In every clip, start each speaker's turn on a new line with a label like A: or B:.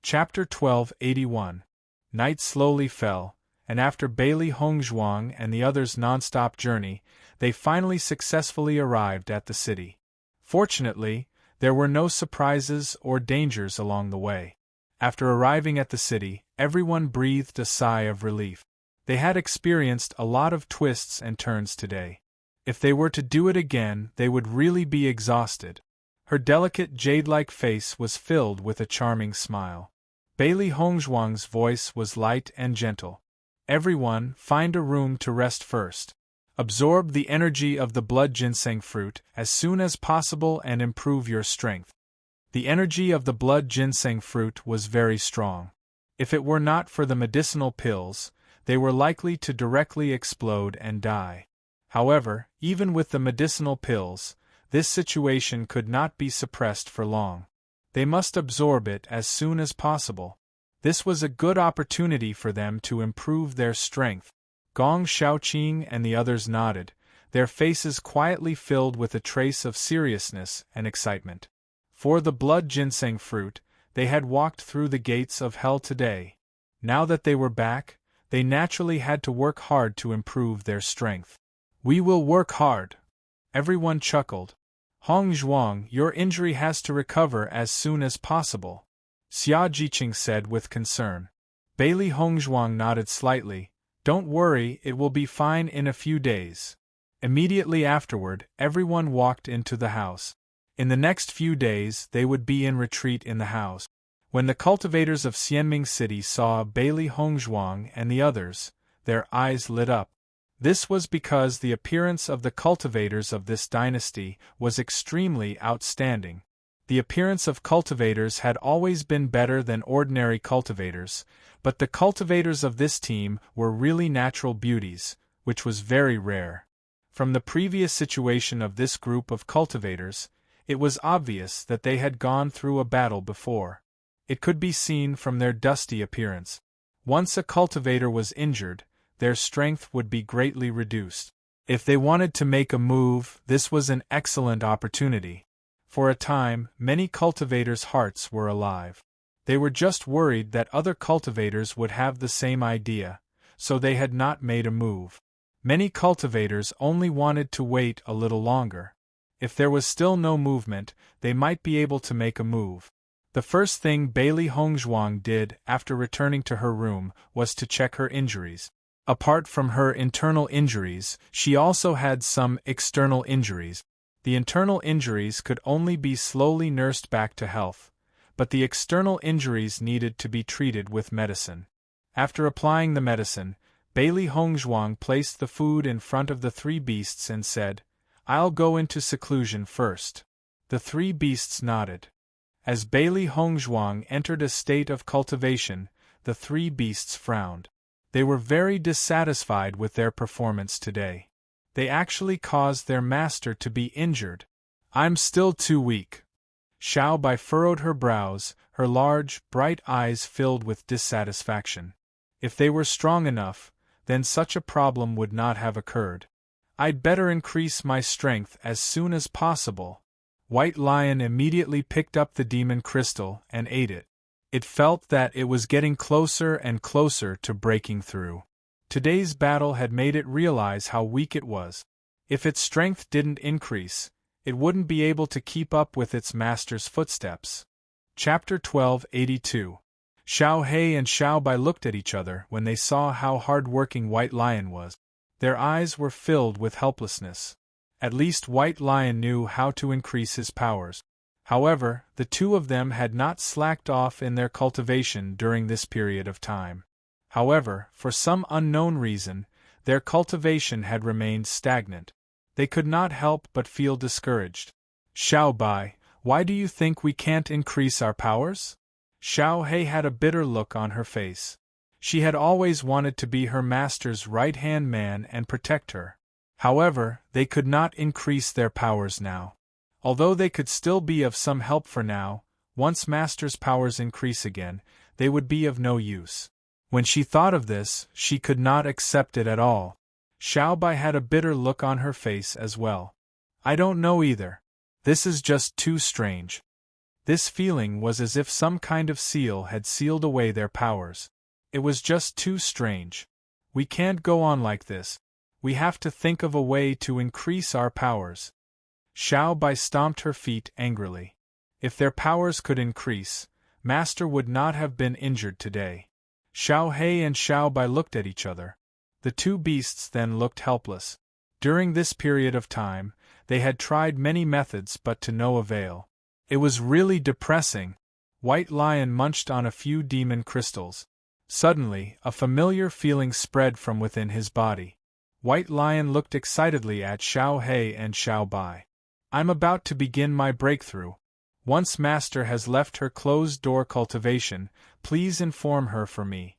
A: Chapter 1281. Night slowly fell, and after Bailey Hongzhuang and the others' non-stop journey, they finally successfully arrived at the city. Fortunately, there were no surprises or dangers along the way. After arriving at the city, everyone breathed a sigh of relief. They had experienced a lot of twists and turns today. If they were to do it again, they would really be exhausted. Her delicate jade-like face was filled with a charming smile. Bailey Hongzhuang's voice was light and gentle. Everyone, find a room to rest first. Absorb the energy of the blood ginseng fruit as soon as possible and improve your strength. The energy of the blood ginseng fruit was very strong. If it were not for the medicinal pills, they were likely to directly explode and die. However, even with the medicinal pills, this situation could not be suppressed for long. They must absorb it as soon as possible. This was a good opportunity for them to improve their strength. Gong Shaoqing and the others nodded, their faces quietly filled with a trace of seriousness and excitement. For the blood ginseng fruit, they had walked through the gates of hell today. Now that they were back, they naturally had to work hard to improve their strength. We will work hard. Everyone chuckled. Hongzhuang, your injury has to recover as soon as possible, Xia Jiqing said with concern. Bailey Hongzhuang nodded slightly. Don't worry, it will be fine in a few days. Immediately afterward, everyone walked into the house. In the next few days, they would be in retreat in the house. When the cultivators of Xianming City saw Bailey Hongzhuang and the others, their eyes lit up. This was because the appearance of the cultivators of this dynasty was extremely outstanding. The appearance of cultivators had always been better than ordinary cultivators, but the cultivators of this team were really natural beauties, which was very rare. From the previous situation of this group of cultivators, it was obvious that they had gone through a battle before. It could be seen from their dusty appearance. Once a cultivator was injured, their strength would be greatly reduced. If they wanted to make a move, this was an excellent opportunity. For a time, many cultivators' hearts were alive. They were just worried that other cultivators would have the same idea, so they had not made a move. Many cultivators only wanted to wait a little longer. If there was still no movement, they might be able to make a move. The first thing Bailey Hongzhuang did after returning to her room was to check her injuries. Apart from her internal injuries, she also had some external injuries. The internal injuries could only be slowly nursed back to health, but the external injuries needed to be treated with medicine. After applying the medicine, Bailey Hongzhuang placed the food in front of the three beasts and said, "I'll go into seclusion first." The three beasts nodded. As Bailey Hongzhuang entered a state of cultivation, the three beasts frowned. They were very dissatisfied with their performance today. They actually caused their master to be injured. I'm still too weak. Xiao Bai furrowed her brows, her large, bright eyes filled with dissatisfaction. If they were strong enough, then such a problem would not have occurred. I'd better increase my strength as soon as possible. White Lion immediately picked up the demon crystal and ate it. It felt that it was getting closer and closer to breaking through. Today's battle had made it realize how weak it was. If its strength didn't increase, it wouldn't be able to keep up with its master's footsteps. Chapter 1282. Xiao He and Xiao Bai looked at each other when they saw how hard-working White Lion was. Their eyes were filled with helplessness. At least White Lion knew how to increase his powers. However, the two of them had not slacked off in their cultivation during this period of time. However, for some unknown reason, their cultivation had remained stagnant. They could not help but feel discouraged. Xiao Bai, why do you think we can't increase our powers? Xiao He had a bitter look on her face. She had always wanted to be her master's right-hand man and protect her. However, they could not increase their powers now. Although they could still be of some help for now, once master's powers increase again, they would be of no use. When she thought of this, she could not accept it at all. Xiao Bai had a bitter look on her face as well. I don't know either. This is just too strange. This feeling was as if some kind of seal had sealed away their powers. It was just too strange. We can't go on like this. We have to think of a way to increase our powers. Xiao Bai stomped her feet angrily. If their powers could increase, Master would not have been injured today. Xiao He and Xiao Bai looked at each other. The two beasts then looked helpless. During this period of time, they had tried many methods but to no avail. It was really depressing. White Lion munched on a few demon crystals. Suddenly, a familiar feeling spread from within his body. White Lion looked excitedly at Xiao He and Xiao Bai. I'm about to begin my breakthrough. Once Master has left her closed-door cultivation, please inform her for me.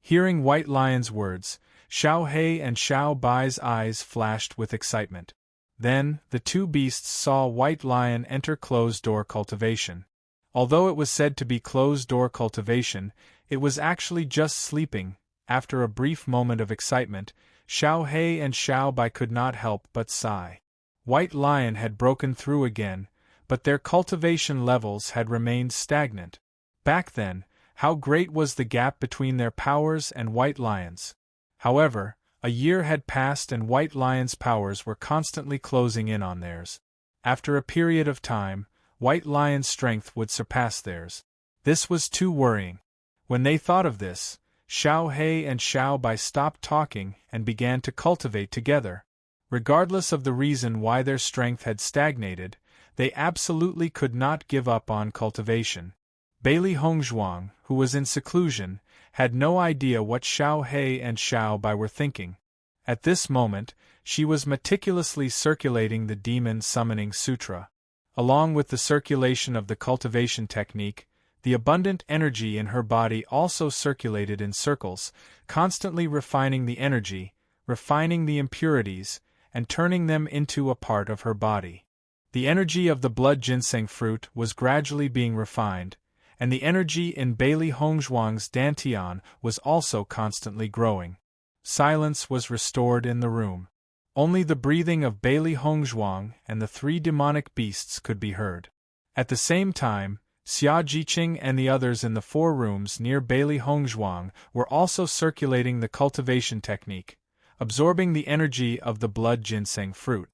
A: Hearing White Lion's words, Xiao He and Xiao Bai's eyes flashed with excitement. Then, the two beasts saw White Lion enter closed-door cultivation. Although it was said to be closed-door cultivation, it was actually just sleeping. After a brief moment of excitement, Xiao He and Xiao Bai could not help but sigh. White Lion had broken through again, but their cultivation levels had remained stagnant. Back then, how great was the gap between their powers and White Lion's. However, a year had passed and White Lion's powers were constantly closing in on theirs. After a period of time, White Lion's strength would surpass theirs. This was too worrying. When they thought of this, Xiao He and Xiao Bai stopped talking and began to cultivate together. Regardless of the reason why their strength had stagnated, they absolutely could not give up on cultivation. Bailey Hongzhuang, who was in seclusion, had no idea what Xiao He and Xiao Bai were thinking. At this moment, she was meticulously circulating the Demon Summoning Sutra. Along with the circulation of the cultivation technique, the abundant energy in her body also circulated in circles, constantly refining the energy, refining the impurities, and turning them into a part of her body. The energy of the blood ginseng fruit was gradually being refined, and the energy in Bailey Hongzhuang's dantian was also constantly growing. Silence was restored in the room. Only the breathing of Bailey Hongzhuang and the three demonic beasts could be heard. At the same time, Xia Jiqing and the others in the 4 rooms near Bailey Hongzhuang were also circulating the cultivation technique, absorbing the energy of the blood ginseng fruit.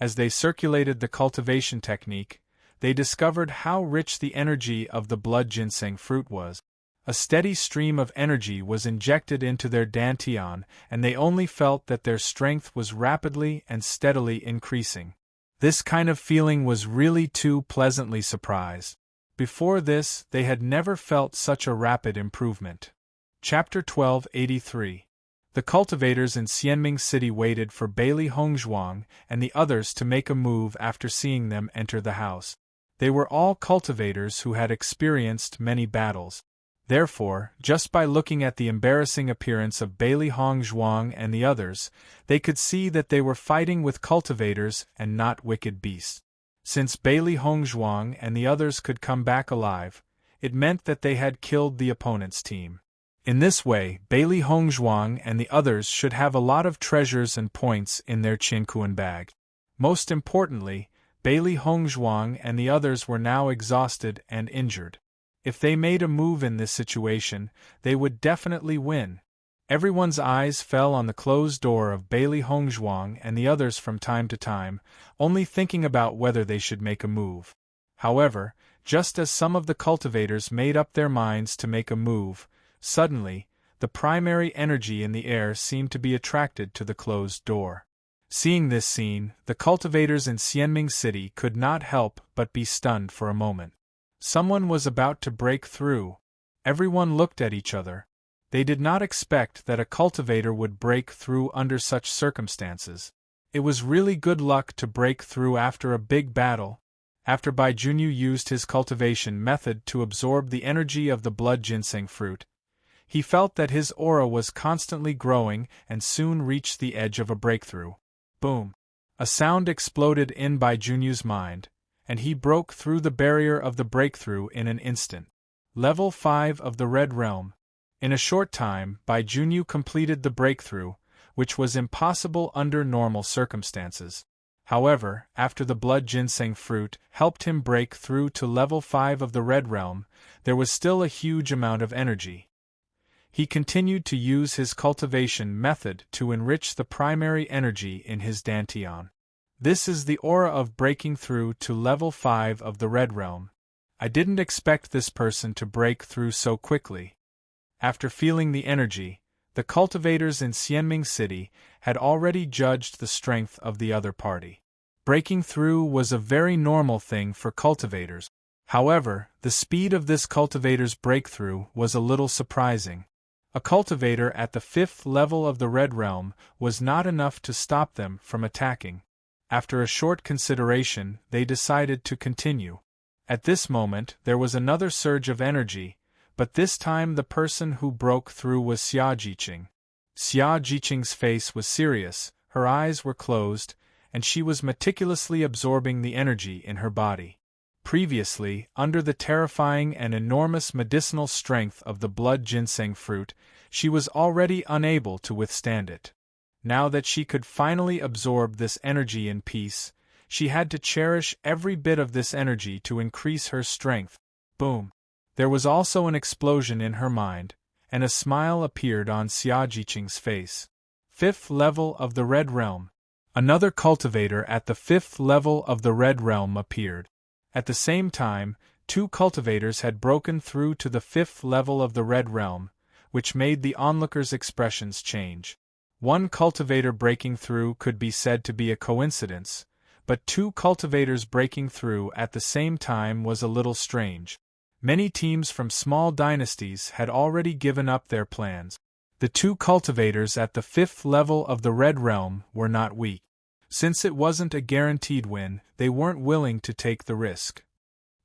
A: As they circulated the cultivation technique, they discovered how rich the energy of the blood ginseng fruit was. A steady stream of energy was injected into their dantian, and they only felt that their strength was rapidly and steadily increasing. This kind of feeling was really too pleasantly surprised. Before this, they had never felt such a rapid improvement. Chapter 1283. The cultivators in Xianming City waited for Bailey Hongzhuang and the others to make a move after seeing them enter the house. They were all cultivators who had experienced many battles. Therefore, just by looking at the embarrassing appearance of Bailey Hongzhuang and the others, they could see that they were fighting with cultivators and not wicked beasts. Since Bailey Hongzhuang and the others could come back alive, it meant that they had killed the opponent's team. In this way, Bailey Hongzhuang and the others should have a lot of treasures and points in their Qinkuan bag. Most importantly, Bailey Hongzhuang and the others were now exhausted and injured. If they made a move in this situation, they would definitely win. Everyone's eyes fell on the closed door of Bailey Hongzhuang and the others from time to time, only thinking about whether they should make a move. However, just as some of the cultivators made up their minds to make a move, suddenly, the primary energy in the air seemed to be attracted to the closed door. Seeing this scene, the cultivators in Xianming City could not help but be stunned for a moment. Someone was about to break through. Everyone looked at each other. They did not expect that a cultivator would break through under such circumstances. It was really good luck to break through after a big battle. After Bai Junyu used his cultivation method to absorb the energy of the blood ginseng fruit, he felt that his aura was constantly growing and soon reached the edge of a breakthrough. Boom! A sound exploded in Bai Junyu's mind, and he broke through the barrier of the breakthrough in an instant. Level 5 of the Red Realm. In a short time, Bai Junyu completed the breakthrough, which was impossible under normal circumstances. However, after the blood ginseng fruit helped him break through to level 5 of the Red Realm, there was still a huge amount of energy. He continued to use his cultivation method to enrich the primary energy in his dantian. This is the aura of breaking through to level 5 of the Red Realm. I didn't expect this person to break through so quickly. After feeling the energy, the cultivators in Xianming City had already judged the strength of the other party. Breaking through was a very normal thing for cultivators. However, the speed of this cultivator's breakthrough was a little surprising. A cultivator at the 5th level of the Red Realm was not enough to stop them from attacking. After a short consideration, they decided to continue. At this moment, there was another surge of energy, but this time the person who broke through was Xia Jiqing. Xia Jiqing's face was serious, her eyes were closed, and she was meticulously absorbing the energy in her body. Previously, under the terrifying and enormous medicinal strength of the blood ginseng fruit, she was already unable to withstand it. Now that she could finally absorb this energy in peace, she had to cherish every bit of this energy to increase her strength. Boom! There was also an explosion in her mind, and a smile appeared on Xia Jiqing's face. 5th level of the Red Realm. Another cultivator at the 5th level of the Red Realm appeared. At the same time, 2 cultivators had broken through to the 5th level of the Red Realm, which made the onlookers' expressions change. One cultivator breaking through could be said to be a coincidence, but 2 cultivators breaking through at the same time was a little strange. Many teams from small dynasties had already given up their plans. The 2 cultivators at the 5th level of the Red Realm were not weak. Since it wasn't a guaranteed win, they weren't willing to take the risk.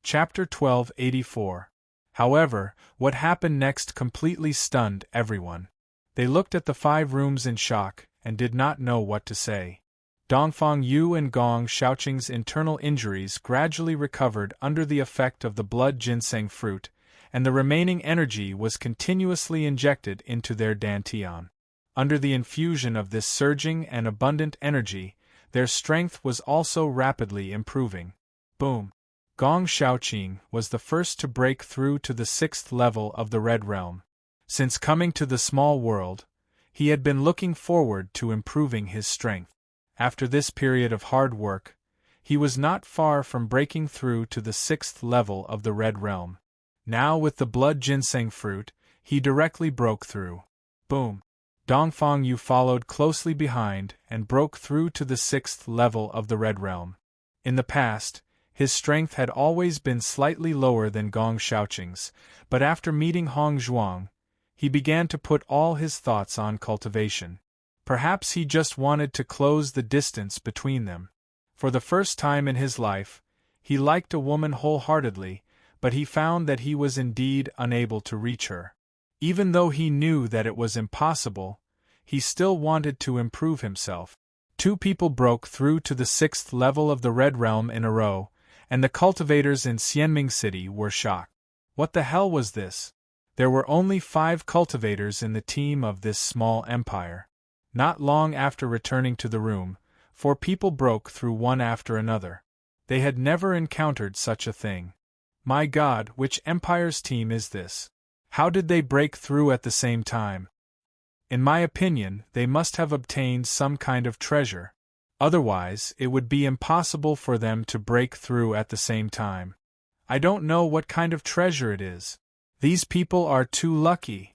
A: Chapter 1284. However, what happened next completely stunned everyone. They looked at the 5 rooms in shock, and did not know what to say. Dongfang Yu and Gong Shaoqing's internal injuries gradually recovered under the effect of the blood ginseng fruit, and the remaining energy was continuously injected into their dantian. Under the infusion of this surging and abundant energy, their strength was also rapidly improving. Boom! Gong Shaoqing was the first to break through to the 6th level of the Red Realm. Since coming to the small world, he had been looking forward to improving his strength. After this period of hard work, he was not far from breaking through to the 6th level of the Red Realm. Now with the blood ginseng fruit, he directly broke through. Boom! Dongfang Yu followed closely behind and broke through to the 6th level of the Red Realm. In the past, his strength had always been slightly lower than Gong Shaoqing's, but after meeting Hong Zhuang, he began to put all his thoughts on cultivation. Perhaps he just wanted to close the distance between them. For the first time in his life, he liked a woman wholeheartedly, but he found that he was indeed unable to reach her. Even though he knew that it was impossible, he still wanted to improve himself. 2 people broke through to the 6th level of the Red Realm in a row, and the cultivators in Xianming City were shocked. What the hell was this? There were only 5 cultivators in the team of this small empire. Not long after returning to the room, 4 people broke through one after another. They had never encountered such a thing. My God, which empire's team is this? How did they break through at the same time? In my opinion, they must have obtained some kind of treasure. Otherwise, it would be impossible for them to break through at the same time. I don't know what kind of treasure it is. These people are too lucky.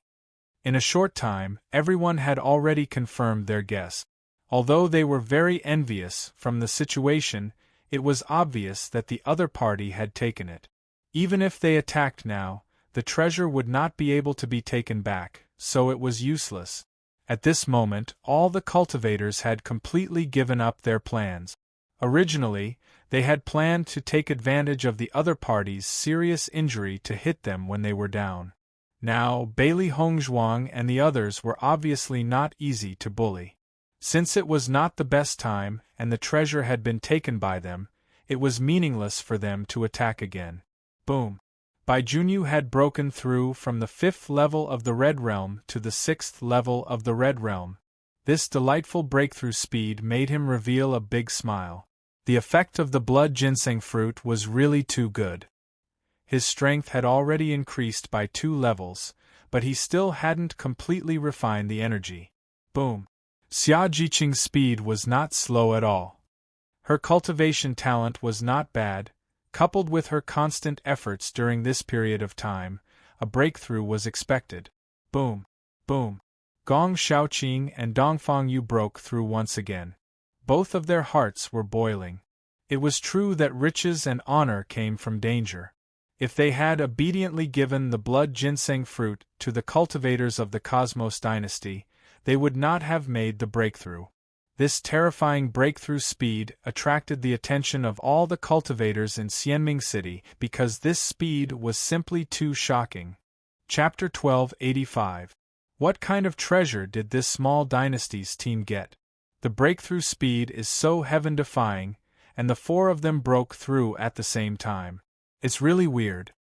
A: In a short time, everyone had already confirmed their guess. Although they were very envious from the situation, it was obvious that the other party had taken it. Even if they attacked now, the treasure would not be able to be taken back, so it was useless. At this moment, all the cultivators had completely given up their plans. Originally, they had planned to take advantage of the other party's serious injury to hit them when they were down. Now, Bailey Hongzhuang and the others were obviously not easy to bully. Since it was not the best time and the treasure had been taken by them, it was meaningless for them to attack again. Boom! Bai Junyu had broken through from the 5th level of the Red Realm to the 6th level of the Red Realm. This delightful breakthrough speed made him reveal a big smile. The effect of the blood ginseng fruit was really too good. His strength had already increased by 2 levels, but he still hadn't completely refined the energy. Boom! Xia Jiqing's speed was not slow at all. Her cultivation talent was not bad. Coupled with her constant efforts during this period of time, a breakthrough was expected. Boom! Boom! Gong Shaoqing and Dongfang Yu broke through once again. Both of their hearts were boiling. It was true that riches and honor came from danger. If they had obediently given the blood ginseng fruit to the cultivators of the Cosmos dynasty, they would not have made the breakthrough. This terrifying breakthrough speed attracted the attention of all the cultivators in Xianming City because this speed was simply too shocking. Chapter 1285. What kind of treasure did this small dynasty's team get? The breakthrough speed is so heaven-defying, and the 4 of them broke through at the same time. It's really weird.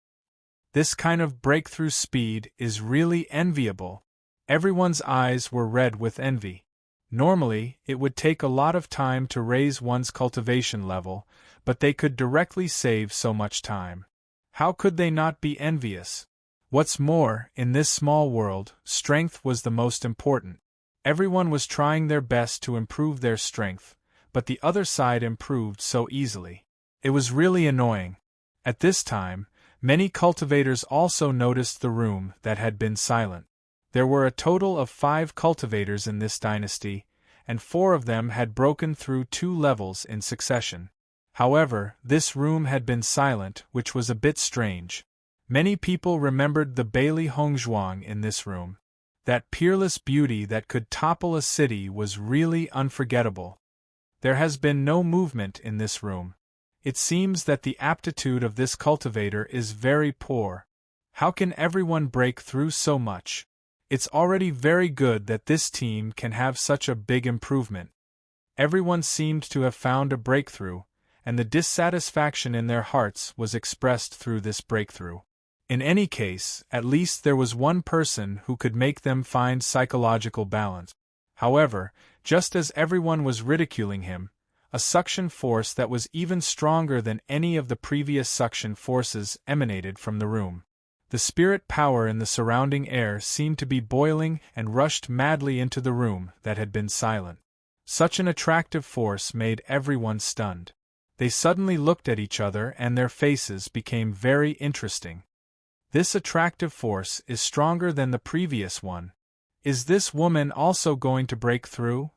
A: This kind of breakthrough speed is really enviable. Everyone's eyes were red with envy. Normally, it would take a lot of time to raise one's cultivation level, but they could directly save so much time. How could they not be envious? What's more, in this small world, strength was the most important. Everyone was trying their best to improve their strength, but the other side improved so easily. It was really annoying. At this time, many cultivators also noticed the room that had been silent. There were a total of 5 cultivators in this dynasty, and 4 of them had broken through 2 levels in succession. However, this room had been silent, which was a bit strange. Many people remembered the Bailey Hongzhuang in this room. That peerless beauty that could topple a city was really unforgettable. There has been no movement in this room. It seems that the aptitude of this cultivator is very poor. How can everyone break through so much? It's already very good that this team can have such a big improvement. Everyone seemed to have found a breakthrough, and the dissatisfaction in their hearts was expressed through this breakthrough. In any case, at least there was one person who could make them find psychological balance. However, just as everyone was ridiculing him, a suction force that was even stronger than any of the previous suction forces emanated from the room. The spirit power in the surrounding air seemed to be boiling and rushed madly into the room that had been silent. Such an attractive force made everyone stunned. They suddenly looked at each other and their faces became very interesting. This attractive force is stronger than the previous one. Is this woman also going to break through?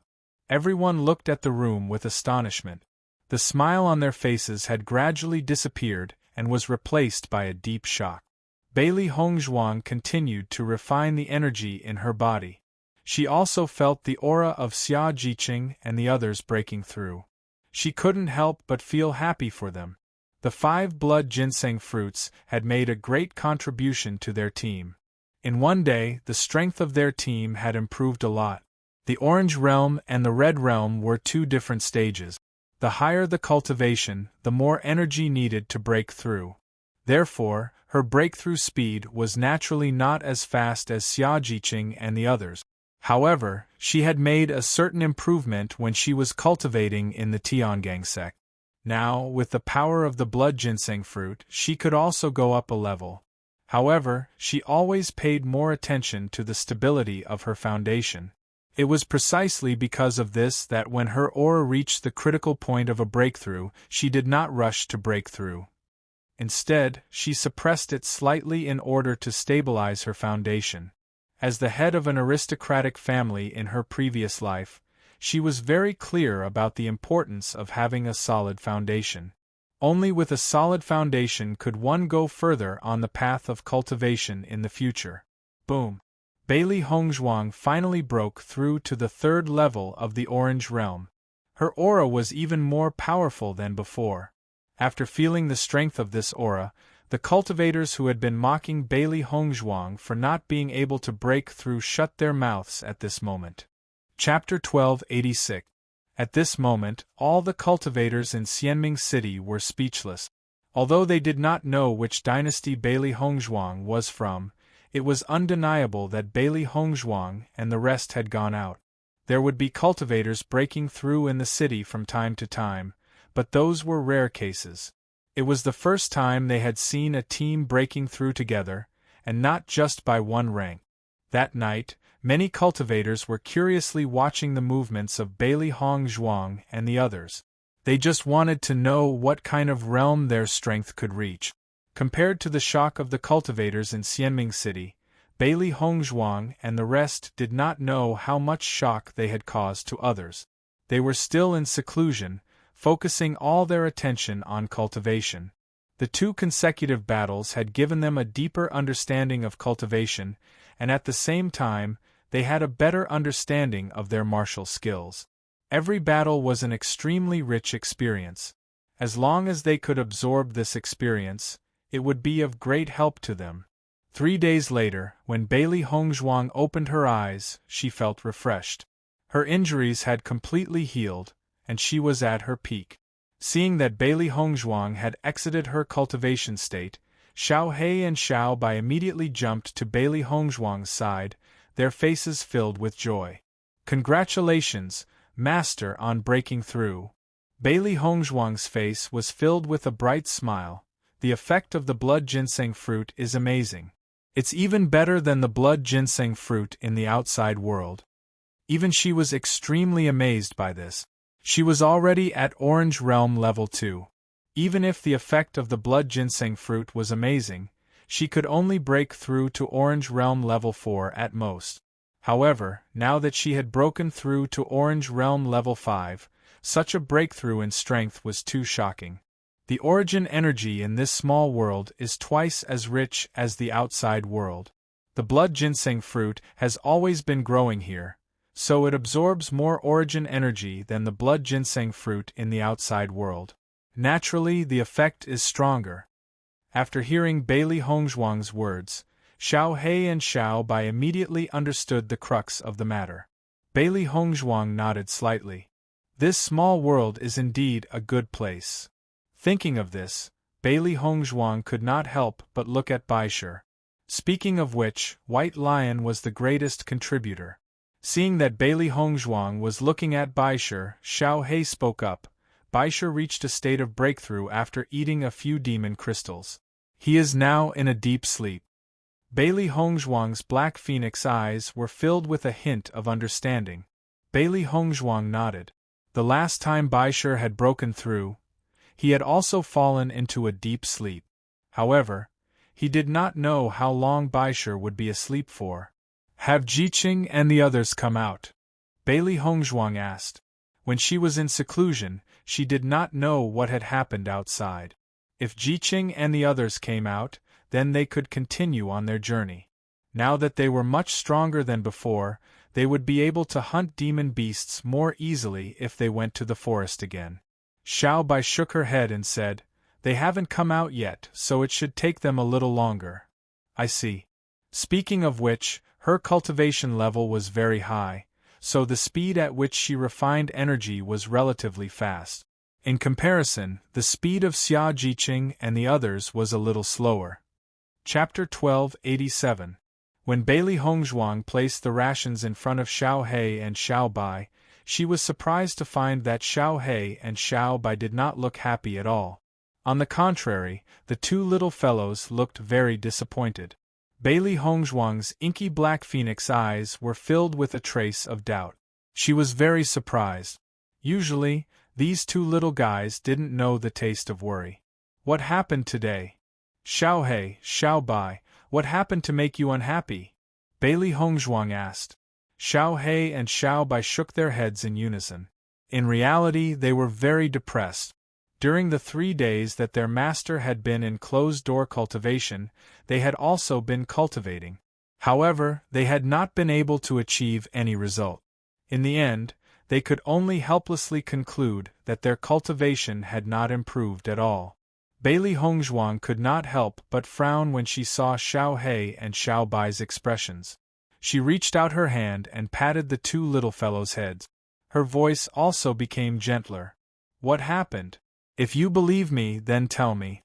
A: Everyone looked at the room with astonishment. The smile on their faces had gradually disappeared and was replaced by a deep shock. Bailey Hongzhuang continued to refine the energy in her body. She also felt the aura of Xia Jiqing and the others breaking through. She couldn't help but feel happy for them. The 5 blood ginseng fruits had made a great contribution to their team. In one day, the strength of their team had improved a lot. The orange realm and the red realm were 2 different stages. The higher the cultivation, the more energy needed to break through. Therefore, her breakthrough speed was naturally not as fast as Xia Jiqing and the others. However, she had made a certain improvement when she was cultivating in the Tiangang sect. Now, with the power of the blood ginseng fruit, she could also go up a level. However, she always paid more attention to the stability of her foundation. It was precisely because of this that when her aura reached the critical point of a breakthrough, she did not rush to break through. Instead, she suppressed it slightly in order to stabilize her foundation. As the head of an aristocratic family in her previous life, she was very clear about the importance of having a solid foundation. Only with a solid foundation could one go further on the path of cultivation in the future. Boom! Bailey Hongzhuang finally broke through to the 3rd level of the Orange Realm. Her aura was even more powerful than before. After feeling the strength of this aura, the cultivators who had been mocking Bailey Hongzhuang for not being able to break through shut their mouths at this moment. Chapter 1286. At this moment, all the cultivators in Xianming City were speechless. Although they did not know which dynasty Bailey Hongzhuang was from, it was undeniable that Bailey Hongzhuang and the rest had gone out. There would be cultivators breaking through in the city from time to time, but those were rare cases. It was the first time they had seen a team breaking through together, and not just by one rank. That night, many cultivators were curiously watching the movements of Bailey Hong Zhuang and the others. They just wanted to know what kind of realm their strength could reach. Compared to the shock of the cultivators in Xianming City, Bailey Hong Zhuang and the rest did not know how much shock they had caused to others. They were still in seclusion, focusing all their attention on cultivation. The 2 consecutive battles had given them a deeper understanding of cultivation, and at the same time, they had a better understanding of their martial skills. Every battle was an extremely rich experience. As long as they could absorb this experience, it would be of great help to them. 3 days later, when Bailey Hong Zhuang opened her eyes, she felt refreshed. Her injuries had completely healed, and she was at her peak. Seeing that Bailey Hong Zhuang had exited her cultivation state, Xiao He and Xiao Bai immediately jumped to Bailey Hong Zhuang's side, their faces filled with joy. "Congratulations, Master, on breaking through." Bailey Hong Zhuang's face was filled with a bright smile. "The effect of the blood ginseng fruit is amazing. It's even better than the blood ginseng fruit in the outside world." Even she was extremely amazed by this. She was already at Orange Realm Level 2. Even if the effect of the blood ginseng fruit was amazing, she could only break through to Orange Realm Level 4 at most. However, now that she had broken through to Orange Realm Level 5, such a breakthrough in strength was too shocking. The origin energy in this small world is twice as rich as the outside world. The blood ginseng fruit has always been growing here, so it absorbs more origin energy than the blood ginseng fruit in the outside world. Naturally, the effect is stronger. After hearing Bailey Hong Zhuang's words, Xiao He and Xiao Bai immediately understood the crux of the matter. Bailey Hong Zhuang nodded slightly. This small world is indeed a good place. Thinking of this, Bailey Hong Zhuang could not help but look at Baisher. Speaking of which, White Lion was the greatest contributor. Seeing that Bailey Hong Zhuang was looking at Baisher, Xiao He spoke up. Baisher reached a state of breakthrough after eating a few demon crystals. He is now in a deep sleep. Bailey Hong Zhuang's black phoenix eyes were filled with a hint of understanding. Bailey Hong Zhuang nodded. The last time Baisher had broken through, he had also fallen into a deep sleep. However, he did not know how long Baisher would be asleep for. "Have Jiqing and the others come out?" Bailey Hong Zhuang asked. When she was in seclusion, she did not know what had happened outside. If Jiqing and the others came out, then they could continue on their journey. Now that they were much stronger than before, they would be able to hunt demon beasts more easily if they went to the forest again. Xiao Bai shook her head and said, "They haven't come out yet, so it should take them a little longer." "I see." Speaking of which, her cultivation level was very high, so the speed at which she refined energy was relatively fast. In comparison, the speed of Xia Jiqing and the others was a little slower. Chapter 1287. When Bailey Hong Zhuang placed the rations in front of Xiao He and Xiao Bai, she was surprised to find that Xiao He and Xiao Bai did not look happy at all. On the contrary, the 2 little fellows looked very disappointed. Bailey Hong Zhuang's inky black phoenix eyes were filled with a trace of doubt. She was very surprised. Usually, these 2 little guys didn't know the taste of worry. "What happened today?" "Xiao He, Xiao Bai, what happened to make you unhappy?" Bailey Hong Zhuang asked. Xiao He and Xiao Bai shook their heads in unison. In reality, they were very depressed. During the 3 days that their master had been in closed-door cultivation, they had also been cultivating. However, they had not been able to achieve any result. In the end, they could only helplessly conclude that their cultivation had not improved at all. Bailey Hong Zhuang could not help but frown when she saw Xiao He and Xiao Bai's expressions. She reached out her hand and patted the 2 little fellows' heads. Her voice also became gentler. "What happened? If you believe me, then tell me."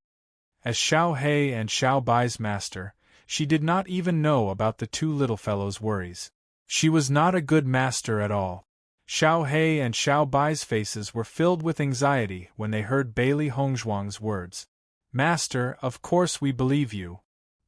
A: As Xiao He and Xiao Bai's master, she did not even know about the 2 little fellows' worries. She was not a good master at all. Xiao He and Xiao Bai's faces were filled with anxiety when they heard Bailey Hongzhuang's words. Master, of course we believe you.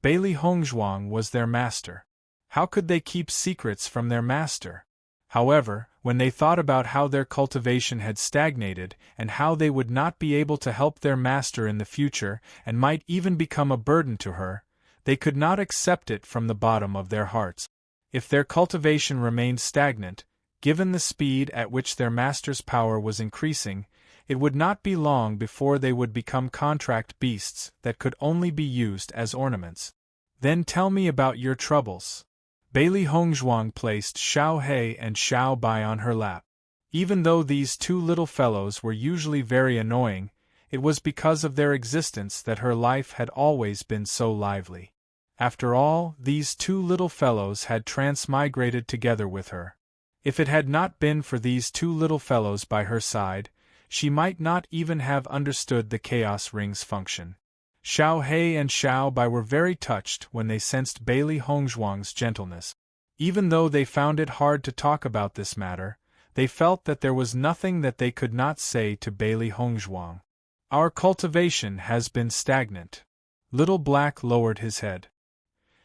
A: Bailey Hongzhuang was their master. How could they keep secrets from their master? However, when they thought about how their cultivation had stagnated and how they would not be able to help their master in the future and might even become a burden to her, they could not accept it from the bottom of their hearts. If their cultivation remained stagnant, given the speed at which their master's power was increasing, it would not be long before they would become contract beasts that could only be used as ornaments. Then tell me about your troubles. Bailey Hongzhuang placed Xiao He and Xiao Bai on her lap. Even though these two little fellows were usually very annoying, it was because of their existence that her life had always been so lively. After all, these two little fellows had transmigrated together with her. If it had not been for these two little fellows by her side, she might not even have understood the Chaos Ring's function. Xiao He and Xiao Bai were very touched when they sensed Bailey Hongzhuang's gentleness. Even though they found it hard to talk about this matter, they felt that there was nothing that they could not say to Bailey Hongzhuang. Our cultivation has been stagnant. Little Black lowered his head.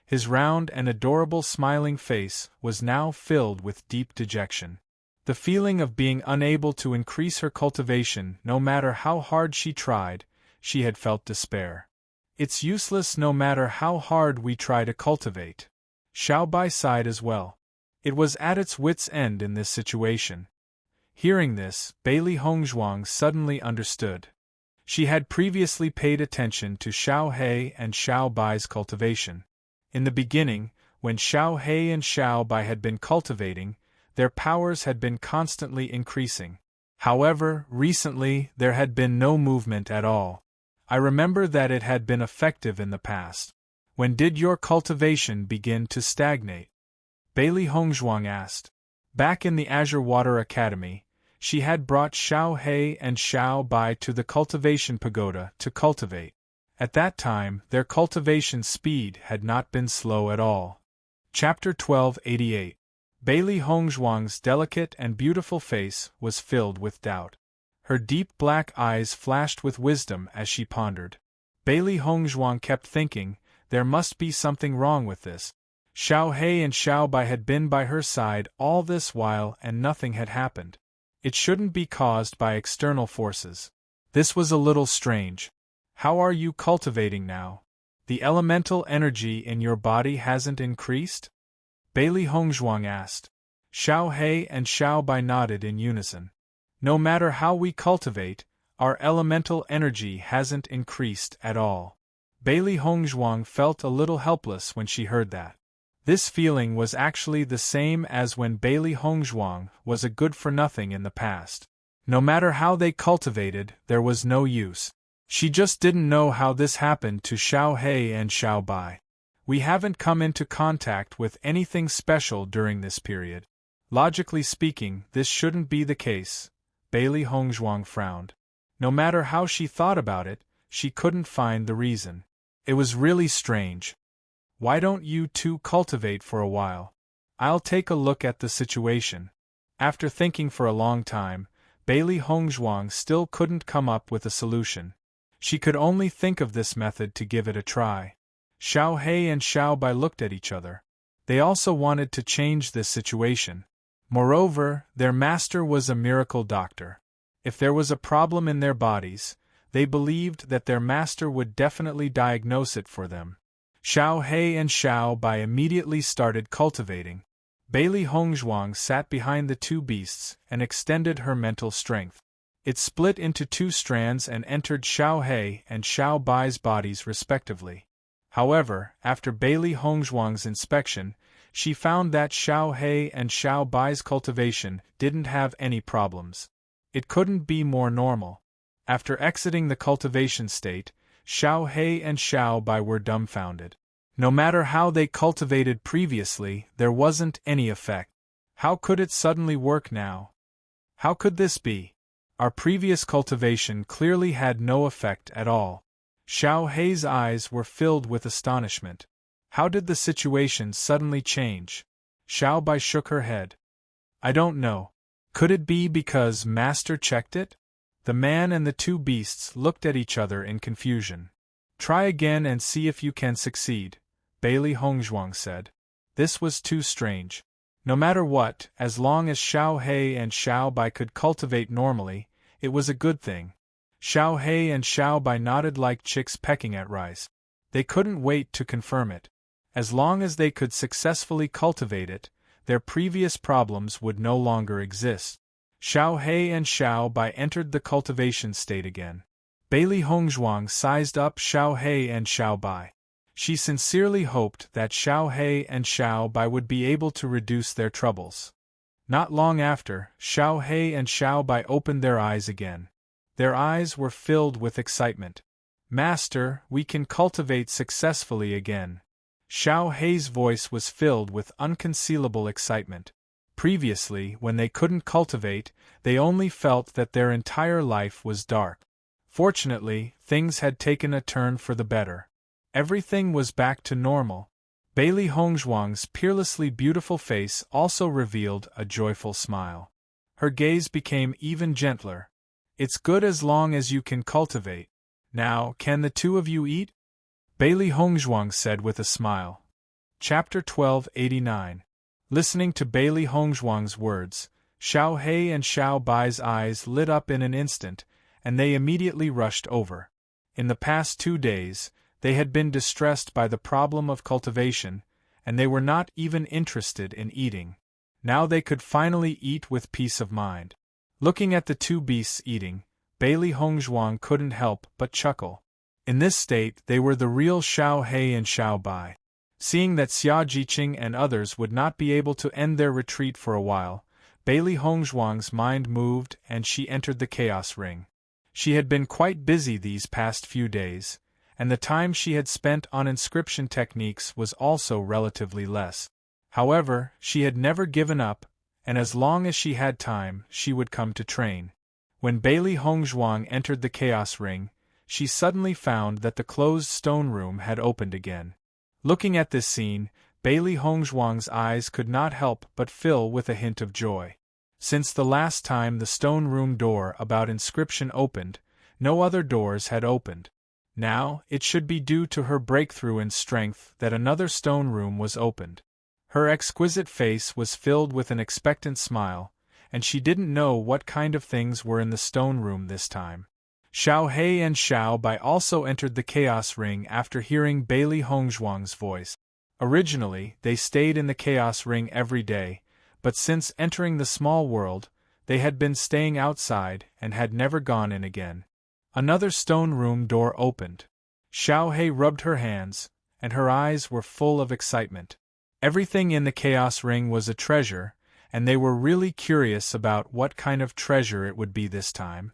A: His round and adorable smiling face was now filled with deep dejection. The feeling of being unable to increase her cultivation no matter how hard she tried, she had felt despair. It's useless no matter how hard we try to cultivate. Xiao Bai sighed as well. It was at its wit's end in this situation. Hearing this, Bailey Hongzhuang suddenly understood. She had previously paid attention to Xiao He and Xiao Bai's cultivation. In the beginning, when Xiao He and Xiao Bai had been cultivating, their powers had been constantly increasing. However, recently there had been no movement at all. I remember that it had been effective in the past. When did your cultivation begin to stagnate? Bailey Hongzhuang asked. Back in the Azure Water Academy, she had brought Xiao He and Xiao Bai to the cultivation pagoda to cultivate. At that time, their cultivation speed had not been slow at all. Chapter 1288. Bailey Hongzhuang's delicate and beautiful face was filled with doubt. Her deep black eyes flashed with wisdom as she pondered. Bailey Hongzhuang kept thinking, there must be something wrong with this. Xiao He and Xiao Bai had been by her side all this while and nothing had happened. It shouldn't be caused by external forces. This was a little strange. How are you cultivating now? The elemental energy in your body hasn't increased? Bailey Hongzhuang asked. Xiao He and Xiao Bai nodded in unison. No matter how we cultivate, our elemental energy hasn't increased at all. Bailey Hongzhuang felt a little helpless when she heard that. This feeling was actually the same as when Bailey Hongzhuang was a good-for-nothing in the past. No matter how they cultivated, there was no use. She just didn't know how this happened to Xiao He and Xiao Bai. We haven't come into contact with anything special during this period. Logically speaking, this shouldn't be the case. Bailey Hongzhuang frowned. No matter how she thought about it, she couldn't find the reason. It was really strange. Why don't you two cultivate for a while? I'll take a look at the situation. After thinking for a long time, Bailey Hongzhuang still couldn't come up with a solution. She could only think of this method to give it a try. Xiao He and Xiao Bai looked at each other. They also wanted to change this situation. Moreover, their master was a miracle doctor. If there was a problem in their bodies, they believed that their master would definitely diagnose it for them. Xiao He and Xiao Bai immediately started cultivating. Bailey Hongzhuang sat behind the two beasts and extended her mental strength. It split into two strands and entered Xiao He and Xiao Bai's bodies respectively. However, after Bailey Hongzhuang's inspection, she found that Xiao He and Xiao Bai's cultivation didn't have any problems. It couldn't be more normal. After exiting the cultivation state, Xiao He and Xiao Bai were dumbfounded. No matter how they cultivated previously, there wasn't any effect. How could it suddenly work now? How could this be? Our previous cultivation clearly had no effect at all. Xiao He's eyes were filled with astonishment. How did the situation suddenly change? Xiao Bai shook her head. I don't know. Could it be because Master checked it? The man and the two beasts looked at each other in confusion. Try again and see if you can succeed, Bailey Hongzhuang said. This was too strange. No matter what, as long as Xiao He and Xiao Bai could cultivate normally, it was a good thing. Xiao He and Xiao Bai nodded like chicks pecking at rice. They couldn't wait to confirm it. As long as they could successfully cultivate it, their previous problems would no longer exist. Xiao He and Xiao Bai entered the cultivation state again. Bailey Hongzhuang sized up Xiao He and Xiao Bai. She sincerely hoped that Xiao He and Xiao Bai would be able to reduce their troubles. Not long after, Xiao He and Xiao Bai opened their eyes again. Their eyes were filled with excitement. Master, we can cultivate successfully again. Xiao He's voice was filled with unconcealable excitement. Previously, when they couldn't cultivate, they only felt that their entire life was dark. Fortunately, things had taken a turn for the better. Everything was back to normal. Bailey Hongzhuang's peerlessly beautiful face also revealed a joyful smile. Her gaze became even gentler. It's good as long as you can cultivate. Now, can the two of you eat? Bailey Hongzhuang said with a smile. Chapter 1289. Listening to Bailey Hongzhuang's words, Xiao He and Xiao Bai's eyes lit up in an instant, and they immediately rushed over. In the past 2 days, they had been distressed by the problem of cultivation, and they were not even interested in eating. Now they could finally eat with peace of mind. Looking at the two beasts eating, Bailey Hongzhuang couldn't help but chuckle. In this state, they were the real Xiao He and Xiao Bai. Seeing that Xia Jiqing and others would not be able to end their retreat for a while, Bailey Hongzhuang's mind moved and she entered the chaos ring. She had been quite busy these past few days, and the time she had spent on inscription techniques was also relatively less. However, she had never given up, and as long as she had time, she would come to train. When Bailey Hongzhuang entered the chaos ring, she suddenly found that the closed stone room had opened again. Looking at this scene, Bailey Hongzhuang's eyes could not help but fill with a hint of joy. Since the last time the stone room door about inscription opened, no other doors had opened. Now, it should be due to her breakthrough in strength that another stone room was opened. Her exquisite face was filled with an expectant smile, and she didn't know what kind of things were in the stone room this time. Xiao He and Xiao Bai also entered the chaos ring after hearing Bailey Hongzhuang's voice. Originally, they stayed in the chaos ring every day, but since entering the small world, they had been staying outside and had never gone in again. Another stone room door opened. Xiao He rubbed her hands, and her eyes were full of excitement. Everything in the chaos ring was a treasure, and they were really curious about what kind of treasure it would be this time.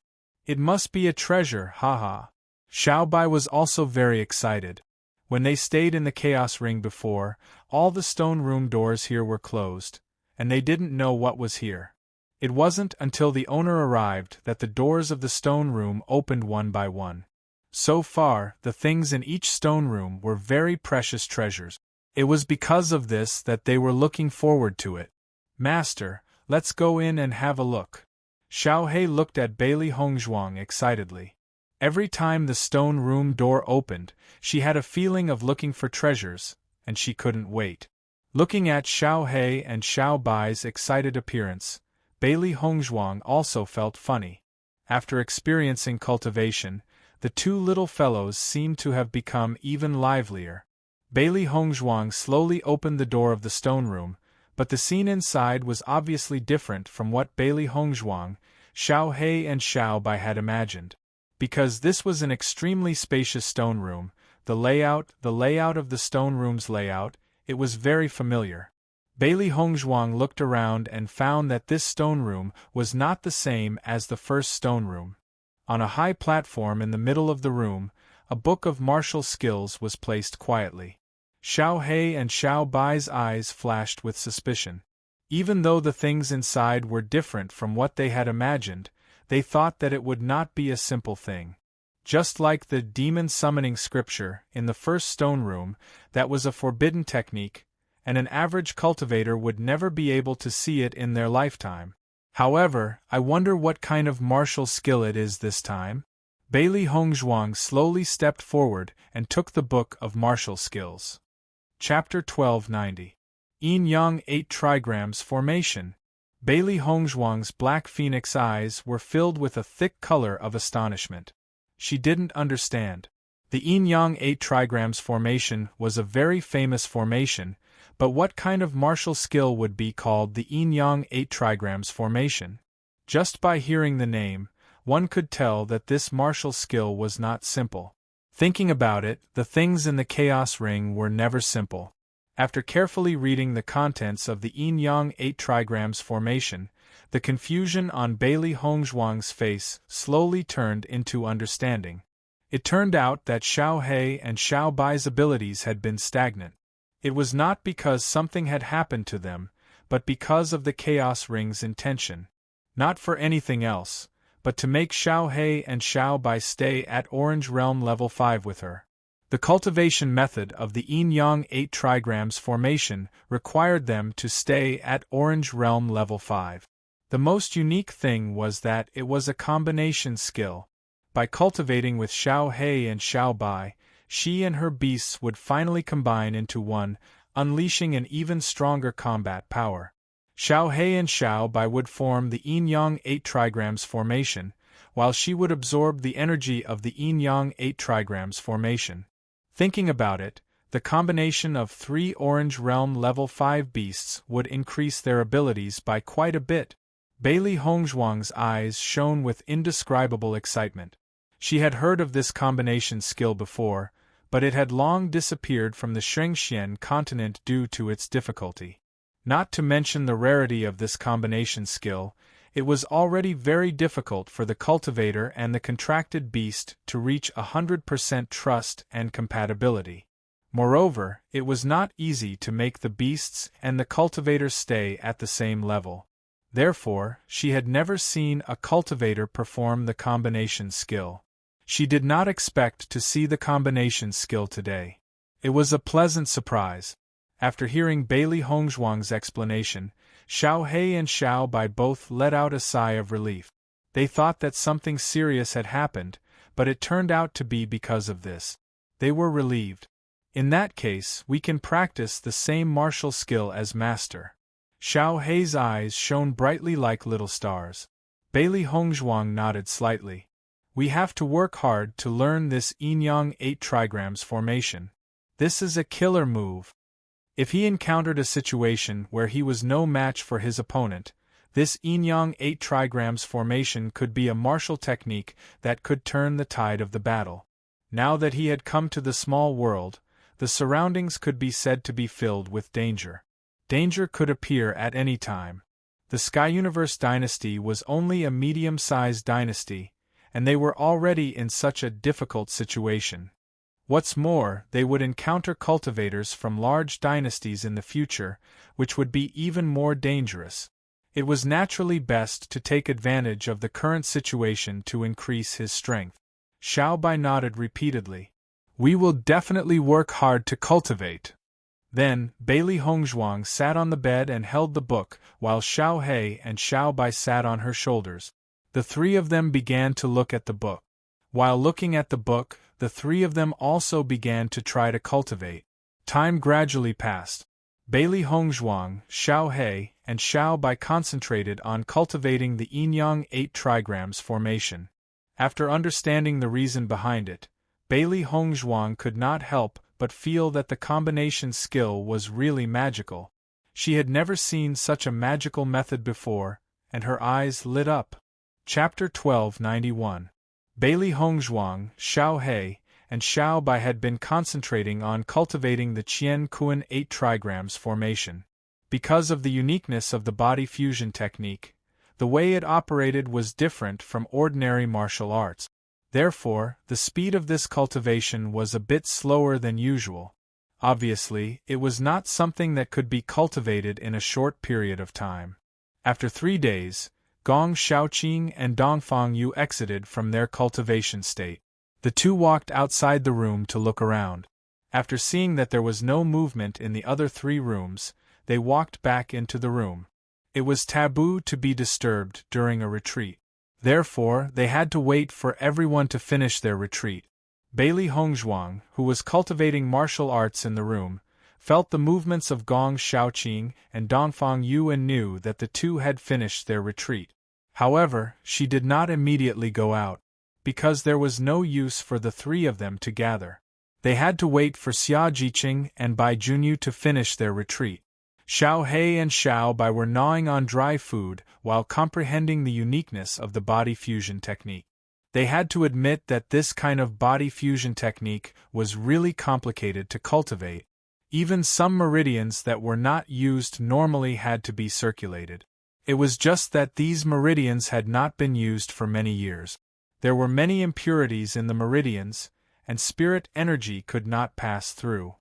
A: It must be a treasure, haha. Xiao Bai was also very excited. When they stayed in the chaos ring before, all the stone room doors here were closed, and they didn't know what was here. It wasn't until the owner arrived that the doors of the stone room opened one by one. So far, the things in each stone room were very precious treasures. It was because of this that they were looking forward to it. Master, let's go in and have a look. Xiao He looked at Bailey Hongzhuang excitedly. Every time the stone room door opened, she had a feeling of looking for treasures, and she couldn't wait. Looking at Xiao He and Xiao Bai's excited appearance, Bailey Hongzhuang also felt funny. After experiencing cultivation, the two little fellows seemed to have become even livelier. Bailey Hongzhuang slowly opened the door of the stone room, but the scene inside was obviously different from what Bailey Hongzhuang, Xiao He and Xiao Bai had imagined. Because this was an extremely spacious stone room, the layout of the stone room's layout, it was very familiar. Bailey Hongzhuang looked around and found that this stone room was not the same as the first stone room. On a high platform in the middle of the room, a book of martial skills was placed quietly. Xiao He and Xiao Bai's eyes flashed with suspicion. Even though the things inside were different from what they had imagined, they thought that it would not be a simple thing. Just like the demon summoning scripture in the first stone room, that was a forbidden technique, and an average cultivator would never be able to see it in their lifetime. However, I wonder what kind of martial skill it is this time? Bailey Hongzhuang slowly stepped forward and took the book of martial skills. Chapter 1290. Yin-Yang 8 Trigrams Formation. Bailey Hongzhuang's black phoenix eyes were filled with a thick color of astonishment. She didn't understand. The Yin-Yang 8 Trigrams Formation was a very famous formation, but what kind of martial skill would be called the Yin-Yang 8 Trigrams Formation? Just by hearing the name, one could tell that this martial skill was not simple. Thinking about it, the things in the Chaos Ring were never simple. After carefully reading the contents of the Yin-Yang 8 Trigrams Formation, the confusion on Bailey Hongzhuang's face slowly turned into understanding. It turned out that Xiao He and Xiao Bai's abilities had been stagnant. It was not because something had happened to them, but because of the Chaos Ring's intention. Not for anything else, but to make Xiao He and Xiao Bai stay at Orange Realm Level 5 with her. The cultivation method of the Yin-Yang 8 Trigrams Formation required them to stay at Orange Realm Level 5. The most unique thing was that it was a combination skill. By cultivating with Xiao He and Xiao Bai, she and her beasts would finally combine into one, unleashing an even stronger combat power. Xiao He and Xiao Bai would form the Yin-Yang 8 Trigrams Formation, while she would absorb the energy of the Yin-Yang 8 Trigrams Formation. Thinking about it, the combination of 3 Orange Realm Level 5 beasts would increase their abilities by quite a bit. Bailey Hongzhuang's eyes shone with indescribable excitement. She had heard of this combination skill before, but it had long disappeared from the Shengxian continent due to its difficulty. Not to mention the rarity of this combination skill, it was already very difficult for the cultivator and the contracted beast to reach 100% trust and compatibility. Moreover, it was not easy to make the beasts and the cultivator stay at the same level. Therefore, she had never seen a cultivator perform the combination skill. She did not expect to see the combination skill today. It was a pleasant surprise. After hearing Bailey Hongzhuang's explanation, Xiao He and Xiao Bai both let out a sigh of relief. They thought that something serious had happened, but it turned out to be because of this. They were relieved. In that case, we can practice the same martial skill as Master. Xiao He's eyes shone brightly like little stars. Bailey Hongzhuang nodded slightly. We have to work hard to learn this Yin-Yang 8 Trigrams Formation. This is a killer move. If he encountered a situation where he was no match for his opponent, this Yin-Yang 8 Trigrams Formation could be a martial technique that could turn the tide of the battle. Now that he had come to the small world, the surroundings could be said to be filled with danger. Danger could appear at any time. The Sky Universe dynasty was only a medium-sized dynasty, and they were already in such a difficult situation. What's more, they would encounter cultivators from large dynasties in the future, which would be even more dangerous. It was naturally best to take advantage of the current situation to increase his strength. Xiao Bai nodded repeatedly. We will definitely work hard to cultivate. Then, Bailey Hongzhuang sat on the bed and held the book, while Xiao He and Xiao Bai sat on her shoulders. The three of them began to look at the book. While looking at the book, the three of them also began to try to cultivate. Time gradually passed. Bailey Hongzhuang, Xiao He, and Xiao Bai concentrated on cultivating the Yin-Yang 8 Trigrams Formation. After understanding the reason behind it, Bailey Hongzhuang could not help but feel that the combination skill was really magical. She had never seen such a magical method before, and her eyes lit up. Chapter 1291. Bailey Hongzhuang, Xiao He, and Xiao Bai had been concentrating on cultivating the Qian Kuan 8 Trigrams Formation. Because of the uniqueness of the body fusion technique, the way it operated was different from ordinary martial arts. Therefore, the speed of this cultivation was a bit slower than usual. Obviously, it was not something that could be cultivated in a short period of time. After 3 days, Gong Xiaoqing and Dongfang Yu exited from their cultivation state. The two walked outside the room to look around. After seeing that there was no movement in the other 3 rooms, they walked back into the room. It was taboo to be disturbed during a retreat. Therefore, they had to wait for everyone to finish their retreat. Bailey Hongzhuang, who was cultivating martial arts in the room, felt the movements of Gong Xiaoqing and Dongfang Yu and knew that the two had finished their retreat. However, she did not immediately go out, because there was no use for the three of them to gather. They had to wait for Xia Jiqing and Bai Junyu to finish their retreat. Xiao He and Xiao Bai were gnawing on dry food while comprehending the uniqueness of the body fusion technique. They had to admit that this kind of body fusion technique was really complicated to cultivate. Even some meridians that were not used normally had to be circulated. It was just that these meridians had not been used for many years. There were many impurities in the meridians, and spirit energy could not pass through.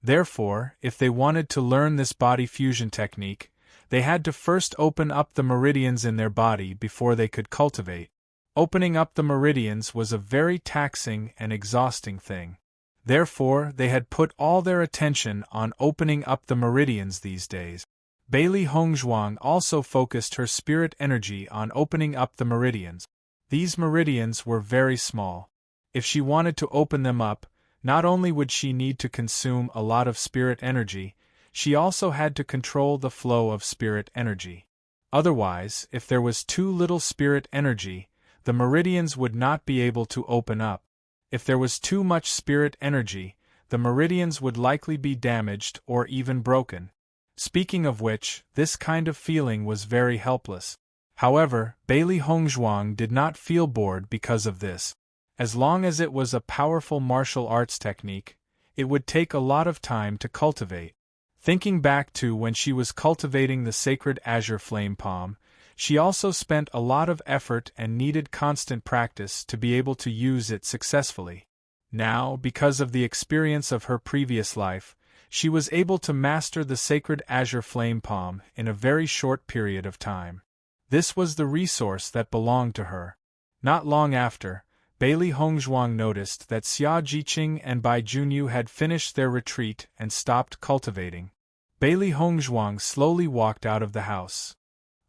A: Therefore, if they wanted to learn this body fusion technique, they had to first open up the meridians in their body before they could cultivate. Opening up the meridians was a very taxing and exhausting thing. Therefore, they had put all their attention on opening up the meridians these days. Bailey Hongzhuang also focused her spirit energy on opening up the meridians. These meridians were very small. If she wanted to open them up, not only would she need to consume a lot of spirit energy, she also had to control the flow of spirit energy. Otherwise, if there was too little spirit energy, the meridians would not be able to open up. If there was too much spirit energy, the meridians would likely be damaged or even broken. Speaking of which, this kind of feeling was very helpless. However, Bailey Hongzhuang did not feel bored because of this. As long as it was a powerful martial arts technique, it would take a lot of time to cultivate. Thinking back to when she was cultivating the sacred azure flame palm, she also spent a lot of effort and needed constant practice to be able to use it successfully. Now, because of the experience of her previous life, she was able to master the sacred azure flame palm in a very short period of time. This was the resource that belonged to her. Not long after, Bailey Hongzhuang noticed that Xia Jiqing and Bai Junyu had finished their retreat and stopped cultivating. Bailey Hongzhuang slowly walked out of the house.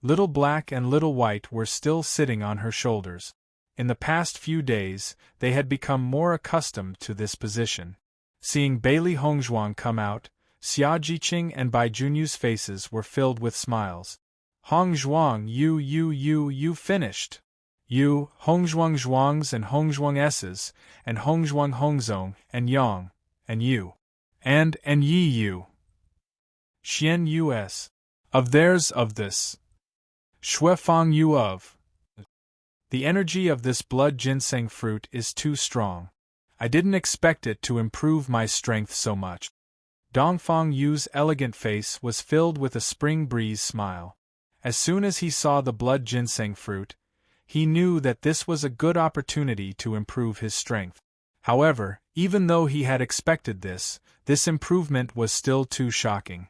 A: Little Black and Little White were still sitting on her shoulders. In the past few days, they had become more accustomed to this position. Seeing Bailey Hongzhuang come out, Xia Jiqing and Bai Junyu's faces were filled with smiles. Hongzhuang, you finished. You, Hongzhuang Zhuangs and Hongzhuang S's, and Hongzhuang Hongzong, and Yang, and you. And Yi you. Xian US. Of theirs of this. Shuefang you of. The energy of this blood ginseng fruit is too strong. I didn't expect it to improve my strength so much. Dongfang Yu's elegant face was filled with a spring breeze smile. As soon as he saw the blood ginseng fruit, he knew that this was a good opportunity to improve his strength. However, even though he had expected this improvement was still too shocking.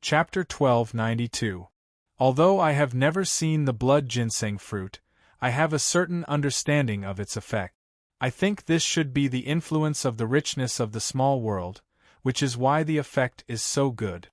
A: Chapter 1292. Although I have never seen the blood ginseng fruit, I have a certain understanding of its effect. I think this should be the influence of the richness of the small world, which is why the effect is so good.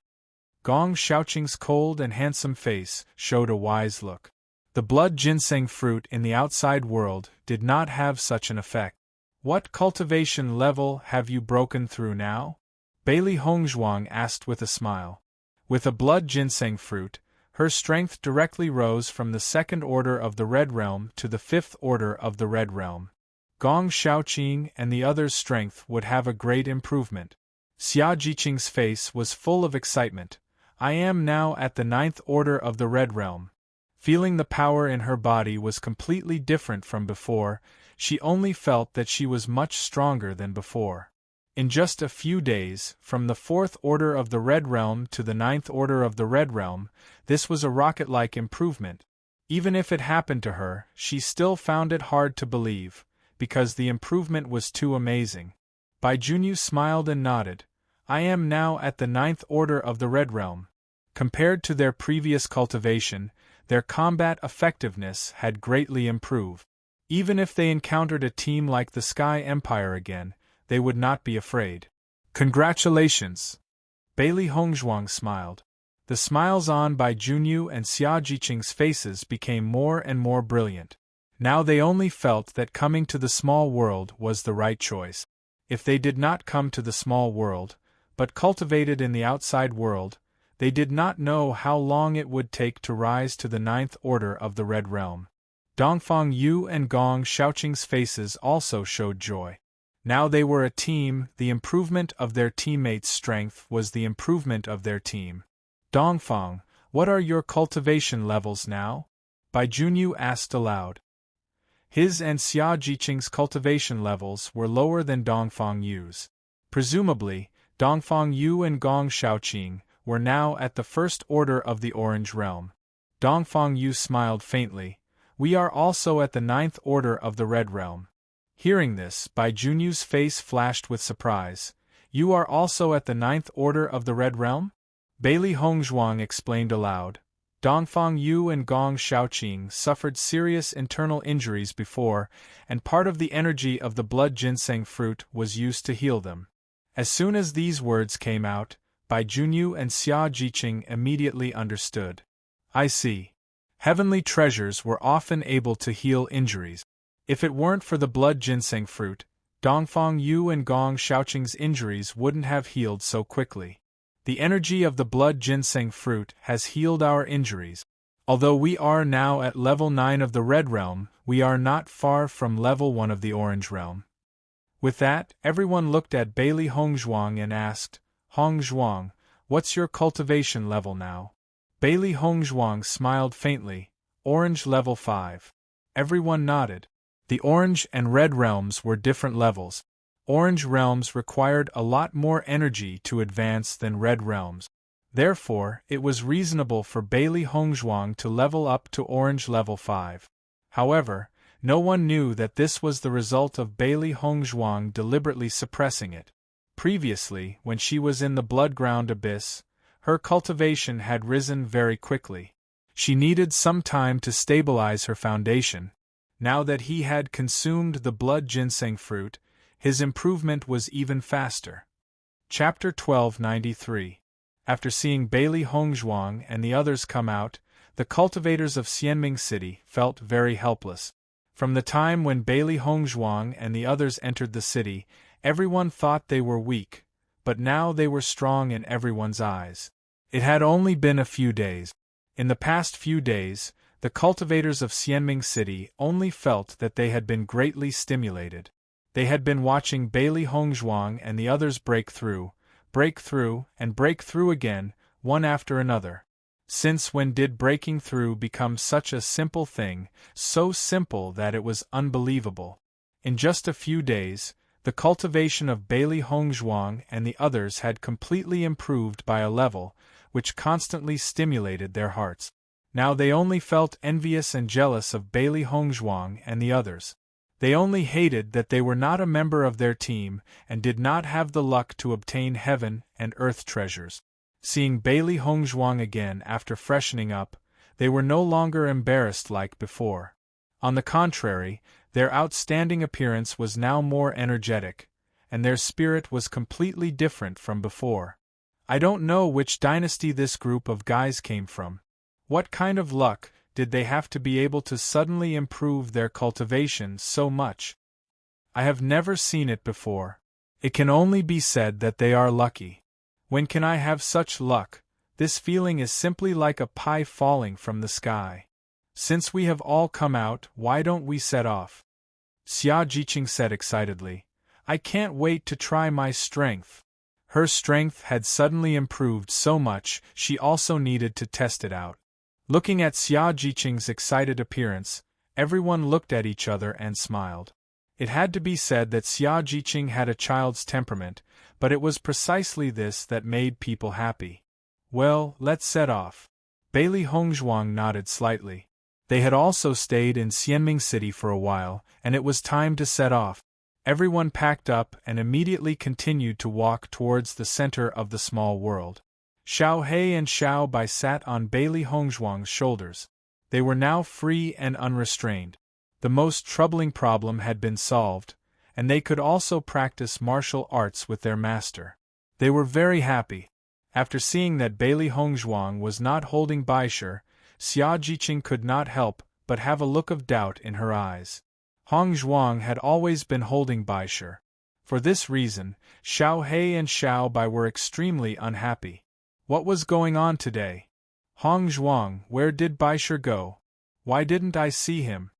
A: Gong Xiaoqing's cold and handsome face showed a wise look. The blood ginseng fruit in the outside world did not have such an effect. What cultivation level have you broken through now? Bailey Hongzhuang asked with a smile. With a blood ginseng fruit, her strength directly rose from the 2nd order of the Red Realm to the 5th order of the Red Realm. Gong Xiaoqing and the others' strength would have a great improvement. Xia Jiqing's face was full of excitement. I am now at the 9th order of the Red Realm. Feeling the power in her body was completely different from before, she only felt that she was much stronger than before. In just a few days, from the 4th order of the Red Realm to the 9th order of the Red Realm, this was a rocket-like improvement. Even if it happened to her, she still found it hard to believe, because the improvement was too amazing. Bai Junyu smiled and nodded. I am now at the 9th order of the Red Realm. Compared to their previous cultivation, their combat effectiveness had greatly improved. Even if they encountered a team like the Sky Empire again, they would not be afraid. Congratulations! Bailey Hongzhuang smiled. The smiles on Bai Junyu and Xia Jiqing's faces became more and more brilliant. Now they only felt that coming to the small world was the right choice. If they did not come to the small world, but cultivated in the outside world, they did not know how long it would take to rise to the 9th order of the Red Realm. Dongfang Yu and Gong Shaoqing's faces also showed joy. Now they were a team. The improvement of their teammates' strength was the improvement of their team. Dongfang, what are your cultivation levels now? Bai Junyu asked aloud. His and Xia Jiqing's cultivation levels were lower than Dongfang Yu's. Presumably, Dongfang Yu and Gong Shaoqing were now at the 1st order of the Orange Realm. Dongfang Yu smiled faintly. We are also at the 9th order of the Red Realm. Hearing this, Bai Junyu's face flashed with surprise. You are also at the 9th order of the Red Realm? Bailey Hongzhuang explained aloud. Dongfang Yu and Gong Shaoqing suffered serious internal injuries before, and part of the energy of the blood ginseng fruit was used to heal them. As soon as these words came out, Bai Junyu and Xia Jiqing immediately understood. I see. Heavenly treasures were often able to heal injuries. If it weren't for the blood ginseng fruit, Dongfang Yu and Gong Shaoqing's injuries wouldn't have healed so quickly. The energy of the blood ginseng fruit has healed our injuries. Although we are now at level 9 of the Red Realm, we are not far from level 1 of the Orange Realm. With that, everyone looked at Bailey Hongzhuang and asked, Hongzhuang, what's your cultivation level now? Bailey Hongzhuang smiled faintly. Orange level 5. Everyone nodded. The Orange and Red Realms were different levels. Orange Realms required a lot more energy to advance than Red Realms. Therefore, it was reasonable for Bailey Hongzhuang to level up to Orange level 5. However, no one knew that this was the result of Bailey Hongzhuang deliberately suppressing it. Previously, when she was in the Bloodground Abyss, her cultivation had risen very quickly. She needed some time to stabilize her foundation. Now that he had consumed the blood ginseng fruit, his improvement was even faster. Chapter 1293. After seeing Bailey Hongzhuang and the others come out, the cultivators of Xianming City felt very helpless. From the time when Bailey Hongzhuang and the others entered the city, everyone thought they were weak, but now they were strong in everyone's eyes. It had only been a few days. In the past few days, the cultivators of Xianming City only felt that they had been greatly stimulated. They had been watching Bailey Hongzhuang and the others break through, and break through again, one after another. Since when did breaking through become such a simple thing, so simple that it was unbelievable? In just a few days, the cultivation of Bailey Hongzhuang and the others had completely improved by a level which constantly stimulated their hearts. Now they only felt envious and jealous of Bailey Hongzhuang and the others. They only hated that they were not a member of their team and did not have the luck to obtain heaven and earth treasures. Seeing Bailey Hongzhuang again after freshening up, they were no longer embarrassed like before. On the contrary, their outstanding appearance was now more energetic, and their spirit was completely different from before. I don't know which dynasty this group of guys came from. What kind of luck did they have to be able to suddenly improve their cultivation so much? I have never seen it before. It can only be said that they are lucky. When can I have such luck? This feeling is simply like a pie falling from the sky. Since we have all come out, why don't we set off? Xia Jiqing said excitedly. I can't wait to try my strength. Her strength had suddenly improved so much, she also needed to test it out. Looking at Xia Jiqing's excited appearance, everyone looked at each other and smiled. It had to be said that Xia Jiqing had a child's temperament, but it was precisely this that made people happy. Well, let's set off. Bailey Hongzhuang nodded slightly. They had also stayed in Xianming City for a while, and it was time to set off. Everyone packed up and immediately continued to walk towards the center of the small world. Xiao He and Xiao Bai sat on Bailey Hongzhuang's shoulders. They were now free and unrestrained. The most troubling problem had been solved, and they could also practice martial arts with their master. They were very happy. After seeing that Bailey Hongzhuang was not holding Baisher, Xia Jiqing could not help but have a look of doubt in her eyes. Hongzhuang had always been holding Baisher. For this reason, Xiao He and Xiao Bai were extremely unhappy. What was going on today? Hongzhuang, where did Baisher go? Why didn't I see him?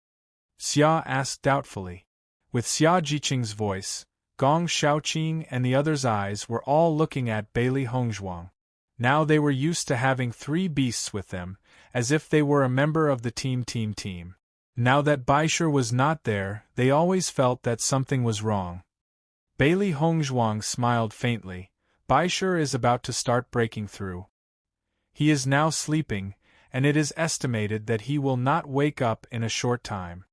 A: Xia asked doubtfully. With Xia Jiqing's voice, Gong Xiaoqing and the others' eyes were all looking at Bailey Hongzhuang. Now they were used to having 3 beasts with them, as if they were a member of the team. Now that Baisher was not there, they always felt that something was wrong. Bailey Hongzhuang smiled faintly. Baisher is about to start breaking through. He is now sleeping, and it is estimated that he will not wake up in a short time.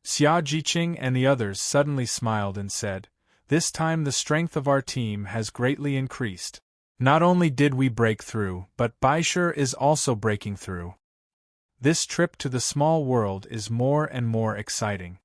A: Xia Jiqing and the others suddenly smiled and said, "This time the strength of our team has greatly increased. Not only did we break through, but Baisher is also breaking through. This trip to the small world is more and more exciting."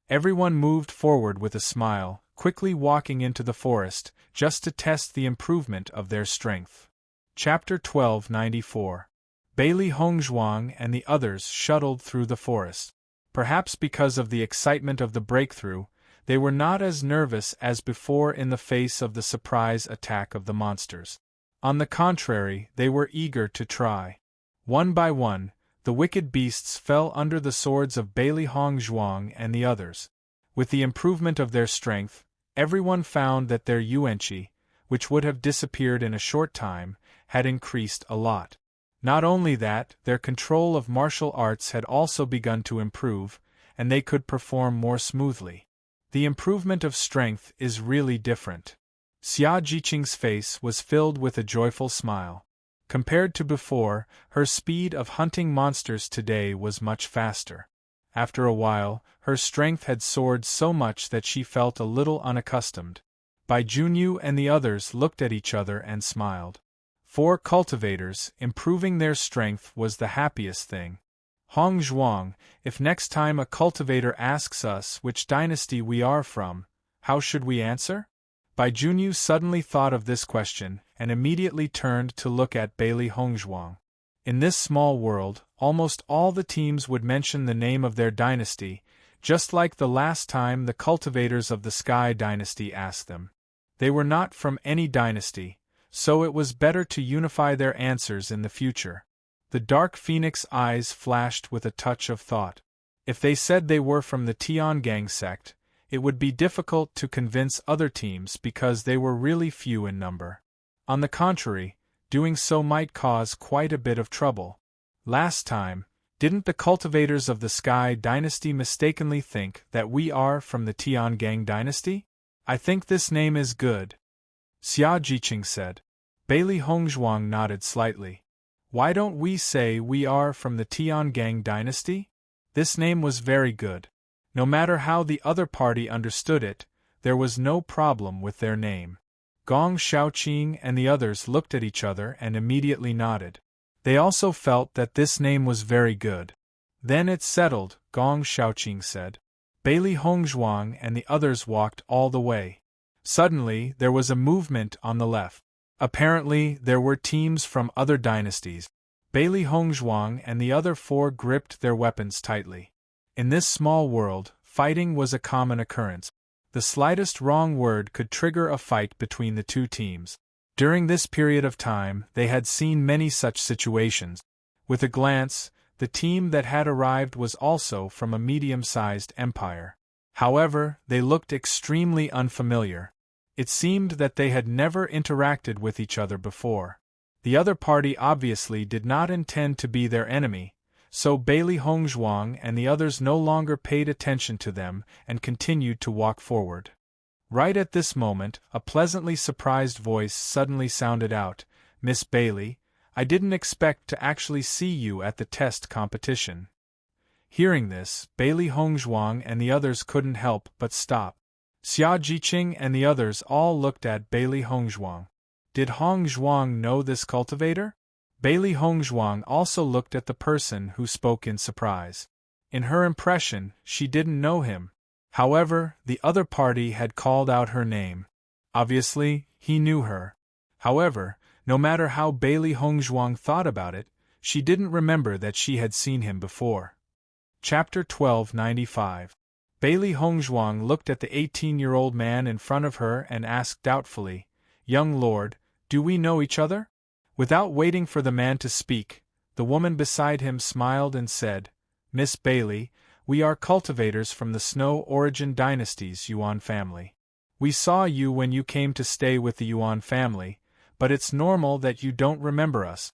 A: Everyone moved forward with a smile, quickly walking into the forest, just to test the improvement of their strength. Chapter 1294. Bailey Hongzhuang and the others shuttled through the forest. Perhaps because of the excitement of the breakthrough, they were not as nervous as before in the face of the surprise attack of the monsters. On the contrary, they were eager to try. One by one, the wicked beasts fell under the swords of Bailey Hongzhuang and the others. With the improvement of their strength, everyone found that their yuanqi, which would have disappeared in a short time, had increased a lot. Not only that, their control of martial arts had also begun to improve, and they could perform more smoothly. The improvement of strength is really different. Xia Jiqing's face was filled with a joyful smile. Compared to before, her speed of hunting monsters today was much faster. After a while, her strength had soared so much that she felt a little unaccustomed. Bai Junyu and the others looked at each other and smiled. For cultivators, improving their strength was the happiest thing. Hongzhuang, if next time a cultivator asks us which dynasty we are from, how should we answer? Bai Junyu suddenly thought of this question, and immediately turned to look at Bailey Hongzhuang. In this small world, almost all the teams would mention the name of their dynasty, just like the last time the cultivators of the Sky Dynasty asked them. They were not from any dynasty, so it was better to unify their answers in the future. The Dark Phoenix eyes flashed with a touch of thought. If they said they were from the Tiangang sect, it would be difficult to convince other teams because they were really few in number. On the contrary, doing so might cause quite a bit of trouble. Last time, didn't the cultivators of the Sky Dynasty mistakenly think that we are from the Tiangang Dynasty? I think this name is good, Xia Jiqing said. Bailey Hongzhuang nodded slightly. Why don't we say we are from the Tiangang Dynasty? This name was very good. No matter how the other party understood it, there was no problem with their name. Gong Xiaoqing and the others looked at each other and immediately nodded. They also felt that this name was very good. Then it's settled, Gong Xiaoqing said. Bailey Hongzhuang and the others walked all the way. Suddenly, there was a movement on the left. Apparently, there were teams from other dynasties. Bailey Hongzhuang and the other 4 gripped their weapons tightly. In this small world, fighting was a common occurrence. The slightest wrong word could trigger a fight between the 2 teams. During this period of time, they had seen many such situations. With a glance, the team that had arrived was also from a medium-sized empire. However, they looked extremely unfamiliar. It seemed that they had never interacted with each other before. The other party obviously did not intend to be their enemy, so Bailey Hongzhuang and the others no longer paid attention to them and continued to walk forward. Right at this moment, a pleasantly surprised voice suddenly sounded out, "Miss Bailey, I didn't expect to actually see you at the test competition." Hearing this, Bailey Hongzhuang and the others couldn't help but stop. Xia Jiqing and the others all looked at Bailey Hongzhuang. Did Hongzhuang know this cultivator? Bailey Hongzhuang also looked at the person who spoke in surprise. In her impression, she didn't know him. However, the other party had called out her name. Obviously, he knew her. However, No matter how Bailey Hongzhuang thought about it, she didn't remember that she had seen him before. Chapter 1295. Bailey Hongzhuang looked at the 18-year-old man in front of her and asked doubtfully, "Young lord, do we know each other?" Without waiting for the man to speak, the woman beside him smiled and said, "Miss Bailey, we are cultivators from the Snow Origin Dynasty's Yuan family. We saw you when you came to stay with the Yuan family, but it's normal that you don't remember us."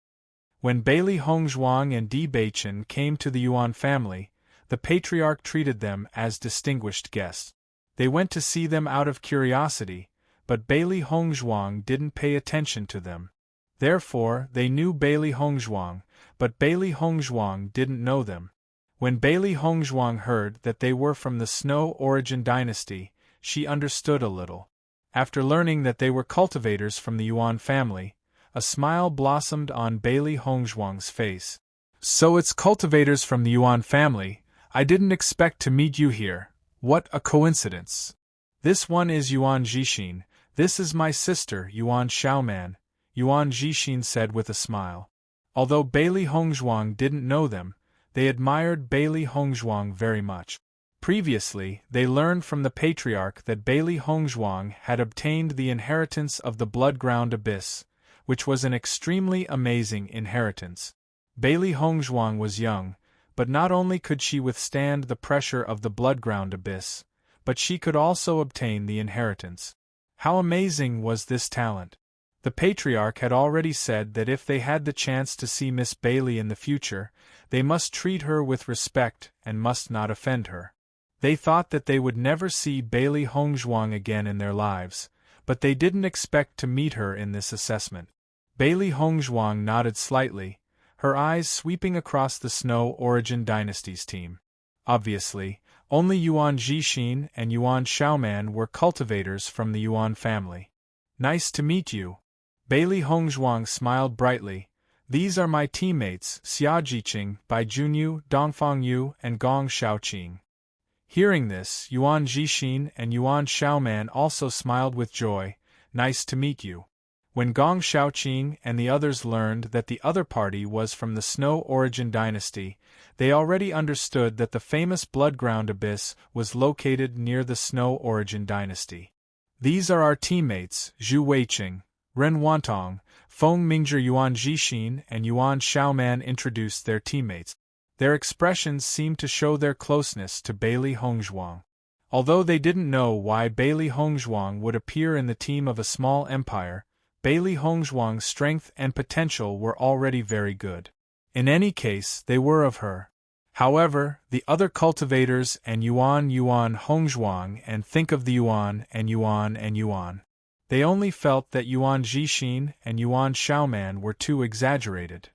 A: When Bailey Hongzhuang and Di Beichen came to the Yuan family, the patriarch treated them as distinguished guests. They went to see them out of curiosity, but Bailey Hongzhuang didn't pay attention to them. Therefore, they knew Bailey Hongzhuang, but Bailey Hongzhuang didn't know them. When Bailey Hongzhuang heard that they were from the Snow Origin Dynasty, she understood a little. After learning that they were cultivators from the Yuan family, a smile blossomed on Bailey Hongzhuang's face. "So it's cultivators from the Yuan family. I didn't expect to meet you here. What a coincidence. This one is Yuan Jixin, this is my sister Yuan Xiaoman," Yuan Jixin said with a smile. Although Bailey Hongzhuang didn't know them, they admired Bailey Hongzhuang very much. Previously, they learned from the patriarch that Bailey Hongzhuang had obtained the inheritance of the Bloodground Abyss, which was an extremely amazing inheritance. Bailey Hongzhuang was young, but not only could she withstand the pressure of the Bloodground Abyss, but she could also obtain the inheritance. How amazing was this talent! The patriarch had already said that if they had the chance to see Miss Bailey in the future, they must treat her with respect and must not offend her. They thought that they would never see Bailey Hongzhuang again in their lives, but they didn't expect to meet her in this assessment. Bailey Hongzhuang nodded slightly, her eyes sweeping across the Snow Origin Dynasty's team. Obviously, only Yuan Jixin and Yuan Xiaoman were cultivators from the Yuan family. "Nice to meet you." Bailey Hongzhuang smiled brightly. "These are my teammates, Xia Jiqing, Bai Junyu, Dongfang Yu, and Gong Shaoqing." Hearing this, Yuan Jixin and Yuan Xiaoman also smiled with joy. "Nice to meet you." When Gong Shaoqing and the others learned that the other party was from the Snow Origin Dynasty, they already understood that the famous Bloodground Abyss was located near the Snow Origin Dynasty. "These are our teammates, Zhu Weiqing, Ren Wantong, Feng Mingzhi." Yuan Jixin and Yuan Xiaoman introduced their teammates. Their expressions seemed to show their closeness to Bailey Hongzhuang. Although they didn't know why Bailey Hongzhuang would appear in the team of a small empire, Bailey Hongzhuang's strength and potential were already very good. In any case, they were of her. However, the other cultivators and Yuan Hongzhuang and think of the Yuan and Yuan. They only felt that Yuan Jixin and Yuan Xiaoman were too exaggerated.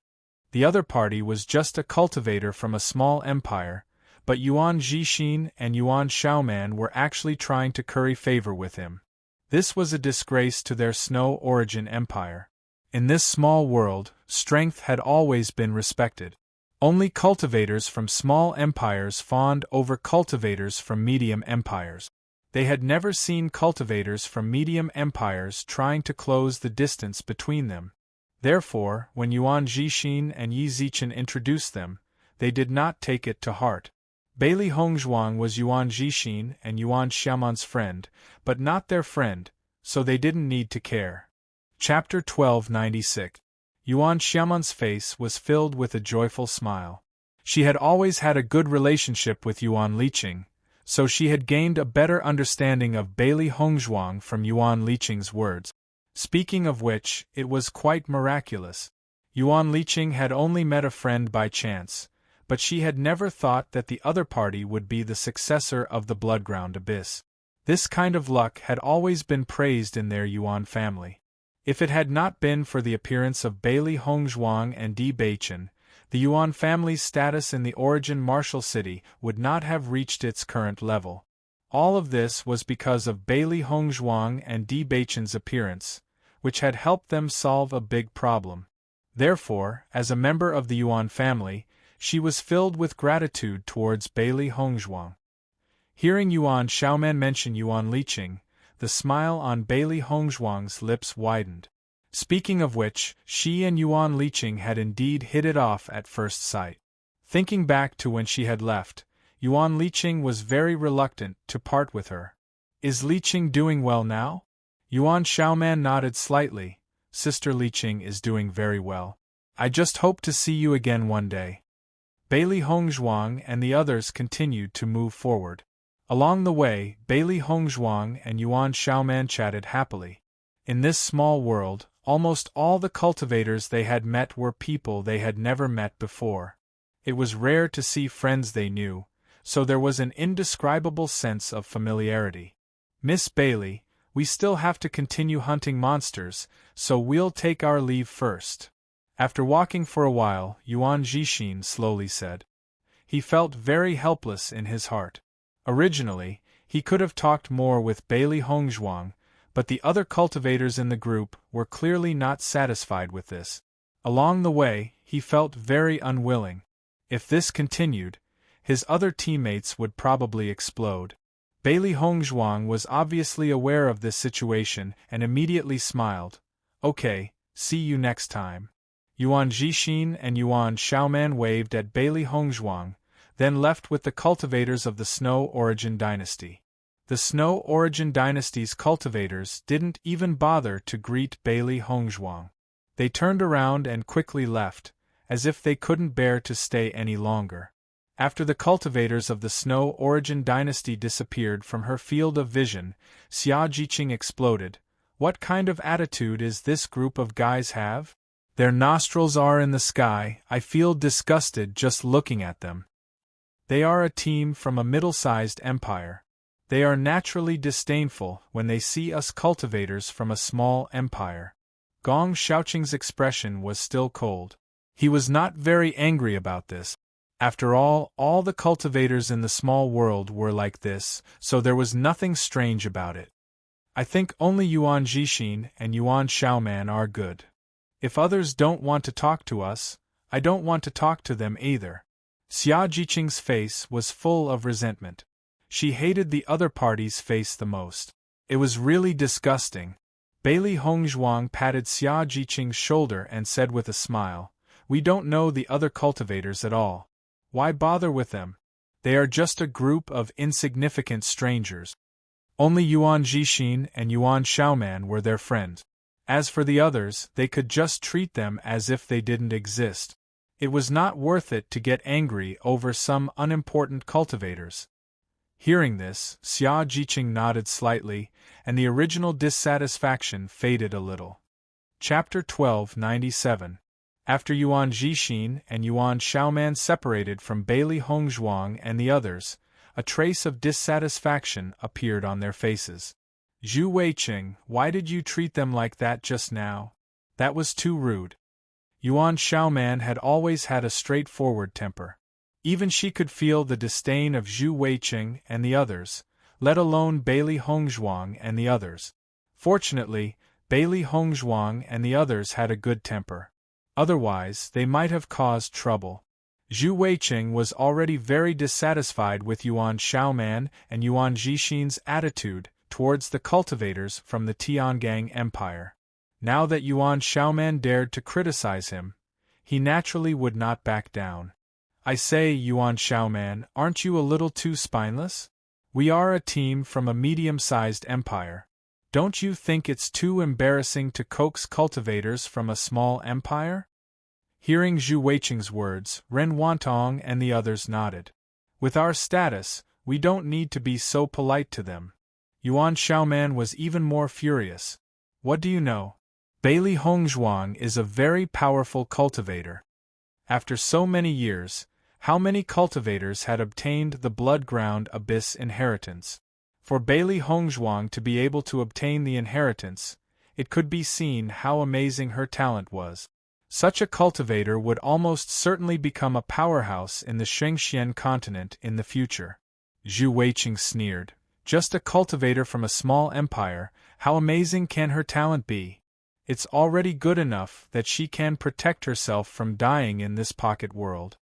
A: The other party was just a cultivator from a small empire, but Yuan Jixin and Yuan Xiaoman were actually trying to curry favor with him. This was a disgrace to their Snow Origin empire. In this small world, strength had always been respected. Only cultivators from small empires fawned over cultivators from medium empires. They had never seen cultivators from medium empires trying to close the distance between them. Therefore, when Yuan Jixin and Yi Zichen introduced them, they did not take it to heart. Bailey Hongzhuang was Yuan Jixin and Yuan Xiaoman's friend, but not their friend, so they didn't need to care. Chapter 1296. Yuan Xiaoman's face was filled with a joyful smile. She had always had a good relationship with Yuan Liqing, so she had gained a better understanding of Bailey Hongzhuang from Yuan Liqing's words. Speaking of which, it was quite miraculous. Yuan Liqing had only met a friend by chance, but she had never thought that the other party would be the successor of the Bloodground Abyss. This kind of luck had always been praised in their Yuan family. If it had not been for the appearance of Bailey Hongzhuang and Di Beichen, the Yuan family's status in the Origin Martial City would not have reached its current level. All of this was because of Bailey Hongzhuang and Di Beichen's appearance, which had helped them solve a big problem. Therefore, as a member of the Yuan family, she was filled with gratitude towards Bailey Hongzhuang. Hearing Yuan Xiaoman mention Yuan Liqing, the smile on Bailey Hongzhuang's lips widened. Speaking of which, she and Yuan Liqing had indeed hit it off at first sight. Thinking back to when she had left, Yuan Liqing was very reluctant to part with her. Is Liqing doing well now? Yuan Xiaoman nodded slightly. Sister Liqing is doing very well. I just hope to see you again one day. Bailey Hongzhuang and the others continued to move forward. Along the way, Bailey Hongzhuang and Yuan Xiaoman chatted happily. In this small world, almost all the cultivators they had met were people they had never met before. It was rare to see friends they knew, so there was an indescribable sense of familiarity. Miss Bailey, we still have to continue hunting monsters, so we'll take our leave first. After walking for a while, Yuan Jixin slowly said. He felt very helpless in his heart. Originally, he could have talked more with Bailey Hongzhuang, but the other cultivators in the group were clearly not satisfied with this. Along the way, he felt very unwilling. If this continued, his other teammates would probably explode. Bailey Hongzhuang was obviously aware of this situation and immediately smiled. Okay, see you next time. Yuan Jixin and Yuan Xiaoman waved at Bailey Hongzhuang, then left with the cultivators of the Snow Origin Dynasty. The Snow Origin Dynasty's cultivators didn't even bother to greet Bailey Hongzhuang. They turned around and quickly left, as if they couldn't bear to stay any longer. After the cultivators of the Snow Origin Dynasty disappeared from her field of vision, Xia Jiqing exploded. What kind of attitude is this group of guys have? Their nostrils are in the sky. I feel disgusted just looking at them. They are a team from a middle-sized empire. They are naturally disdainful when they see us cultivators from a small empire. Gong Xiaoqing's expression was still cold. He was not very angry about this. After all the cultivators in the small world were like this, so there was nothing strange about it. I think only Yuan Jixin and Yuan Xiaoman are good. If others don't want to talk to us, I don't want to talk to them either. Xia Jiqing's face was full of resentment. She hated the other party's face the most. It was really disgusting. Bailey Hongzhuang patted Xia Jiqing's shoulder and said with a smile, We don't know the other cultivators at all. Why bother with them? They are just a group of insignificant strangers. Only Yuan Jixin and Yuan Xiaoman were their friends. As for the others, they could just treat them as if they didn't exist. It was not worth it to get angry over some unimportant cultivators. Hearing this, Xia Jiqing nodded slightly, and the original dissatisfaction faded a little. Chapter 1297. After Yuan Jixin and Yuan Xiaoman separated from Bailey Hongzhuang and the others, a trace of dissatisfaction appeared on their faces. Zhu Weiqing, why did you treat them like that just now? That was too rude. Yuan Xiaoman had always had a straightforward temper. Even she could feel the disdain of Zhu Weiqing and the others, let alone Bailey Hongzhuang and the others. Fortunately, Bailey Hongzhuang and the others had a good temper. Otherwise, they might have caused trouble. Zhu Weiqing was already very dissatisfied with Yuan Xiaoman and Yuan Jixin's attitude towards the cultivators from the Tiangang Empire. Now that Yuan Xiaoman dared to criticize him, he naturally would not back down. I say, Yuan Xiaoman, aren't you a little too spineless? We are a team from a medium-sized empire. Don't you think it's too embarrassing to coax cultivators from a small empire? Hearing Zhu Weiqing's words, Ren Wantong and the others nodded. With our status, we don't need to be so polite to them. Yuan Xiaoman was even more furious. What do you know? Bailey Hongzhuang is a very powerful cultivator. After so many years, how many cultivators had obtained the Blood-Ground Abyss inheritance? For Bailey Hongzhuang to be able to obtain the inheritance, it could be seen how amazing her talent was. Such a cultivator would almost certainly become a powerhouse in the Shengxian continent in the future. Zhu Weiqing sneered. Just a cultivator from a small empire, how amazing can her talent be? It's already good enough that she can protect herself from dying in this pocket world.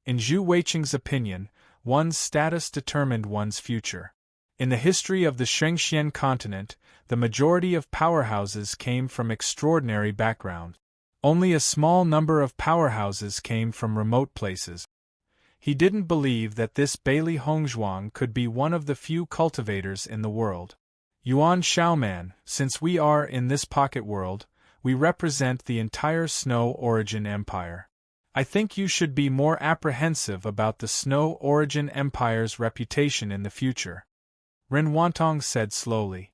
A: In Zhu Weiqing's opinion, one's status determined one's future. In the history of the Shengxian continent, the majority of powerhouses came from extraordinary backgrounds. Only a small number of powerhouses came from remote places. He didn't believe that this Bailey Hongzhuang could be one of the few cultivators in the world. Yuan Xiaoman, since we are in this pocket world, we represent the entire Snow Origin Empire. I think you should be more apprehensive about the Snow Origin Empire's reputation in the future, Ren Wantong said slowly.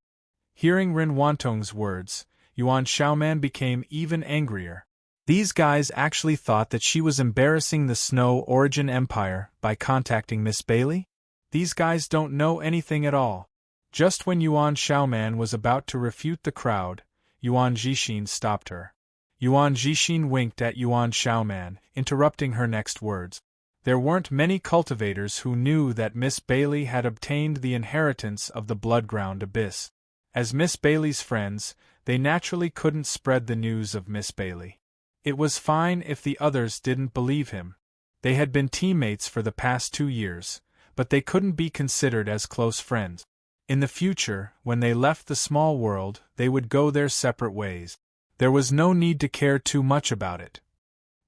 A: Hearing Ren Wantong's words, Yuan Xiaoman became even angrier. These guys actually thought that she was embarrassing the Snow Origin Empire by contacting Miss Bailey? These guys don't know anything at all. Just when Yuan Xiaoman was about to refute the crowd, Yuan Jixin stopped her. Yuan Jixin winked at Yuan Xiaoman, interrupting her next words. There weren't many cultivators who knew that Miss Bailey had obtained the inheritance of the Bloodground Abyss. As Miss Bailey's friends, they naturally couldn't spread the news of Miss Bailey. It was fine if the others didn't believe him. They had been teammates for the past 2 years, but they couldn't be considered as close friends. In the future, when they left the small world, they would go their separate ways. There was no need to care too much about it.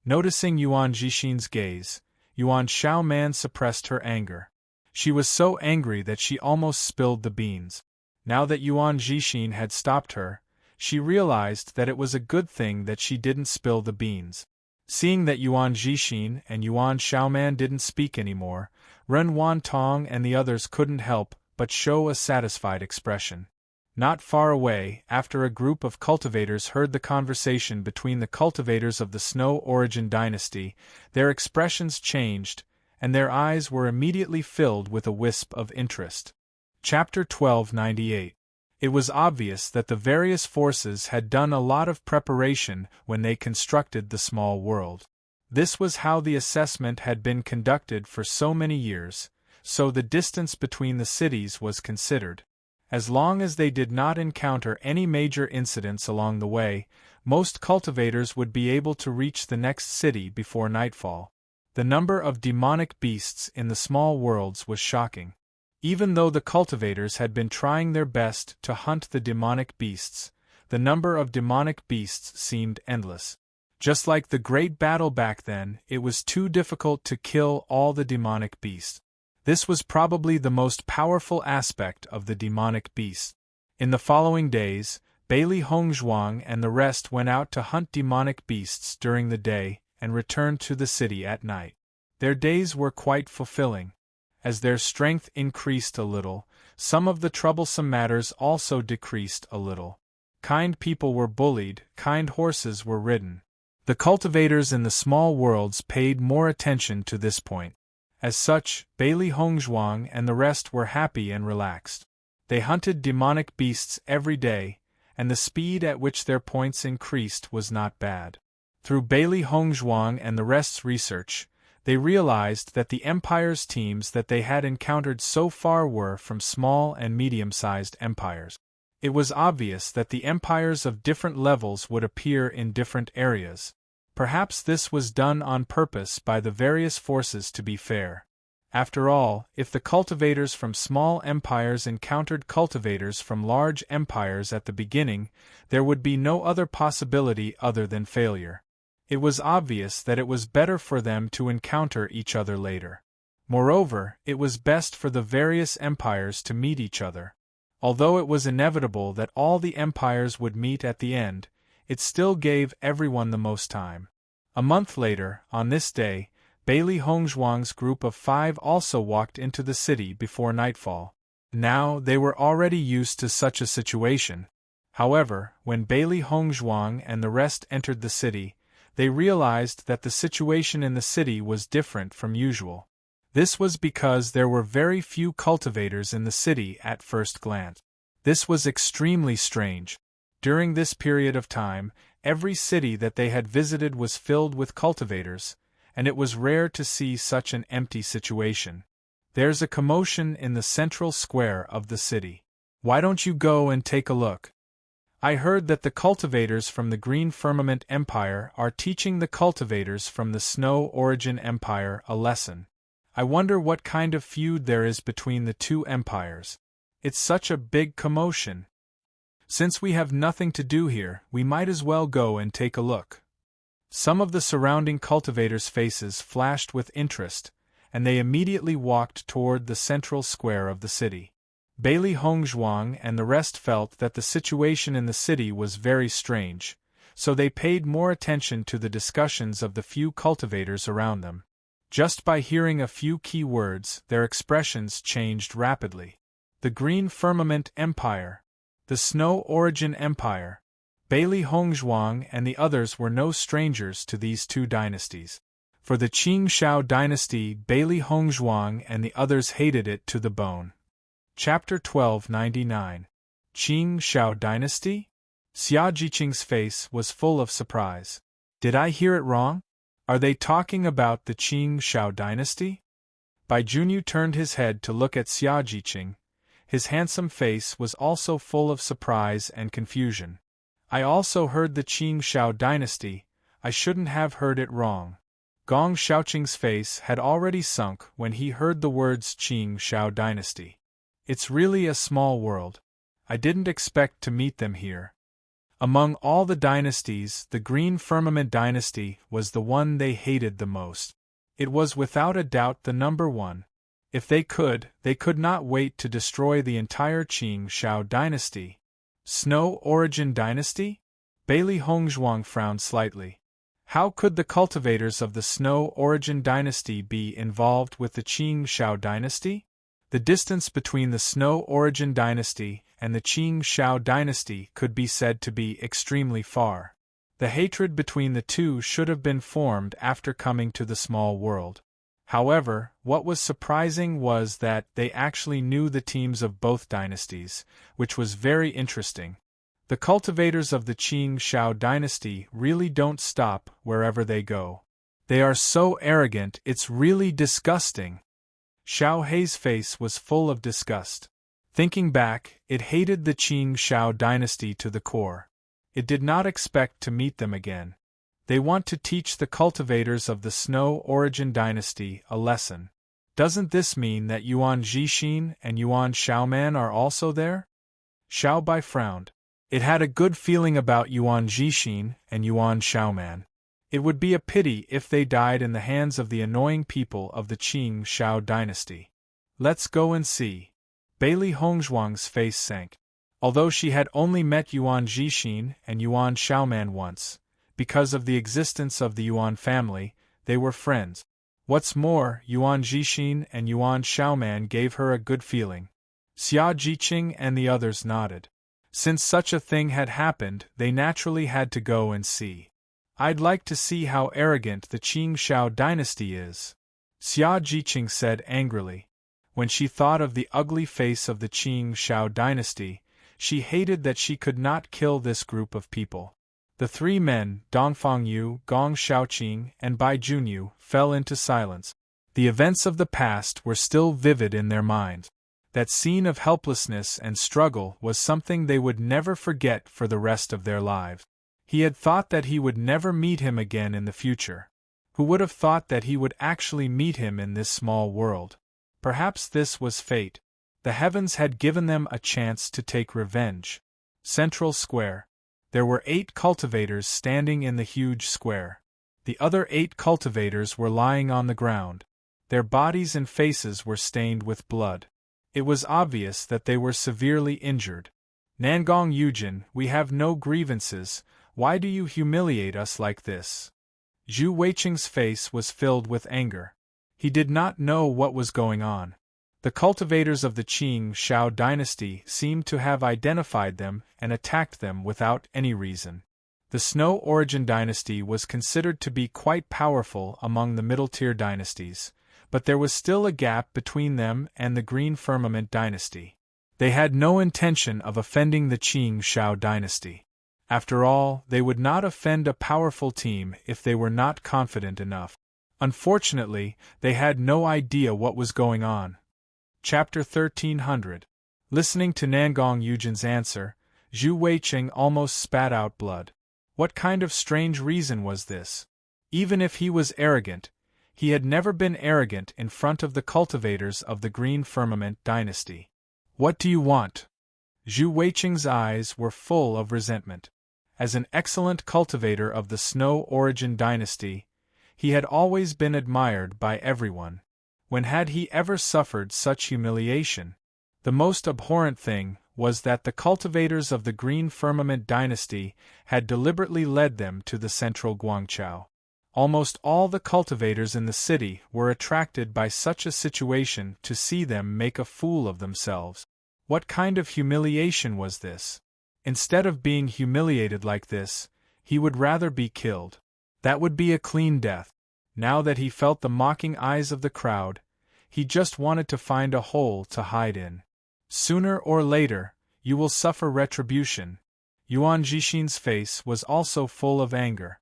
A: Noticing Yuan Jixin's gaze, Yuan Xiaoman suppressed her anger. She was so angry that she almost spilled the beans. Now that Yuan Jixin had stopped her, she realized that it was a good thing that she didn't spill the beans. Seeing that Yuan Jixin and Yuan Xiaoman didn't speak anymore, Ren Wantong and the others couldn't help but show a satisfied expression. Not far away, after a group of cultivators heard the conversation between the cultivators of the Snow Origin dynasty, their expressions changed, and their eyes were immediately filled with a wisp of interest. Chapter 1298. It was obvious that the various forces had done a lot of preparation when they constructed the small world. This was how the assessment had been conducted for so many years, so the distance between the cities was considered. As long as they did not encounter any major incidents along the way, most cultivators would be able to reach the next city before nightfall. The number of demonic beasts in the small worlds was shocking. Even though the cultivators had been trying their best to hunt the demonic beasts, the number of demonic beasts seemed endless. Just like the great battle back then, it was too difficult to kill all the demonic beasts. This was probably the most powerful aspect of the demonic beast. In the following days, Bailey Hongzhuang and the rest went out to hunt demonic beasts during the day and returned to the city at night. Their days were quite fulfilling. As their strength increased a little, some of the troublesome matters also decreased a little. Kind people were bullied, kind horses were ridden. The cultivators in the small worlds paid more attention to this point. As such, Bailey Hongzhuang and the rest were happy and relaxed. They hunted demonic beasts every day, and the speed at which their points increased was not bad. Through Bailey Hongzhuang and the rest's research, they realized that the Empire's teams that they had encountered so far were from small and medium-sized empires. It was obvious that the empires of different levels would appear in different areas. Perhaps this was done on purpose by the various forces to be fair. After all, if the cultivators from small empires encountered cultivators from large empires at the beginning, there would be no other possibility other than failure. It was obvious that it was better for them to encounter each other later. Moreover, it was best for the various empires to meet each other. Although it was inevitable that all the empires would meet at the end, it still gave everyone the most time. A month later, on this day, Bailey Hongzhuang's group of 5 also walked into the city before nightfall. Now they were already used to such a situation. However, when Bailey Hongzhuang and the rest entered the city, they realized that the situation in the city was different from usual. This was because there were very few cultivators in the city at first glance. This was extremely strange. During this period of time, every city that they had visited was filled with cultivators, and it was rare to see such an empty situation. There's a commotion in the central square of the city. Why don't you go and take a look? I heard that the cultivators from the Green Firmament Empire are teaching the cultivators from the Snow Origin Empire a lesson. I wonder what kind of feud there is between the two empires. It's such a big commotion. Since we have nothing to do here, we might as well go and take a look. Some of the surrounding cultivators' faces flashed with interest, and they immediately walked toward the central square of the city. Bailey Hongzhuang and the rest felt that the situation in the city was very strange, so they paid more attention to the discussions of the few cultivators around them. Just by hearing a few key words, their expressions changed rapidly. The Green Firmament Empire. The Snow Origin Empire. Bailey Hongzhuang and the others were no strangers to these two dynasties. For the Qing Shao dynasty, Bailey Hongzhuang and the others hated it to the bone. Chapter 1299. Qing Shao dynasty? Xia Jiqing's face was full of surprise. Did I hear it wrong? Are they talking about the Qing Shao dynasty? Bai Junyu turned his head to look at Xia Jiqing. His handsome face was also full of surprise and confusion. I also heard the Qing Shao dynasty. I shouldn't have heard it wrong. Gong Shaoqing's face had already sunk when he heard the words Qing Shao dynasty. It's really a small world. I didn't expect to meet them here. Among all the dynasties, the Green Firmament dynasty was the one they hated the most. It was without a doubt the number one. If they could not wait to destroy the entire Qing Shao dynasty. Snow Origin dynasty? Bailey Hongzhuang frowned slightly. How could the cultivators of the Snow Origin dynasty be involved with the Qing Shao dynasty? The distance between the Snow Origin dynasty and the Qing Shao dynasty could be said to be extremely far. The hatred between the two should have been formed after coming to the small world. However, what was surprising was that they actually knew the teams of both dynasties, which was very interesting. The cultivators of the Qing Shao dynasty really don't stop wherever they go. They are so arrogant, it's really disgusting. Xiao Hei's face was full of disgust. Thinking back, it hated the Qing Shao dynasty to the core. It did not expect to meet them again. They want to teach the cultivators of the Snow Origin dynasty a lesson. Doesn't this mean that Yuan Jixin and Yuan Xiaoman are also there? Xiao Bai frowned. It had a good feeling about Yuan Jixin and Yuan Xiaoman. It would be a pity if they died in the hands of the annoying people of the Qing Shao dynasty. Let's go and see. Bailey Hongzhuang's face sank. Although she had only met Yuan Jixin and Yuan Xiaoman once, because of the existence of the Yuan family, they were friends. What's more, Yuan Jixin and Yuan Xiaoman gave her a good feeling. Xia Jiqing and the others nodded. Since such a thing had happened, they naturally had to go and see. I'd like to see how arrogant the Qing Shao dynasty is, Xia Jiqing said angrily. When she thought of the ugly face of the Qing Shao dynasty, she hated that she could not kill this group of people. The three men, Dongfang Yu, Gong Shaoqing, and Bai Junyu, fell into silence. The events of the past were still vivid in their minds. That scene of helplessness and struggle was something they would never forget for the rest of their lives. He had thought that he would never meet him again in the future. Who would have thought that he would actually meet him in this small world? Perhaps this was fate. The heavens had given them a chance to take revenge. Central Square. There were 8 cultivators standing in the huge square. The other 8 cultivators were lying on the ground. Their bodies and faces were stained with blood. It was obvious that they were severely injured. Nangong Yujin, we have no grievances. Why do you humiliate us like this? Zhu Weiqing's face was filled with anger. He did not know what was going on. The cultivators of the Qing Shao dynasty seemed to have identified them and attacked them without any reason. The Snow Origin dynasty was considered to be quite powerful among the middle-tier dynasties, but there was still a gap between them and the Green Firmament dynasty. They had no intention of offending the Qing Shao dynasty. After all, they would not offend a powerful team if they were not confident enough. Unfortunately, they had no idea what was going on. Chapter 1300. Listening to Nangong Yujin's answer, Zhu Weiqing almost spat out blood. What kind of strange reason was this? Even if he was arrogant, he had never been arrogant in front of the cultivators of the Green Firmament dynasty. What do you want? Zhu Weiqing's eyes were full of resentment. As an excellent cultivator of the Snow Origin dynasty, he had always been admired by everyone. When had he ever suffered such humiliation? The most abhorrent thing was that the cultivators of the Green Firmament dynasty had deliberately led them to the central Guangzhou. Almost all the cultivators in the city were attracted by such a situation to see them make a fool of themselves. What kind of humiliation was this? Instead of being humiliated like this, he would rather be killed. That would be a clean death. Now that he felt the mocking eyes of the crowd, he just wanted to find a hole to hide in. Sooner or later, you will suffer retribution. Yuan Jixin's face was also full of anger.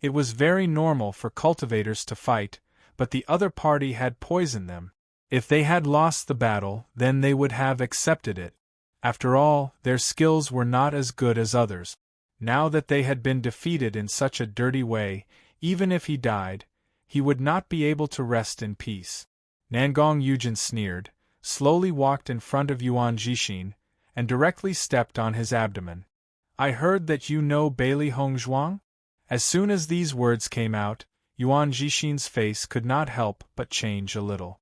A: It was very normal for cultivators to fight, but the other party had poisoned them. If they had lost the battle, then they would have accepted it. After all, their skills were not as good as others. Now that they had been defeated in such a dirty way, even if he died, he would not be able to rest in peace. Nangong Yujin sneered, slowly walked in front of Yuan Jixin, and directly stepped on his abdomen. I heard that you know Bailey Hongzhuang? As soon as these words came out, Yuan Jixin's face could not help but change a little.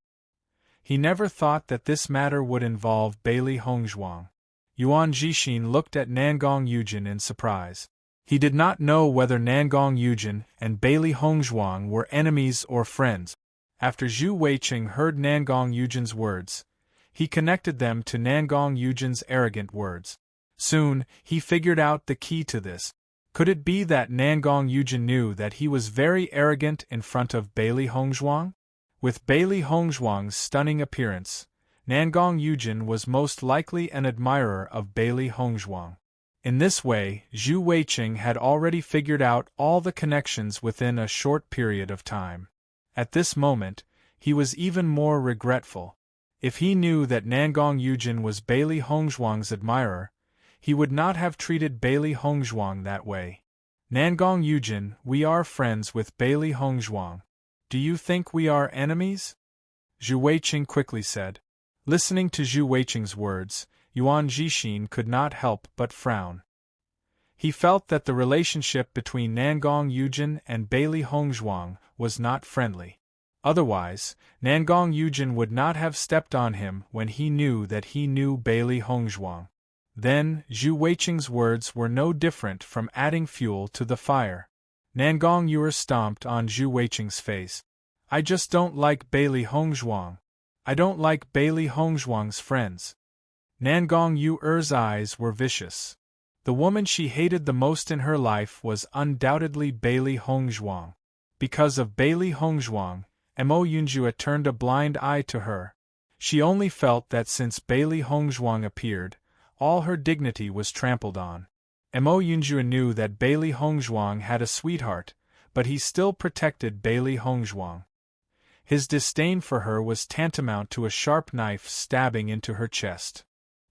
A: He never thought that this matter would involve Bailey Hongzhuang. Yuan Jixin looked at Nangong Yujin in surprise. He did not know whether Nangong Yujin and Bailey Hongzhuang were enemies or friends. After Zhu Weiqing heard Nangong Yujin's words, he connected them to Nangong Yujin's arrogant words. Soon, he figured out the key to this. Could it be that Nangong Yujin knew that he was very arrogant in front of Bailey Hongzhuang? With Bailey Hongzhuang's stunning appearance, Nangong Yujin was most likely an admirer of Bailey Hongzhuang. In this way, Zhu Weiqing had already figured out all the connections within a short period of time. At this moment, he was even more regretful. If he knew that Nangong Yujin was Bailey Hongzhuang's admirer, he would not have treated Bailey Hongzhuang that way. Nangong Yujin, we are friends with Bailey Hongzhuang. Do you think we are enemies? Zhu Weiqing quickly said. Listening to Zhu Weiqing's words, Yuan Jixin could not help but frown. He felt that the relationship between Nangong Yujin and Bailey Hongzhuang was not friendly. Otherwise, Nangong Yujin would not have stepped on him when he knew that he knew Bailey Hongzhuang. Then, Zhu Weiqing's words were no different from adding fuel to the fire. Nangong Yue stomped on Zhu Weiqing's face. I just don't like Bailey Hongzhuang. I don't like Bailey Hongzhuang's friends. Nangong Yue's eyes were vicious. The woman she hated the most in her life was undoubtedly Bailey Hongzhuang. Because of Bailey Hongzhuang, Mo Yunjue turned a blind eye to her. She only felt that since Bailey Hongzhuang appeared, all her dignity was trampled on. Mo Yunjue knew that Bailey Hongzhuang had a sweetheart, but he still protected Bailey Hongzhuang. His disdain for her was tantamount to a sharp knife stabbing into her chest.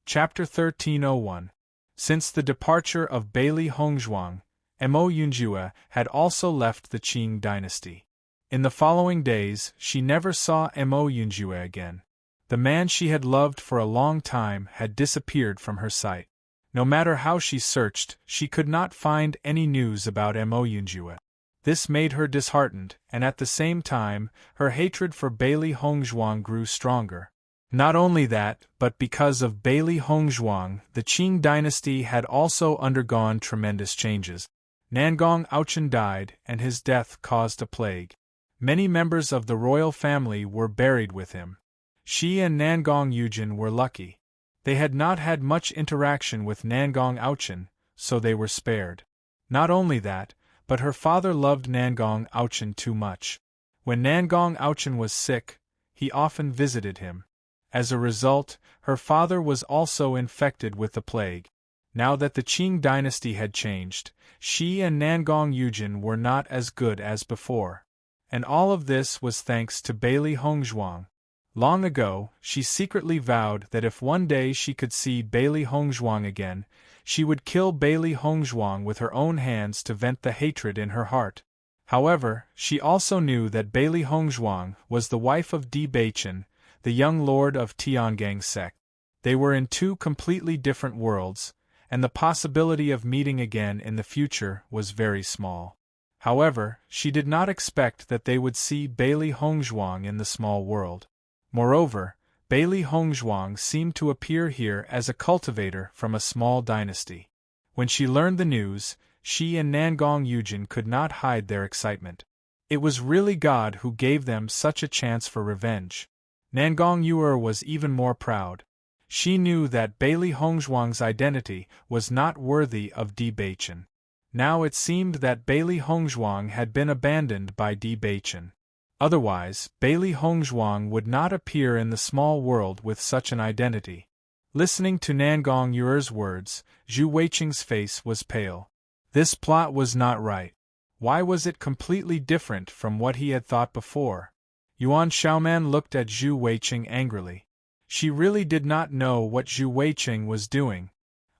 A: Chapter 1301. Since the departure of Bailey Hongzhuang, Mo Yunjue had also left the Qing dynasty. In the following days, she never saw Mo Yunjue again. The man she had loved for a long time had disappeared from her sight. No matter how she searched, she could not find any news about Mo Yunjue. This made her disheartened, and at the same time, her hatred for Bailey Hongzhuang grew stronger. Not only that, but because of Bailey Hongzhuang, the Qing dynasty had also undergone tremendous changes. Nangong Aochen died, and his death caused a plague. Many members of the royal family were buried with him. She and Nangong Yujin were lucky. They had not had much interaction with Nangong Aochen, so they were spared. Not only that, but her father loved Nangong Aochen too much. When Nangong Aochen was sick, he often visited him. As a result, her father was also infected with the plague. Now that the Qing dynasty had changed, she and Nangong Yujin were not as good as before. And all of this was thanks to Bailey Hongzhuang. Long ago, she secretly vowed that if one day she could see Bailey Hongzhuang again, she would kill Bailey Hongzhuang with her own hands to vent the hatred in her heart. However, she also knew that Bailey Hongzhuang was the wife of Di Beichen, the young lord of Tiangang sect. They were in two completely different worlds, and the possibility of meeting again in the future was very small. However, she did not expect that they would see Bailey Hongzhuang in the small world. Moreover, Bailey Hongzhuang seemed to appear here as a cultivator from a small dynasty. When she learned the news, she and Nangong Yujin could not hide their excitement. It was really God who gave them such a chance for revenge. Nangong Yuer was even more proud. She knew that Bailey Hongzhuang's identity was not worthy of Di Beichen. Now it seemed that Bailey Hongzhuang had been abandoned by Di Beichen. Otherwise, Bailey Hongzhuang would not appear in the small world with such an identity. Listening to Nangong Yuer's words, Zhu Weiqing's face was pale. This plot was not right. Why was it completely different from what he had thought before? Yuan Xiaoman looked at Zhu Weiqing angrily. She really did not know what Zhu Weiqing was doing.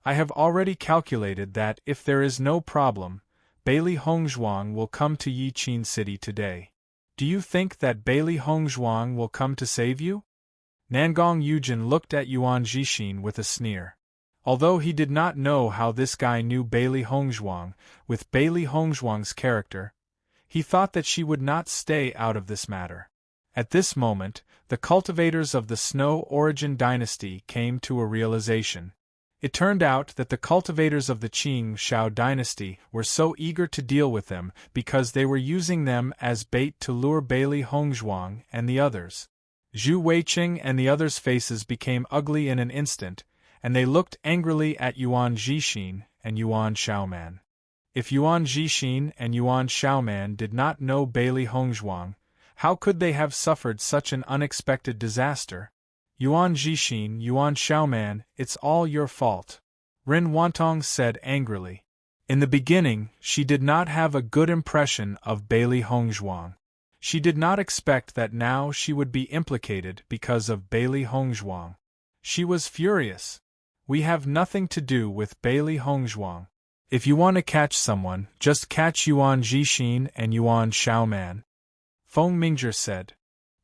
A: I have already calculated that if there is no problem, Bailey Hongzhuang will come to Yiqin City today. Do you think that Bailey Hongzhuang will come to save you? Nangong Yujin looked at Yuan Jixin with a sneer. Although he did not know how this guy knew Bailey Hongzhuang, with Bailey Hongzhuang's character, he thought that she would not stay out of this matter. At this moment, the cultivators of the Snow Origin dynasty came to a realization. It turned out that the cultivators of the Qing Shao dynasty were so eager to deal with them because they were using them as bait to lure Bailey Hongzhuang and the others. Zhu Weiqing and the others' faces became ugly in an instant, and they looked angrily at Yuan Jixin and Yuan Xiaoman. If Yuan Jixin and Yuan Xiaoman did not know Bailey Hongzhuang, how could they have suffered such an unexpected disaster? Yuan Jixin, Yuan Xiaoman, it's all your fault, Ren Wantong said angrily. In the beginning, she did not have a good impression of Bailey Hongzhuang. She did not expect that now she would be implicated because of Bailey Hongzhuang. She was furious. We have nothing to do with Bailey Hongzhuang. If you want to catch someone, just catch Yuan Jixin and Yuan Xiaoman. Feng Mingzhe said.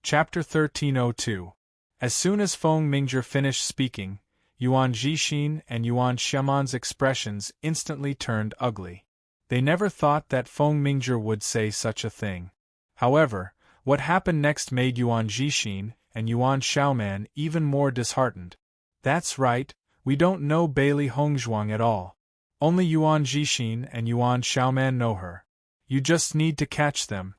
A: Chapter 1302. As soon as Feng Mingzhe finished speaking, Yuan Jixin and Yuan Xiaoman's expressions instantly turned ugly. They never thought that Feng Mingzhe would say such a thing. However, what happened next made Yuan Jixin and Yuan Xiaoman even more disheartened. That's right, we don't know Bailey Hongzhuang at all. Only Yuan Jixin and Yuan Xiaoman know her. You just need to catch them.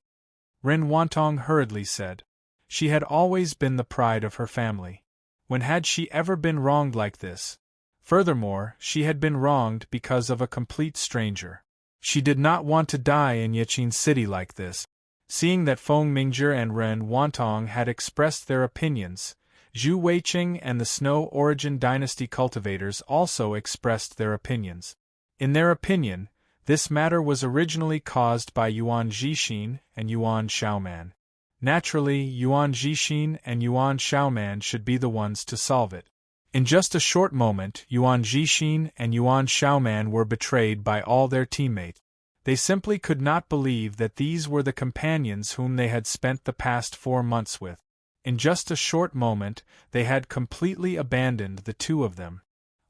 A: Ren Wantong hurriedly said. She had always been the pride of her family. When had she ever been wronged like this? Furthermore, she had been wronged because of a complete stranger. She did not want to die in Yiqin City like this. Seeing that Feng Mingzhe and Ren Wantong had expressed their opinions, Zhu Weiqing and the Snow Origin dynasty cultivators also expressed their opinions. In their opinion, this matter was originally caused by Yuan Jixin and Yuan Xiaoman. Naturally, Yuan Jixin and Yuan Xiaoman should be the ones to solve it. In just a short moment, Yuan Jixin and Yuan Xiaoman were betrayed by all their teammates. They simply could not believe that these were the companions whom they had spent the past 4 months with. In just a short moment, they had completely abandoned the two of them.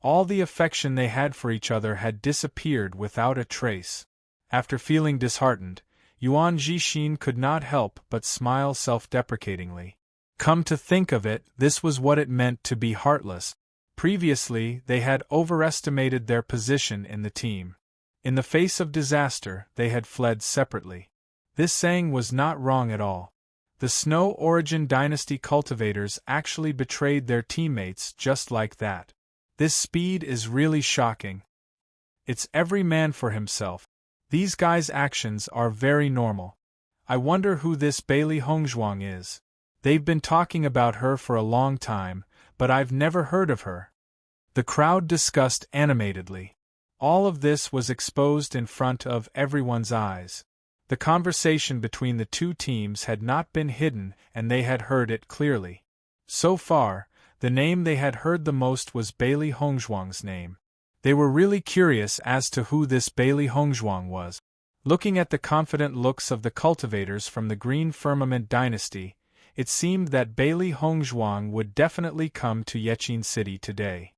A: All the affection they had for each other had disappeared without a trace. After feeling disheartened, Yuan Jixin could not help but smile self-deprecatingly. Come to think of it, this was what it meant to be heartless. Previously, they had overestimated their position in the team. In the face of disaster, they had fled separately. This saying was not wrong at all. The Snow Origin dynasty cultivators actually betrayed their teammates just like that. This speed is really shocking. It's every man for himself. These guys' actions are very normal. I wonder who this Bailey Hongzhuang is. They've been talking about her for a long time, but I've never heard of her. The crowd discussed animatedly. All of this was exposed in front of everyone's eyes. The conversation between the two teams had not been hidden and they had heard it clearly. So far, the name they had heard the most was Bailey Hongzhuang's name. They were really curious as to who this Bailey Hongzhuang was. Looking at the confident looks of the cultivators from the Green Firmament dynasty, It seemed that Bailey Hongzhuang would definitely come to Yechin City today.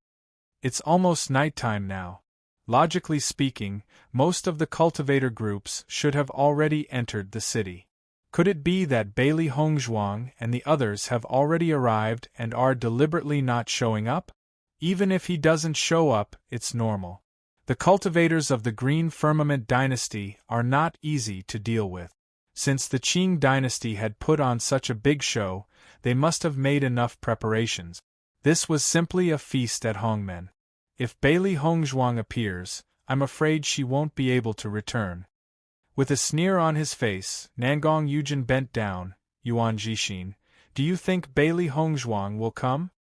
A: It's almost nighttime now. Logically speaking, most of the cultivator groups should have already entered the city. Could it be that Bailey Hongzhuang and the others have already arrived and are deliberately not showing up? Even if he doesn't show up, it's normal. The cultivators of the Green Firmament dynasty are not easy to deal with. Since the Qing dynasty had put on such a big show, they must have made enough preparations. This was simply a feast at Hongmen. If Bailey Hongzhuang appears, I'm afraid she won't be able to return. With a sneer on his face, Nangong Yujin bent down. Yuan Jixin, do you think Bailey Hongzhuang will come?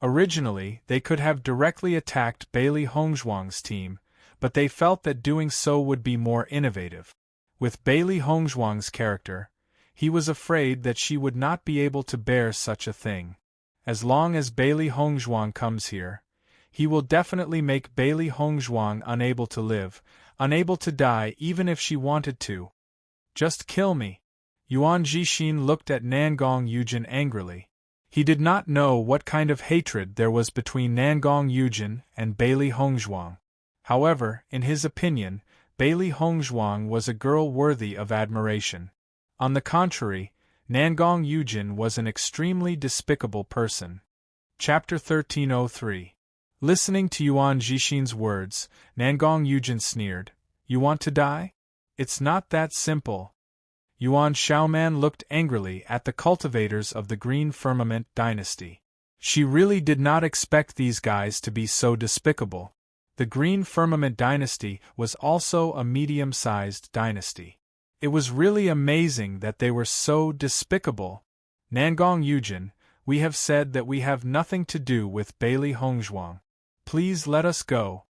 A: Originally, they could have directly attacked Bailey Hongzhuang's team, but they felt that doing so would be more innovative. With Bailey Hongzhuang's character, he was afraid that she would not be able to bear such a thing. As long as Bailey Hongzhuang comes here, he will definitely make Bailey Hongzhuang unable to live, unable to die even if she wanted to. Just kill me. Yuan Jixin looked at Nangong Yujin angrily. He did not know what kind of hatred there was between Nangong Yujin and Bailey Hongzhuang. However, in his opinion, Bailey Hongzhuang was a girl worthy of admiration. On the contrary, Nangong Yujin was an extremely despicable person. Chapter 1303. Listening to Yuan Jixin's words, Nangong Yujin sneered. You want to die? It's not that simple. Yuan Xiaoman looked angrily at the cultivators of the Green Firmament dynasty. She really did not expect these guys to be so despicable. The Green Firmament dynasty was also a medium-sized dynasty. It was really amazing that they were so despicable. Nangong Yujin, we have said that we have nothing to do with Bailey Hongzhuang. Please let us go.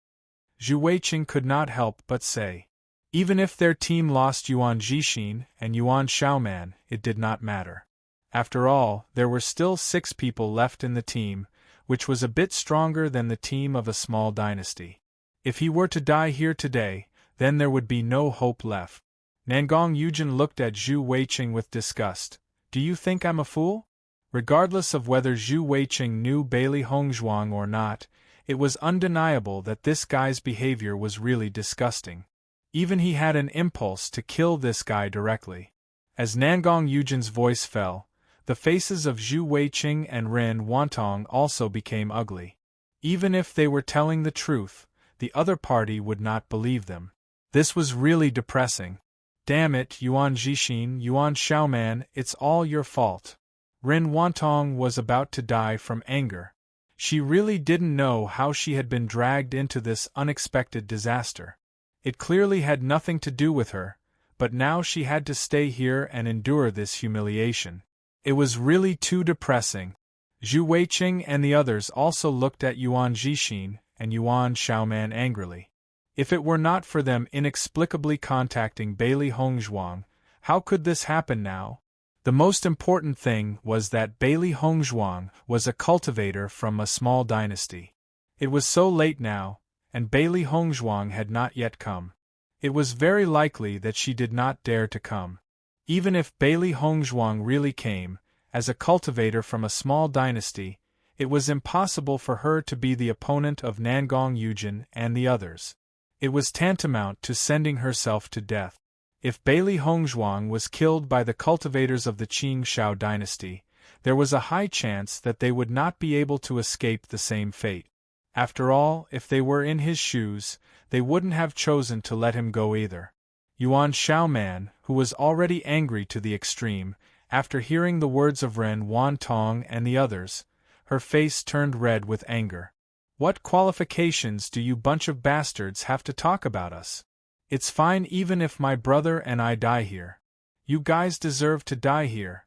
A: Zhu Weiqing could not help but say. Even if their team lost Yuan Jixin and Yuan Xiaoman, it did not matter. After all, there were still 6 people left in the team, which was a bit stronger than the team of a small dynasty. If he were to die here today, then there would be no hope left. Nangong Yujin looked at Zhu Weiqing with disgust. Do you think I'm a fool? Regardless of whether Zhu Weiqing knew Bailey Hongzhuang or not, it was undeniable that this guy's behavior was really disgusting. Even he had an impulse to kill this guy directly. As Nangong Yujin's voice fell, the faces of Zhu Weiqing and Ren Wantong also became ugly. Even if they were telling the truth, the other party would not believe them. This was really depressing. Damn it, Yuan Jixin, Yuan Xiaoman, it's all your fault. Ren Wantong was about to die from anger. She really didn't know how she had been dragged into this unexpected disaster. It clearly had nothing to do with her, but now she had to stay here and endure this humiliation. It was really too depressing. Zhu Weiqing and the others also looked at Yuan Jixin and Yuan Xiaoman angrily. If it were not for them inexplicably contacting Bailey Hongzhuang, how could this happen now? The most important thing was that Bailey Hongzhuang was a cultivator from a small dynasty. It was so late now, and Bailey Hongzhuang had not yet come. It was very likely that she did not dare to come. Even if Bailey Hongzhuang really came, as a cultivator from a small dynasty, it was impossible for her to be the opponent of Nangong Yujin and the others. It was tantamount to sending herself to death. If Bailey Hongzhuang was killed by the cultivators of the Qing Shao dynasty, there was a high chance that they would not be able to escape the same fate. After all, if they were in his shoes, they wouldn't have chosen to let him go either. Yuan Xiaoman, who was already angry to the extreme, after hearing the words of Ren Wantong and the others, her face turned red with anger. What qualifications do you bunch of bastards have to talk about us? It's fine even if my brother and I die here. You guys deserve to die here.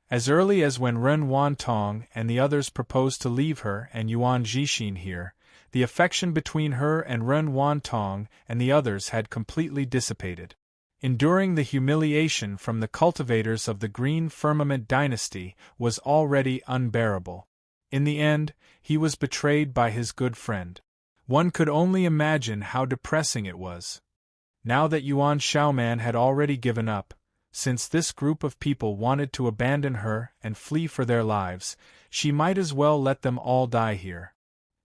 A: As early as when Ren Wantong and the others proposed to leave her and Yuan Jixin here, the affection between her and Ren Wantong and the others had completely dissipated. Enduring the humiliation from the cultivators of the Green Firmament dynasty was already unbearable. In the end, he was betrayed by his good friend. One could only imagine how depressing it was. Now that Yuan Xiaoman had already given up, Since this group of people wanted to abandon her and flee for their lives, she might as well let them all die here.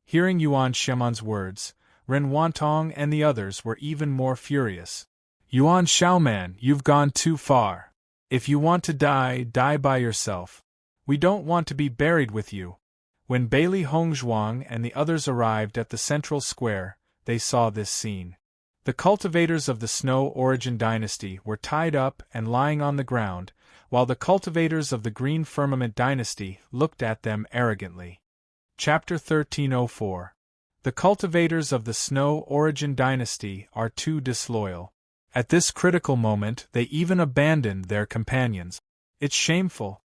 A: Hearing Yuan Xiaoman's words, Ren Wantong and the others were even more furious. Yuan Xiaoman, you've gone too far. If you want to die, die by yourself. We don't want to be buried with you. When Bailey Hongzhuang and the others arrived at the central square, they saw this scene. The cultivators of the Snow Origin Dynasty were tied up and lying on the ground, while the cultivators of the Green Firmament Dynasty looked at them arrogantly. Chapter 1304. The cultivators of the Snow Origin Dynasty are too disloyal. At this critical moment they even abandoned their companions. It's shameful.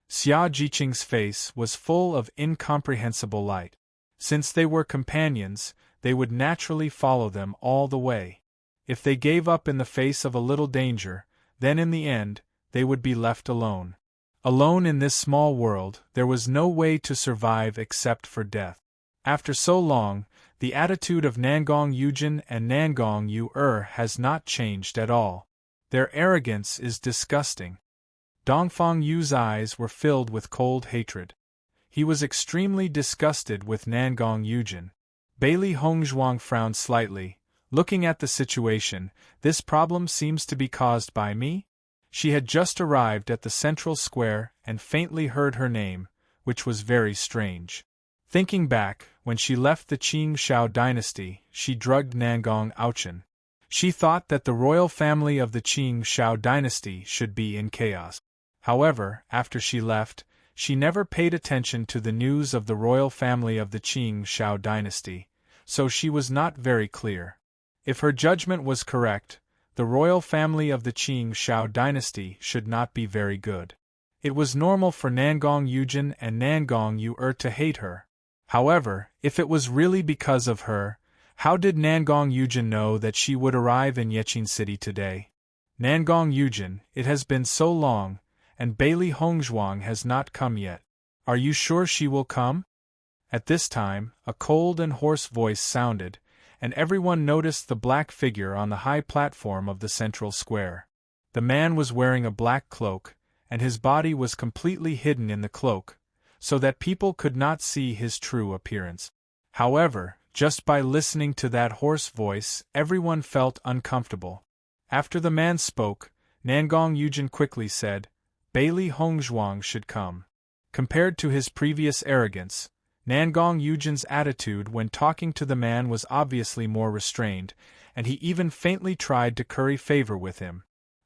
A: Xia Jiqing's face was full of incomprehensible light. Since they were companions, they would naturally follow them all the way. If they gave up in the face of a little danger, then in the end, they would be left alone. Alone in this small world, there was no way to survive except for death. After so long, the attitude of Nangong Yujin and Nangong Yu has not changed at all. Their arrogance is disgusting. Dongfang Yu's eyes were filled with cold hatred. He was extremely disgusted with Nangong Yujin. Bailey Hongzhuang frowned slightly. Looking at the situation, this problem seems to be caused by me? She had just arrived at the central square and faintly heard her name, which was very strange. Thinking back, when she left the Qing Shao dynasty, she drugged Nangong Ouchen. She thought that the royal family of the Qing Shao dynasty should be in chaos. However, after she left, she never paid attention to the news of the royal family of the Qing Shao dynasty, so she was not very clear. If her judgment was correct, the royal family of the Qing Shao dynasty should not be very good. It was normal for Nangong Yujin and Nangong Yu to hate her. However, if it was really because of her, how did Nangong Yujin know that she would arrive in Yeqing City today? Nangong Yujin, it has been so long, and Bailey Hongzhuang has not come yet. Are you sure she will come? At this time, a cold and hoarse voice sounded, and everyone noticed the black figure on the high platform of the central square. The man was wearing a black cloak, and his body was completely hidden in the cloak, so that people could not see his true appearance. However, just by listening to that hoarse voice, everyone felt uncomfortable. After the man spoke, Nangong Yujin quickly said, Bailey Hongzhuang should come. Compared to his previous arrogance, Nangong Yujin's attitude when talking to the man was obviously more restrained, and he even faintly tried to curry favor with him.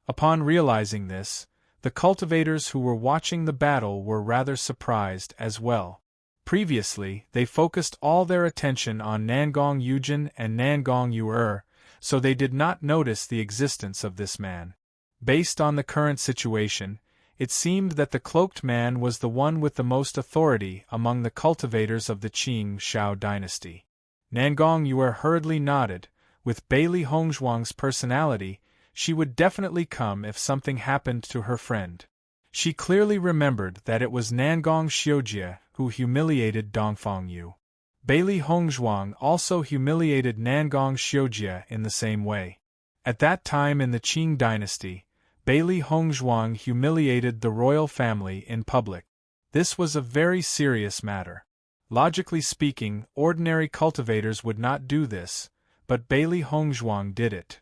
A: Upon realizing this, the cultivators who were watching the battle were rather surprised as well. Previously, they focused all their attention on Nangong Yujin and Nangong Yu, so they did not notice the existence of this man. Based on the current situation, it seemed that the cloaked man was the one with the most authority among the cultivators of the Qing Shao dynasty. Nangong Yu hurriedly nodded. With Bailey Hongzhuang's personality, she would definitely come if something happened to her friend. She clearly remembered that it was Nangong Xiujie who humiliated Dongfang Yu. Bailey Hongzhuang also humiliated Nangong Xiujie in the same way. At that time in the Qing dynasty, Bailey Hongzhuang humiliated the royal family in public. This was a very serious matter. Logically speaking, ordinary cultivators would not do this, but Bailey Hongzhuang did it.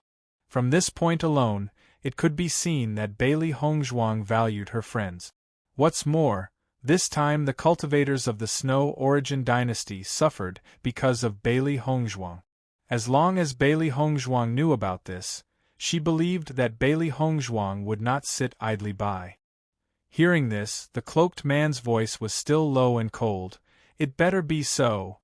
A: From this point alone, it could be seen that Bailey Hongzhuang valued her friends. What's more, this time the cultivators of the Snow Origin dynasty suffered because of Bailey Hongzhuang. As long as Bailey Hongzhuang knew about this, she believed that Bailey Hongzhuang would not sit idly by. Hearing this, the cloaked man's voice was still low and cold. It better be so.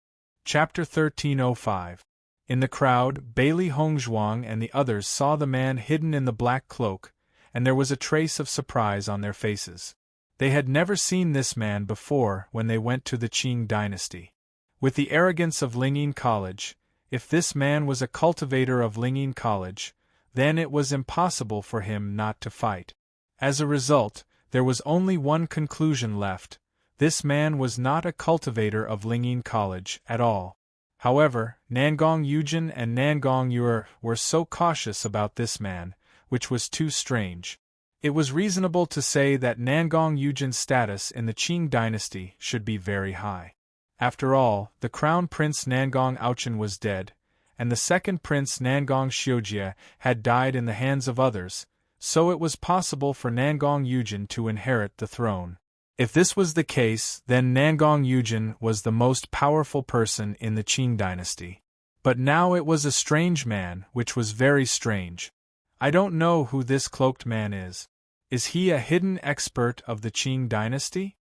A: Chapter 1305. In the crowd, Bailey Hongzhuang and the others saw the man hidden in the black cloak, and there was a trace of surprise on their faces. They had never seen this man before when they went to the Qing dynasty. With the arrogance of Lingyin College, if this man was a cultivator of Lingyin College, then it was impossible for him not to fight. As a result, there was only one conclusion left: this man was not a cultivator of Lingyin College at all. However, Nangong Yujin and Nangong Yu were so cautious about this man, which was too strange. It was reasonable to say that Nangong Yujin's status in the Qing dynasty should be very high. After all, the crown prince Nangong Auchen was dead, and the second prince Nangong Xiujie had died in the hands of others, so it was possible for Nangong Yujin to inherit the throne. If this was the case, then Nangong Yujin was the most powerful person in the Qing dynasty. But now it was a strange man, which was very strange. I don't know who this cloaked man is. Is he a hidden expert of the Qing dynasty?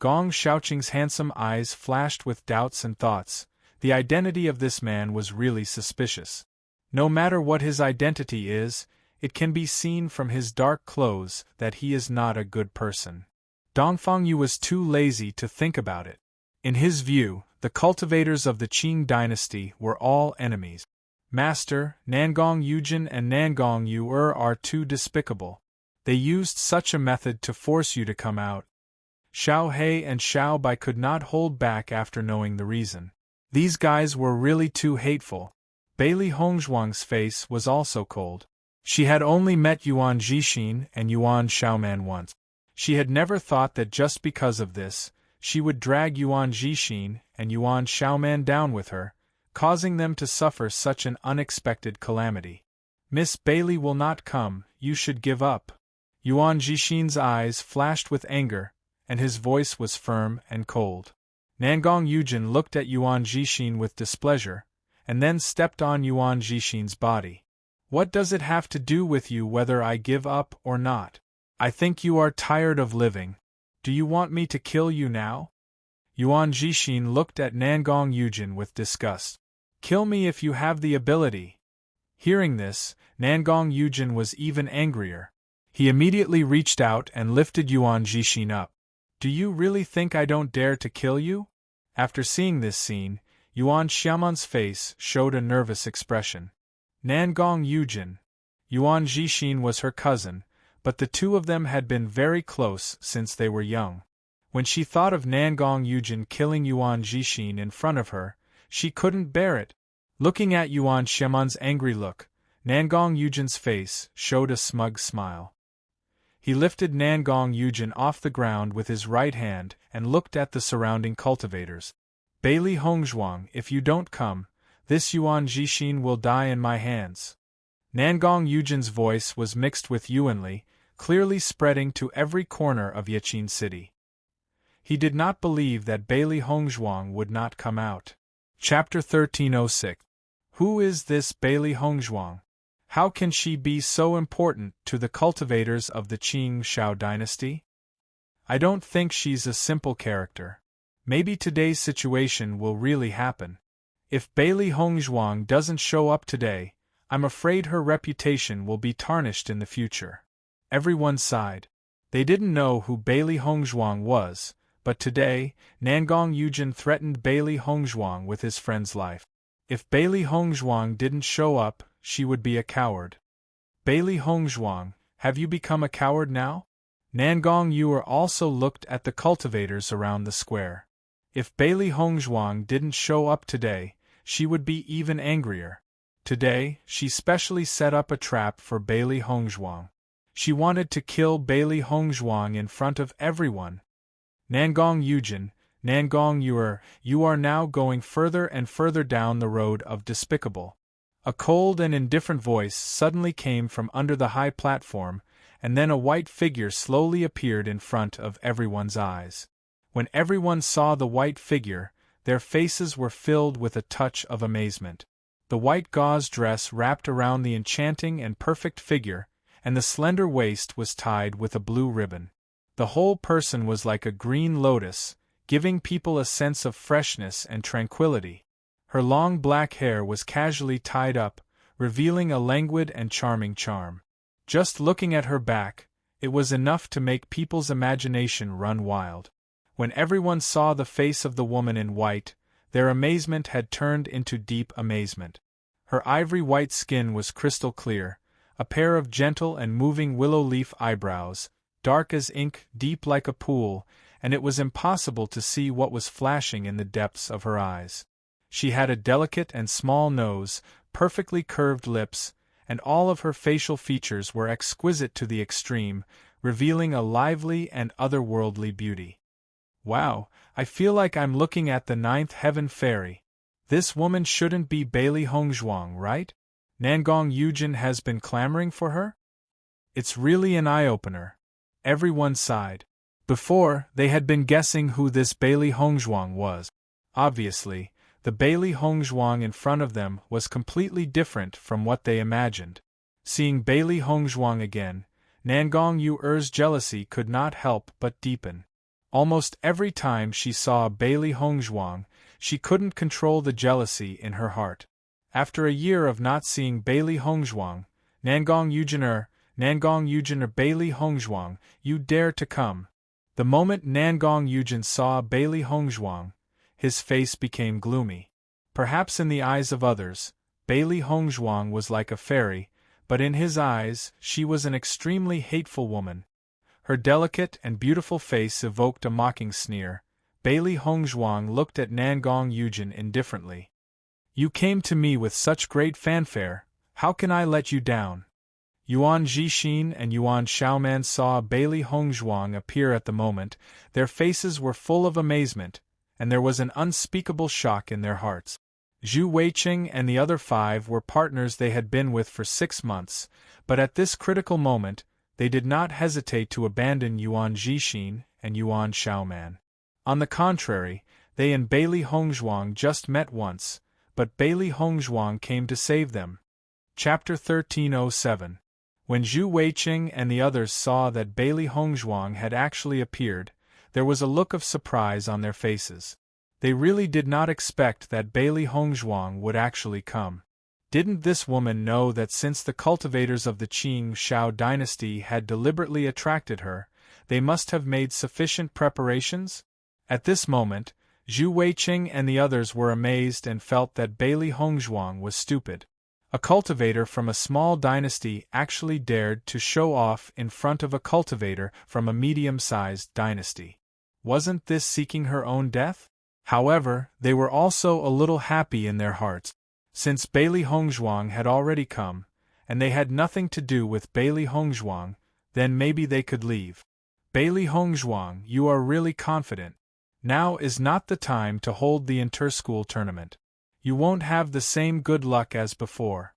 A: Gong Xiaoqing's handsome eyes flashed with doubts and thoughts. The identity of this man was really suspicious. No matter what his identity is, it can be seen from his dark clothes that he is not a good person. Dongfang Yu was too lazy to think about it. In his view, the cultivators of the Qing dynasty were all enemies. Master, Nangong Yujin and Nangong Yu are too despicable. They used such a method to force you to come out. Xiao He and Xiao Bai could not hold back after knowing the reason. These guys were really too hateful. Bailey Hongzhuang's face was also cold. She had only met Yuan Jixin and Yuan Xiaoman once. She had never thought that just because of this, she would drag Yuan Jixin and Yuan Xiaoman down with her, causing them to suffer such an unexpected calamity. Miss Bailey will not come, you should give up. Yuan Jixin's eyes flashed with anger, and his voice was firm and cold. Nangong Yujin looked at Yuan Jixin with displeasure, and then stepped on Yuan Jixin's body. What does it have to do with you whether I give up or not? I think you are tired of living. Do you want me to kill you now? Yuan Jixin looked at Nangong Yujin with disgust. Kill me if you have the ability. Hearing this, Nangong Yujin was even angrier. He immediately reached out and lifted Yuan Jixin up. Do you really think I don't dare to kill you? After seeing this scene, Yuan Xiaoman's face showed a nervous expression. Nangong Yujin. Yuan Jixin was her cousin, but the two of them had been very close since they were young. When she thought of Nangong Yujin killing Yuan Jixin in front of her, she couldn't bear it. Looking at Yuan Xiaoman's angry look, Nangong Yujin's face showed a smug smile. He lifted Nangong Yujin off the ground with his right hand and looked at the surrounding cultivators. Bailey Hongzhuang, if you don't come, this Yuan Jixin will die in my hands. Nangong Yujin's voice was mixed with Yuanli, clearly spreading to every corner of Yaqin City. He did not believe that Bailey Hongzhuang would not come out. Chapter 1306. Who is this Bailey Hongzhuang? How can she be so important to the cultivators of the Qing Shao dynasty? I don't think she's a simple character. Maybe today's situation will really happen. If Bailey Hongzhuang doesn't show up today, I'm afraid her reputation will be tarnished in the future. Everyone sighed. They didn't know who Bailey Hongzhuang was, but today, Nangong Yujin threatened Bailey Hongzhuang with his friend's life. If Bailey Hongzhuang didn't show up, she would be a coward. Bailey Hongzhuang, have you become a coward now? Nangong Yu also looked at the cultivators around the square. If Bailey Hongzhuang didn't show up today, she would be even angrier. Today, she specially set up a trap for Bailey Hongzhuang. She wanted to kill Bailey Hongzhuang in front of everyone. Nangong Yujin, Nangong Yu, you are now going further and further down the road of despicable. A cold and indifferent voice suddenly came from under the high platform, and then a white figure slowly appeared in front of everyone's eyes. When everyone saw the white figure, their faces were filled with a touch of amazement. The white gauze dress wrapped around the enchanting and perfect figure, and the slender waist was tied with a blue ribbon. The whole person was like a green lotus, giving people a sense of freshness and tranquility. Her long black hair was casually tied up, revealing a languid and charming charm. Just looking at her back, it was enough to make people's imagination run wild. When everyone saw the face of the woman in white, their amazement had turned into deep amazement. Her ivory white skin was crystal clear, a pair of gentle and moving willow leaf eyebrows, dark as ink, deep like a pool, and it was impossible to see what was flashing in the depths of her eyes. She had a delicate and small nose, perfectly curved lips, and all of her facial features were exquisite to the extreme, revealing a lively and otherworldly beauty. Wow, I feel like I'm looking at the ninth heaven fairy. This woman shouldn't be Bailey Hongzhuang, right? Nangong Yujin has been clamoring for her? It's really an eye-opener. Everyone sighed. Before, they had been guessing who this Bailey Hongzhuang was. Obviously, the Bailey Hongzhuang in front of them was completely different from what they imagined. Seeing Bailey Hongzhuang again, Nangong Yuer's jealousy could not help but deepen. Almost every time she saw Bailey Hongzhuang, she couldn't control the jealousy in her heart. After a year of not seeing Bailey Hongzhuang, Nangong Yujiner Bailey Hongzhuang, you dare to come. The moment Nangong Yujin saw Bailey Hongzhuang, his face became gloomy. Perhaps in the eyes of others, Bailey Hongzhuang was like a fairy, but in his eyes, she was an extremely hateful woman. Her delicate and beautiful face evoked a mocking sneer. Bailey Hongzhuang looked at Nangong Yujin indifferently. You came to me with such great fanfare, how can I let you down? Yuan Jixin and Yuan Xiaoman saw Bailey Hongzhuang appear at the moment. Their faces were full of amazement, and there was an unspeakable shock in their hearts. Zhu Weiqing and the other 5 were partners they had been with for 6 months, but at this critical moment, they did not hesitate to abandon Yuan Jixin and Yuan Xiaoman. On the contrary, they and Bailey Hongzhuang just met once, but Bailey Hongzhuang came to save them. Chapter 1307. When Zhu Weiqing and the others saw that Bailey Hongzhuang had actually appeared, there was a look of surprise on their faces. They really did not expect that Bailey Hongzhuang would actually come. Didn't this woman know that since the cultivators of the Qing Shao dynasty had deliberately attracted her, they must have made sufficient preparations? At this moment, Zhu Weiqing and the others were amazed and felt that Bailey Hongzhuang was stupid. A cultivator from a small dynasty actually dared to show off in front of a cultivator from a medium-sized dynasty. Wasn't this seeking her own death? However, they were also a little happy in their hearts. Since Bailey Hongzhuang had already come, and they had nothing to do with Bailey Hongzhuang, then maybe they could leave. Bailey Hongzhuang, you are really confident. Now is not the time to hold the inter-school tournament. You won't have the same good luck as before.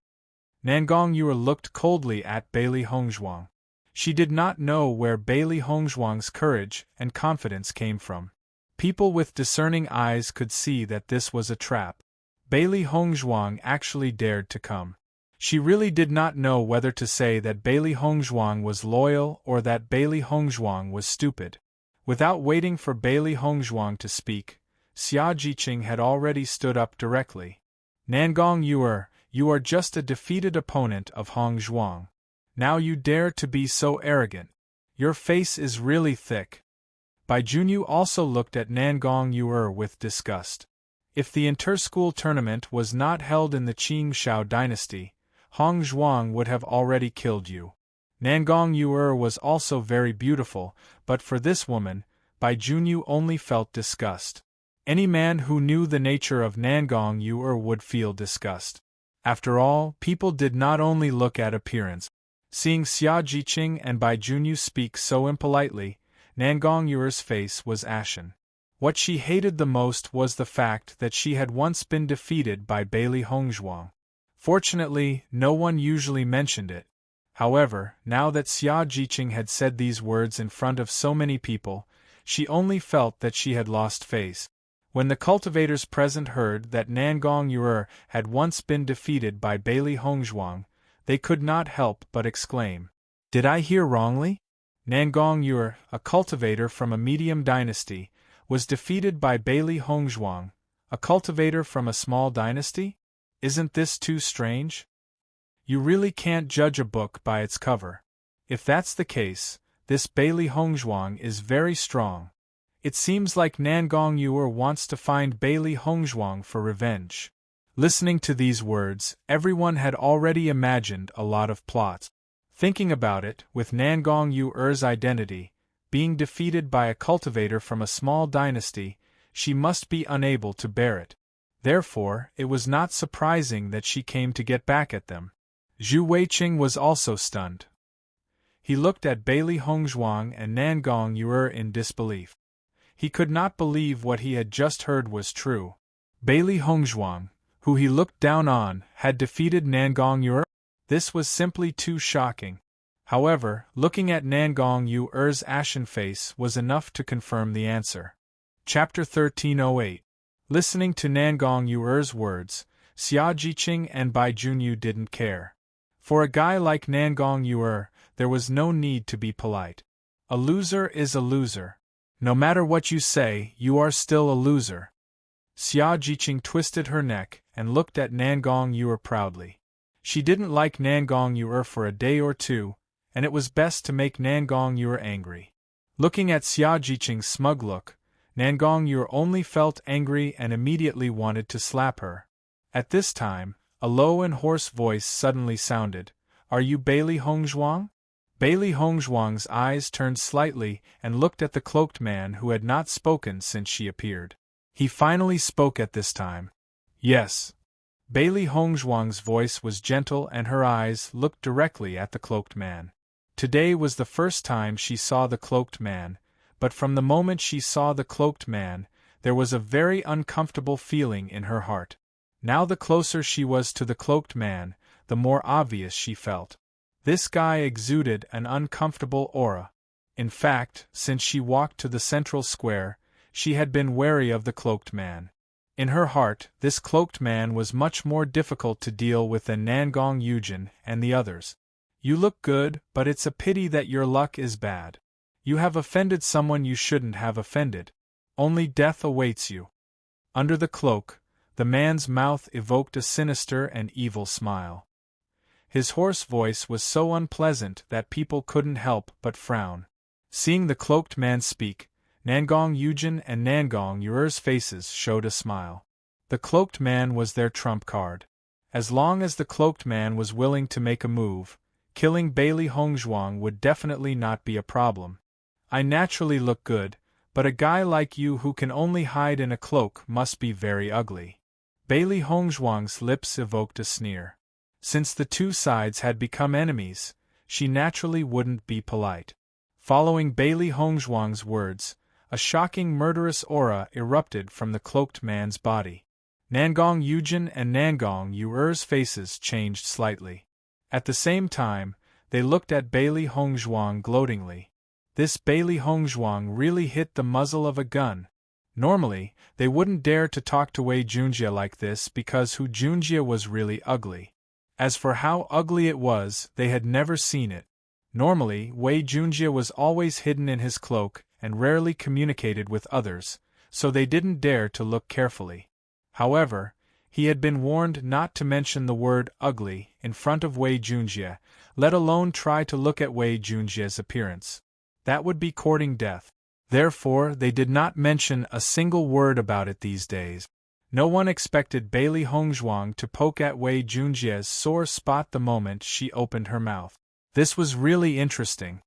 A: Nangong Yuer looked coldly at Bailey Hongzhuang. She did not know where Bailey Hongzhuang's courage and confidence came from. People with discerning eyes could see that this was a trap. Bailey Hongzhuang actually dared to come. She really did not know whether to say that Bailey Hongzhuang was loyal or that Bailey Hongzhuang was stupid. Without waiting for Bailey Hongzhuang to speak, Xia Jiqing had already stood up directly. Nangong Yuer, you are just a defeated opponent of Hongzhuang. Now you dare to be so arrogant. Your face is really thick. Bai Junyu also looked at Nangong Yuer with disgust. If the inter-school tournament was not held in the Qing Shao dynasty, Hongzhuang would have already killed you. Nangong Yuer was also very beautiful, but for this woman, Bai Junyu only felt disgust. Any man who knew the nature of Nangong Yuer would feel disgust. After all, people did not only look at appearance. Seeing Xia Jiqing and Bai Junyu speak so impolitely, Nangong Yuer's face was ashen. What she hated the most was the fact that she had once been defeated by Bailey Hongzhuang. Fortunately, no one usually mentioned it. However, now that Xia Jiqing had said these words in front of so many people, she only felt that she had lost face. When the cultivators present heard that Nangong Yuer had once been defeated by Bailey Hongzhuang, they could not help but exclaim, "Did I hear wrongly? Nangong Yuer, a cultivator from a medium dynasty, was defeated by Bailey Hongzhuang, a cultivator from a small dynasty? Isn't this too strange? You really can't judge a book by its cover. If that's the case, this Bailey Hongzhuang is very strong. It seems like Nangong Yuer wants to find Bailey Hongzhuang for revenge." Listening to these words, everyone had already imagined a lot of plots. Thinking about it, with Nangong Yuer's identity, being defeated by a cultivator from a small dynasty, she must be unable to bear it. Therefore, it was not surprising that she came to get back at them. Zhu Weiqing was also stunned. He looked at Bailey Hongzhuang and Nangong Yuer in disbelief. He could not believe what he had just heard was true. Bailey Hongzhuang, who he looked down on, had defeated Nangong Yuer? This was simply too shocking. However, looking at Nangong Yuer's ashen face was enough to confirm the answer. Chapter 1308. Listening to Nangong Yuer's words, Xia Jiqing and Bai Junyu didn't care. For a guy like Nangong Yuer, there was no need to be polite. A loser is a loser. No matter what you say, you are still a loser. Xia Jiqing twisted her neck and looked at Nangong Yuer proudly. She didn't like Nangong Yuer for a day or two, and it was best to make Nangong Yuer angry. Looking at Xia Jiqing's smug look, Nangong Yuer only felt angry and immediately wanted to slap her. At this time, a low and hoarse voice suddenly sounded. "Are you Bailey Hongzhuang?" Bailey Hongzhuang's eyes turned slightly and looked at the cloaked man who had not spoken since she appeared. He finally spoke at this time. "Yes." Bailey Hongzhuang's voice was gentle and her eyes looked directly at the cloaked man. Today was the first time she saw the cloaked man, but from the moment she saw the cloaked man, there was a very uncomfortable feeling in her heart. Now the closer she was to the cloaked man, the more obvious she felt. This guy exuded an uncomfortable aura. In fact, since she walked to the central square, she had been wary of the cloaked man. In her heart, this cloaked man was much more difficult to deal with than Nangong Yujin and the others. "You look good, but it's a pity that your luck is bad. You have offended someone you shouldn't have offended. Only death awaits you." Under the cloak, the man's mouth evoked a sinister and evil smile. His hoarse voice was so unpleasant that people couldn't help but frown. Seeing the cloaked man speak, Nangong Yujin and Nangong Yuer's faces showed a smile. The cloaked man was their trump card. As long as the cloaked man was willing to make a move, killing Bailey Hongzhuang would definitely not be a problem. "I naturally look good, but a guy like you who can only hide in a cloak must be very ugly." Bailey Hongzhuang's lips evoked a sneer. Since the two sides had become enemies, she naturally wouldn't be polite. Following Bailey Hongzhuang's words, a shocking murderous aura erupted from the cloaked man's body. Nangong Yujin and Nangong Yuer's faces changed slightly. At the same time, they looked at Bailey Hongzhuang gloatingly. This Bailey Hongzhuang really hit the muzzle of a gun. Normally, they wouldn't dare to talk to Wei Junjie like this because Hu Junjie was really ugly. As for how ugly it was, they had never seen it. Normally, Wei Junjie was always hidden in his cloak and rarely communicated with others, so they didn't dare to look carefully. However, he had been warned not to mention the word ugly in front of Wei Junjie, let alone try to look at Wei Junjie's appearance. That would be courting death. Therefore, they did not mention a single word about it these days. No one expected Bailey Hongzhuang to poke at Wei Junjie's sore spot the moment she opened her mouth. This was really interesting.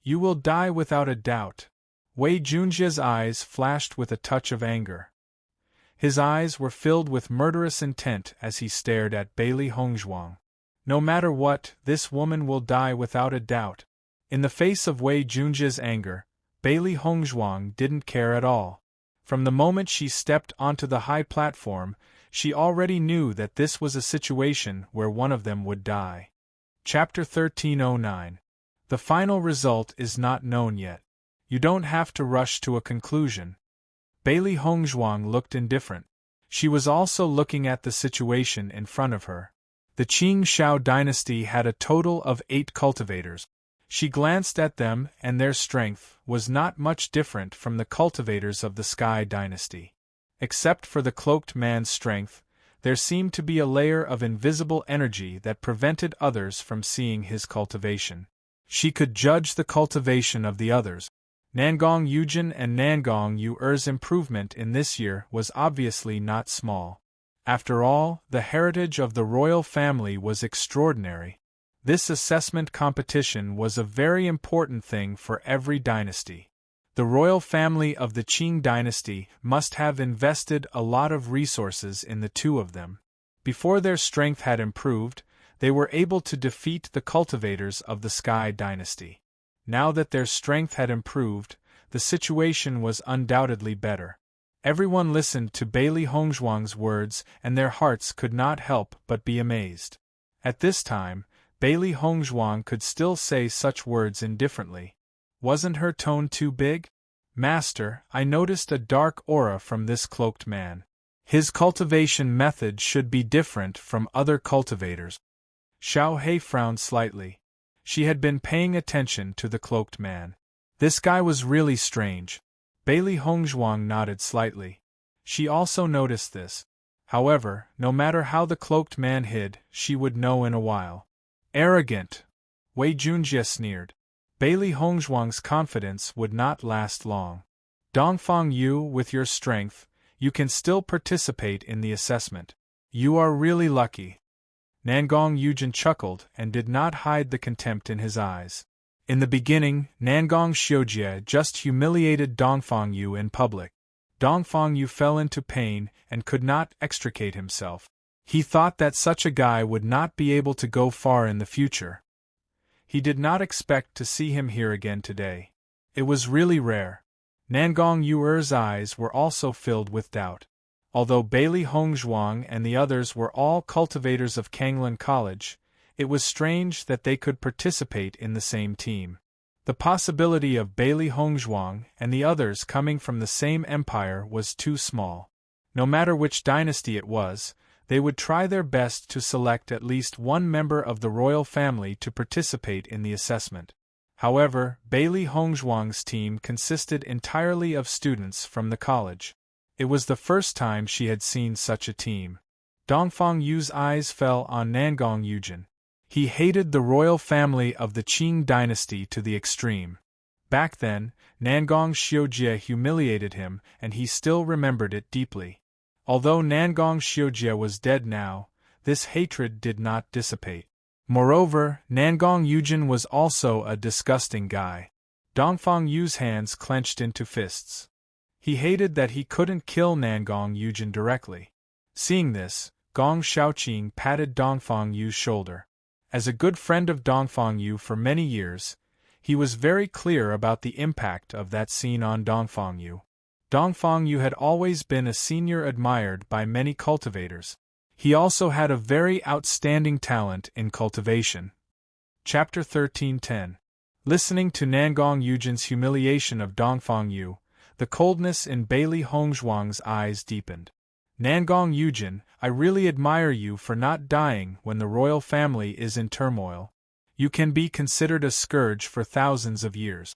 A: "You will die without a doubt." Wei Junjie's eyes flashed with a touch of anger. His eyes were filled with murderous intent as he stared at Bailey Hongzhuang. "No matter what, this woman will die without a doubt." In the face of Wei Junjie's anger, Bailey Hongzhuang didn't care at all. From the moment she stepped onto the high platform, she already knew that this was a situation where one of them would die. Chapter 1309. The final result is not known yet. You don't have to rush to a conclusion. Bailey Hongzhuang looked indifferent. She was also looking at the situation in front of her. The Qing Shao dynasty had a total of 8 cultivators. She glanced at them and their strength was not much different from the cultivators of the Sky dynasty. Except for the cloaked man's strength, there seemed to be a layer of invisible energy that prevented others from seeing his cultivation. She could judge the cultivation of the others. Nangong Yujin and Nangong Yuer's improvement in this year was obviously not small. After all, the heritage of the royal family was extraordinary. This assessment competition was a very important thing for every dynasty. The royal family of the Qing dynasty must have invested a lot of resources in the two of them. Before their strength had improved, they were able to defeat the cultivators of the Sky Dynasty. Now that their strength had improved, the situation was undoubtedly better. Everyone listened to Bailey Hongzhuang's words and their hearts could not help but be amazed. At this time, Bailey Hongzhuang could still say such words indifferently. Wasn't her tone too big? Master, I noticed a dark aura from this cloaked man. His cultivation method should be different from other cultivators. Xiao He frowned slightly. She had been paying attention to the cloaked man. This guy was really strange. Bailey Hongzhuang nodded slightly. She also noticed this. However, no matter how the cloaked man hid, she would know in a while. Arrogant! Wei Junjie sneered. Bailey Hongzhuang's confidence would not last long. Dongfang Yu, with your strength, you can still participate in the assessment. You are really lucky. Nangong Yujin chuckled and did not hide the contempt in his eyes. In the beginning, Nangong Xiujie just humiliated Dongfang Yu in public. Dongfang Yu fell into pain and could not extricate himself. He thought that such a guy would not be able to go far in the future. He did not expect to see him here again today. It was really rare. Nangong Yuer's eyes were also filled with doubt. Although Bailey Hongzhuang and the others were all cultivators of Kanglan College, it was strange that they could participate in the same team. The possibility of Bailey Hongzhuang and the others coming from the same empire was too small. No matter which dynasty it was, they would try their best to select at least one member of the royal family to participate in the assessment. However, Bailey Hongzhuang's team consisted entirely of students from the college. It was the first time she had seen such a team. Dongfang Yu's eyes fell on Nangong Yujin. He hated the royal family of the Qing dynasty to the extreme. Back then, Nangong Xiujie humiliated him and he still remembered it deeply. Although Nangong Xiujie was dead now, this hatred did not dissipate. Moreover, Nangong Yujin was also a disgusting guy. Dongfang Yu's hands clenched into fists. He hated that he couldn't kill Nangong Yujin directly. Seeing this, Gong Xiaoqing patted Dongfang Yu's shoulder. As a good friend of Dongfang Yu for many years, he was very clear about the impact of that scene on Dongfang Yu. Dongfang Yu had always been a senior admired by many cultivators. He also had a very outstanding talent in cultivation. Chapter 13:10. Listening to Nangong Yujin's humiliation of Dongfang Yu, the coldness in Bailey Hongzhuang's eyes deepened. Nangong Yujin, I really admire you for not dying when the royal family is in turmoil. You can be considered a scourge for thousands of years.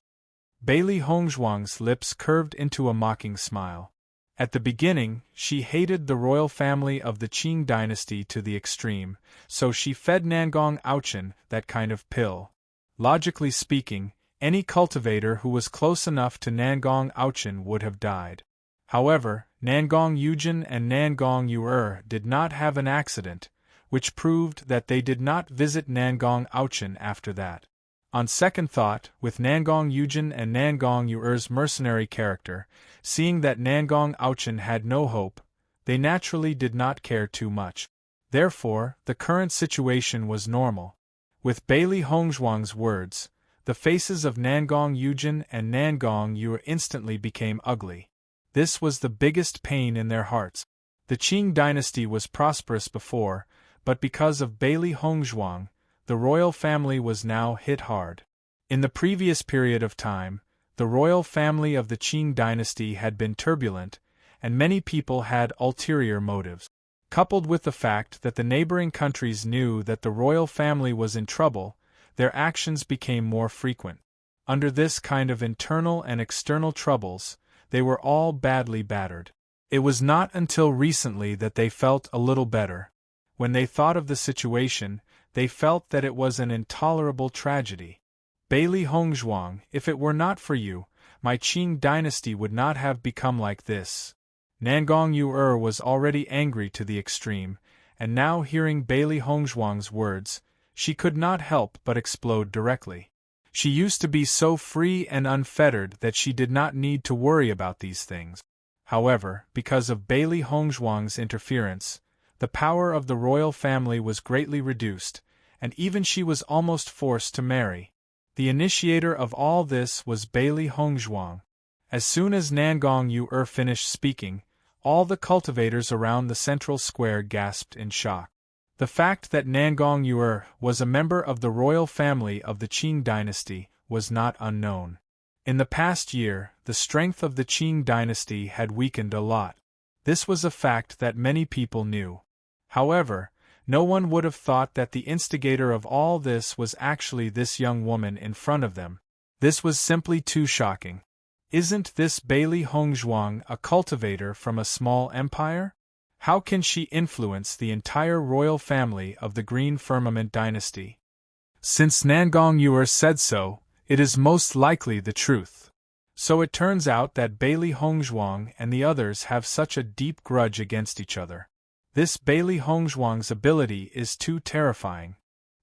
A: Bailey Hongzhuang's lips curved into a mocking smile. At the beginning, she hated the royal family of the Qing dynasty to the extreme, so she fed Nangong Ouchen that kind of pill. Logically speaking, any cultivator who was close enough to Nangong Ouchen would have died. However, Nangong Yujin and Nangong Yuer did not have an accident, which proved that they did not visit Nangong Ouchen after that. On second thought, with Nangong Yujin and Nangong Yuer's mercenary character, seeing that Nangong Ouchen had no hope, they naturally did not care too much. Therefore, the current situation was normal. With Bailey Hongzhuang's words, the faces of Nangong Yujin and Nangong Yuer instantly became ugly. This was the biggest pain in their hearts. The Qing dynasty was prosperous before, but because of Bailey Hongzhuang, the royal family was now hit hard. In the previous period of time, the royal family of the Qing dynasty had been turbulent, and many people had ulterior motives. Coupled with the fact that the neighboring countries knew that the royal family was in trouble, their actions became more frequent. Under this kind of internal and external troubles, they were all badly battered. It was not until recently that they felt a little better. When they thought of the situation, they felt that it was an intolerable tragedy. Bailey Hongzhuang, if it were not for you, my Qing dynasty would not have become like this. Nangong Yuer was already angry to the extreme, and now hearing Bailey Hongzhuang's words, she could not help but explode directly. She used to be so free and unfettered that she did not need to worry about these things. However, because of Bailey Hongzhuang's interference, the power of the royal family was greatly reduced, and even she was almost forced to marry. The initiator of all this was Bailey Hongzhuang. As soon as Nangong Yu finished speaking, all the cultivators around the central square gasped in shock. The fact that Nangong Yu was a member of the royal family of the Qing dynasty was not unknown. In the past year, the strength of the Qing dynasty had weakened a lot. This was a fact that many people knew. However, no one would have thought that the instigator of all this was actually this young woman in front of them. This was simply too shocking. Isn't this Bailey Hongzhuang a cultivator from a small empire? How can she influence the entire royal family of the Green Firmament dynasty? Since Nangong Yu said so, it is most likely the truth. So it turns out that Bailey Hongzhuang and the others have such a deep grudge against each other. This Bailey Hongzhuang's ability is too terrifying.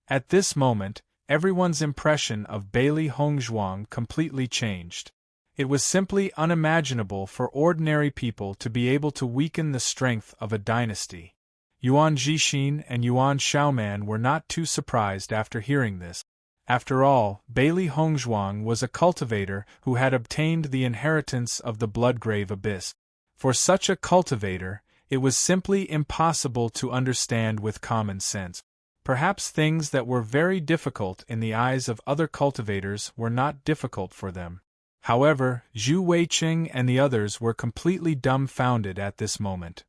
A: At this moment, everyone's impression of Bailey Hongzhuang completely changed. It was simply unimaginable for ordinary people to be able to weaken the strength of a dynasty. Yuan Jixin and Yuan Xiaoman were not too surprised after hearing this. After all, Bailey Hongzhuang was a cultivator who had obtained the inheritance of the Bloodgrave Abyss. For such a cultivator, it was simply impossible to understand with common sense. Perhaps things that were very difficult in the eyes of other cultivators were not difficult for them. However, Zhu Weiqing and the others were completely dumbfounded at this moment.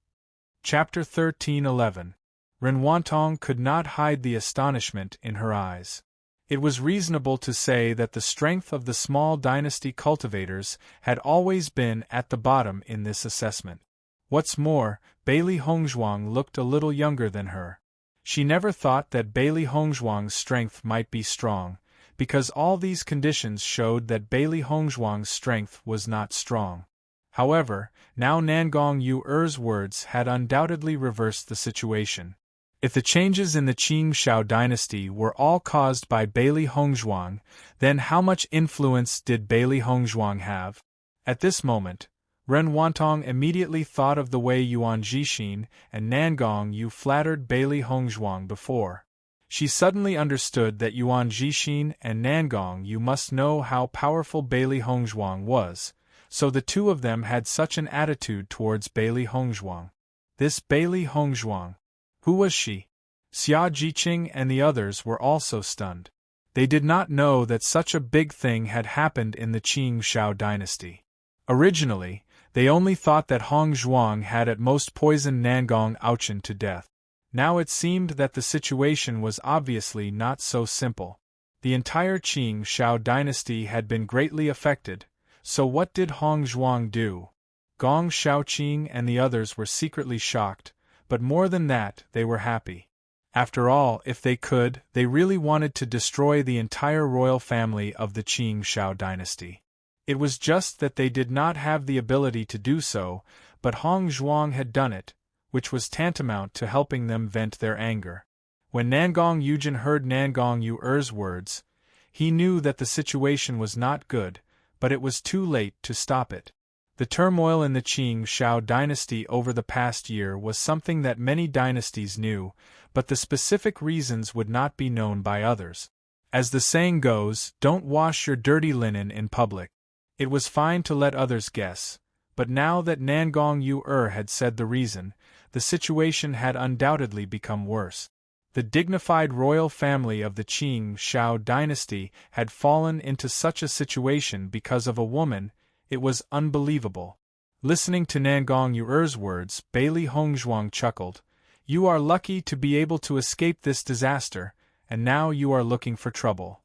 A: Chapter 13:11. Ren Wantong could not hide the astonishment in her eyes. It was reasonable to say that the strength of the small dynasty cultivators had always been at the bottom in this assessment. What's more, Bailey Hongzhuang looked a little younger than her. She never thought that Bailey Hongzhuang's strength might be strong, because all these conditions showed that Bailey Hongzhuang's strength was not strong. However, now Nangong Yu's words had undoubtedly reversed the situation. If the changes in the Qing Shao dynasty were all caused by Bailey Hongzhuang, then how much influence did Bailey Hongzhuang have? At this moment, Ren Wantong immediately thought of the way Yuan Jixin and Nangong Yu flattered Bailey Hongzhuang before. She suddenly understood that Yuan Jixin and Nangong Yu must know how powerful Bailey Hongzhuang was, so the two of them had such an attitude towards Bailey Hongzhuang. This Bailey Hongzhuang. Who was she? Xia Jiqing and the others were also stunned. They did not know that such a big thing had happened in the Qing Shao dynasty. Originally, they only thought that Hongzhuang had at most poisoned Nangong Ouchen to death. Now it seemed that the situation was obviously not so simple. The entire Qing Shao dynasty had been greatly affected, so what did Hongzhuang do? Gong Shaoqing and the others were secretly shocked, but more than that, they were happy. After all, if they could, they really wanted to destroy the entire royal family of the Qing Shao dynasty. It was just that they did not have the ability to do so, but Hongzhuang had done it, which was tantamount to helping them vent their anger. When Nangong Yujin heard Nangong Yu's words, he knew that the situation was not good, but it was too late to stop it. The turmoil in the Qing Shao dynasty over the past year was something that many dynasties knew, but the specific reasons would not be known by others. As the saying goes, don't wash your dirty linen in public. It was fine to let others guess, but now that Nangong Yu had said the reason, the situation had undoubtedly become worse. The dignified royal family of the Qing Shao dynasty had fallen into such a situation because of a woman. It was unbelievable. Listening to Nangong Yu's words, Bailey Hongzhuang chuckled. You are lucky to be able to escape this disaster, and now you are looking for trouble.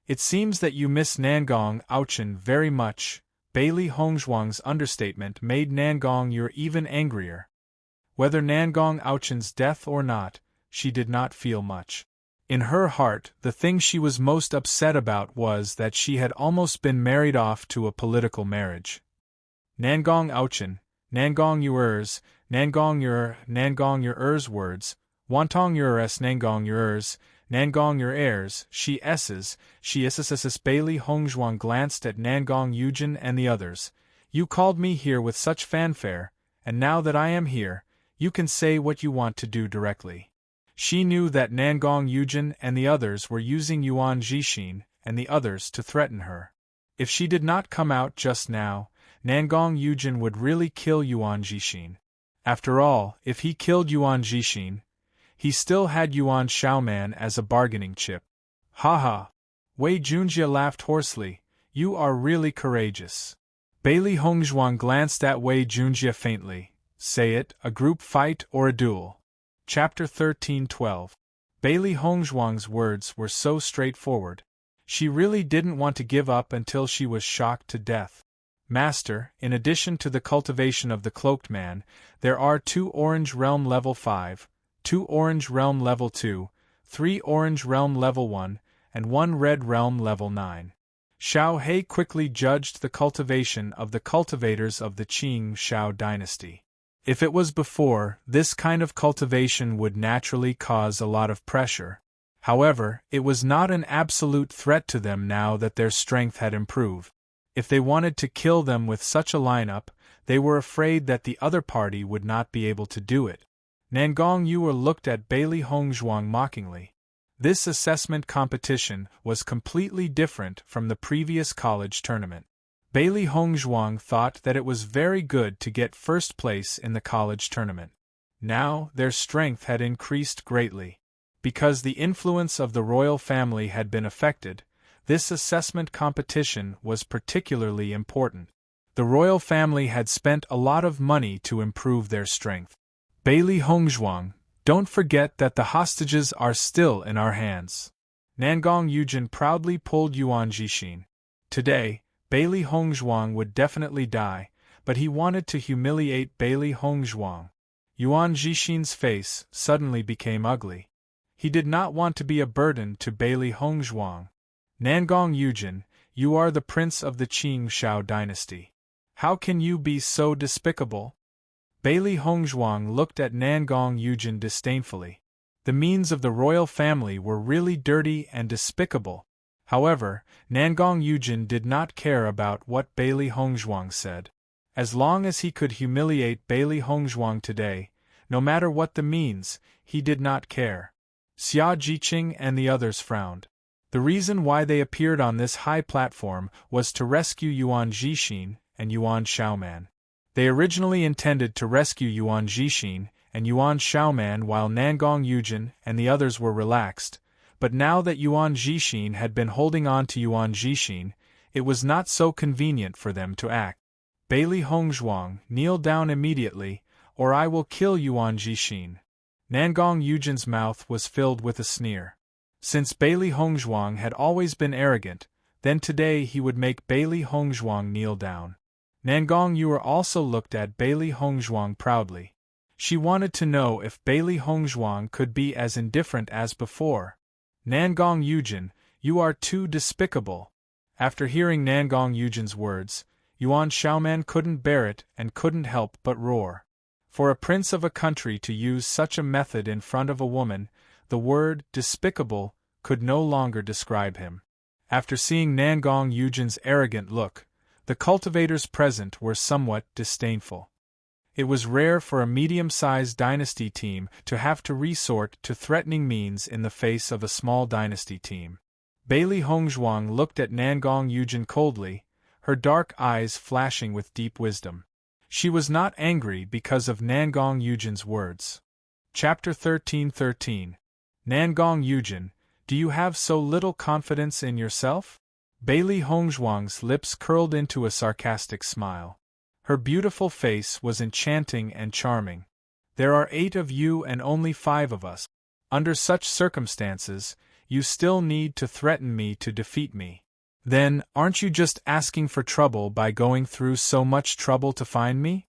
A: It seems that you miss Nangong Ouchen very much. Bailey Hongzhuang's understatement made Nangong Yu even angrier. Whether Nangong Ouchen's death or not, she did not feel much. In her heart, the thing she was most upset about was that she had almost been married off to a political marriage. Nangong Ouchen, Nangong Yu's, Nangong Yu's words, Wantong Yu's Nangong Yu's, Nangong Yu's, she isses. Bailey Hongzhuang glanced at Nangong Yujin and the others. You called me here with such fanfare, and now that I am here, you can say what you want to do directly. She knew that Nangong Yujin and the others were using Yuan Jixin and the others to threaten her. If she did not come out just now, Nangong Yujin would really kill Yuan Jixin. After all, if he killed Yuan Jixin, he still had Yuan Xiaoman as a bargaining chip. Ha ha! Wei Junjie laughed hoarsely. You are really courageous. Bailey Hongzhuang glanced at Wei Junjie faintly. Say it, a group fight or a duel? Chapter 13:12. Bailey Hongzhuang's words were so straightforward. She really didn't want to give up until she was shocked to death. Master, in addition to the cultivation of the Cloaked Man, there are 2 Orange Realm Level 5, 2 Orange Realm Level 2, 3 Orange Realm Level 1, and 1 Red Realm Level 9. Xiao He quickly judged the cultivation of the cultivators of the Qing Shao dynasty. If it was before, this kind of cultivation would naturally cause a lot of pressure. However, it was not an absolute threat to them now that their strength had improved. If they wanted to kill them with such a lineup, they were afraid that the other party would not be able to do it. Nangong Yue looked at Bailey Hongzhuang mockingly. This assessment competition was completely different from the previous college tournament. Bailey Hongzhuang thought that it was very good to get first place in the college tournament. Now, their strength had increased greatly. Because the influence of the royal family had been affected, this assessment competition was particularly important. The royal family had spent a lot of money to improve their strength. Bailey Hongzhuang, don't forget that the hostages are still in our hands. Nangong Yujin proudly pulled Yuan Jixin. Today, Bailey Hongzhuang would definitely die, but he wanted to humiliate Bailey Hongzhuang. Yuan Jixin's face suddenly became ugly. He did not want to be a burden to Bailey Hongzhuang. Nangong Yujin, you are the prince of the Qing Shao dynasty. How can you be so despicable? Bailey Hongzhuang looked at Nangong Yujin disdainfully. The means of the royal family were really dirty and despicable. However, Nangong Yujin did not care about what Bailey Hongzhuang said. As long as he could humiliate Bailey Hongzhuang today, no matter what the means, he did not care. Xia Jiqing and the others frowned. The reason why they appeared on this high platform was to rescue Yuan Jixin and Yuan Xiaoman. They originally intended to rescue Yuan Jixin and Yuan Xiaoman while Nangong Yujin and the others were relaxed, but now that Yuan Jixin had been holding on to Yuan Jixin, it was not so convenient for them to act. Bailey Hongzhuang, kneel down immediately, or I will kill Yuan Jixin. Nangong Yujin's mouth was filled with a sneer. Since Bailey Hongzhuang had always been arrogant, then today he would make Bailey Hongzhuang kneel down. Nangong Yue also looked at Bailey Hongzhuang proudly. She wanted to know if Bailey Hongzhuang could be as indifferent as before. Nangong Yujin, you are too despicable. After hearing Nangong Yujin's words, Yuan Xiaoman couldn't bear it and couldn't help but roar. For a prince of a country to use such a method in front of a woman, the word despicable could no longer describe him. After seeing Nangong Yujin's arrogant look, the cultivators present were somewhat disdainful. It was rare for a medium-sized dynasty team to have to resort to threatening means in the face of a small dynasty team. Bailey Hongzhuang looked at Nangong Yujin coldly, her dark eyes flashing with deep wisdom. She was not angry because of Nangong Yujin's words. Chapter 13:13. Nangong Yujin, do you have so little confidence in yourself? Bailey Hongzhuang's lips curled into a sarcastic smile. Her beautiful face was enchanting and charming. There are 8 of you and only 5 of us. Under such circumstances, you still need to threaten me to defeat me. Then, aren't you just asking for trouble by going through so much trouble to find me?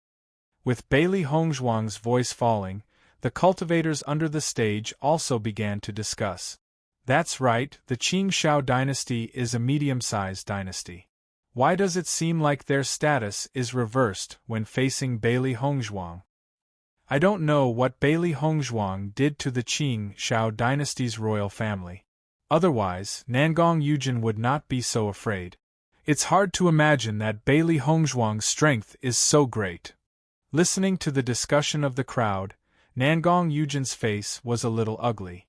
A: With Bailey Hongzhuang's voice falling, the cultivators under the stage also began to discuss. That's right, the Qing Shao dynasty is a medium-sized dynasty. Why does it seem like their status is reversed when facing Bailey Hongzhuang? I don't know what Bailey Hongzhuang did to the Qing Shao dynasty's royal family. Otherwise, Nangong Yujin would not be so afraid. It's hard to imagine that Bailey Hongzhuang's strength is so great. Listening to the discussion of the crowd, Nangong Yujin's face was a little ugly.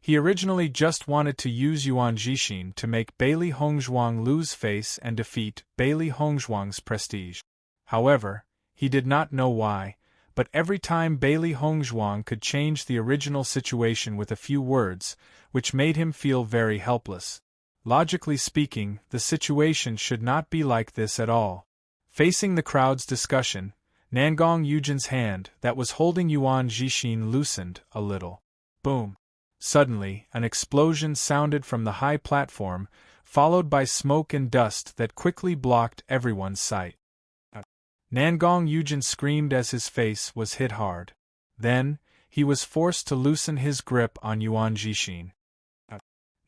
A: He originally just wanted to use Yuan Jixin to make Bailey Hongzhuang lose face and defeat Bailey Hongzhuang's prestige. However, he did not know why, but every time Bailey Hongzhuang could change the original situation with a few words, which made him feel very helpless. Logically speaking, the situation should not be like this at all. Facing the crowd's discussion, Nangong Yujin's hand that was holding Yuan Jixin loosened a little. Boom! Suddenly, an explosion sounded from the high platform, followed by smoke and dust that quickly blocked everyone's sight. Nangong Yujin screamed as his face was hit hard. Then, he was forced to loosen his grip on Yuan Jixin.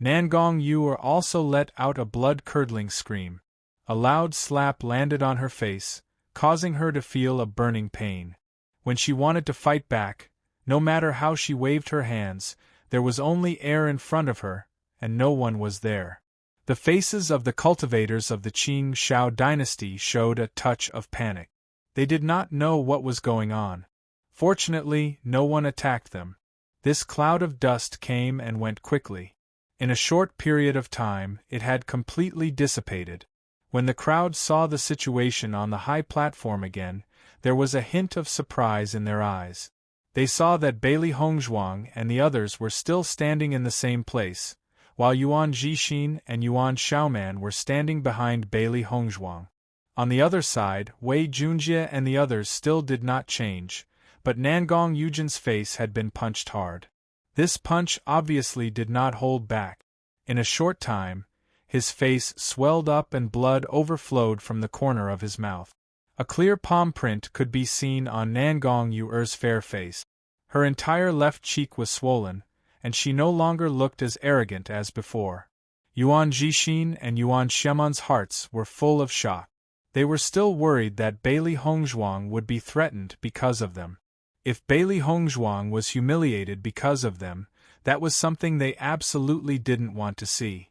A: Nangong Yu also let out a blood-curdling scream. A loud slap landed on her face, causing her to feel a burning pain. When she wanted to fight back, no matter how she waved her hands, there was only air in front of her, and no one was there. The faces of the cultivators of the Qing Shao dynasty showed a touch of panic. They did not know what was going on. Fortunately, no one attacked them. This cloud of dust came and went quickly. In a short period of time, it had completely dissipated. When the crowd saw the situation on the high platform again, there was a hint of surprise in their eyes. They saw that Bailey Hongzhuang and the others were still standing in the same place, while Yuan Jixin and Yuan Xiaoman were standing behind Bailey Hongzhuang. On the other side, Wei Junjie and the others still did not change, but Nangong Yujin's face had been punched hard. This punch obviously did not hold back. In a short time, his face swelled up and blood overflowed from the corner of his mouth. A clear palm print could be seen on Nangong Yu's fair face. Her entire left cheek was swollen, and she no longer looked as arrogant as before. Yuan Jixin and Yuan Xiaoman's hearts were full of shock. They were still worried that Bailey Hongzhuang would be threatened because of them. If Bailey Hongzhuang was humiliated because of them, that was something they absolutely didn't want to see.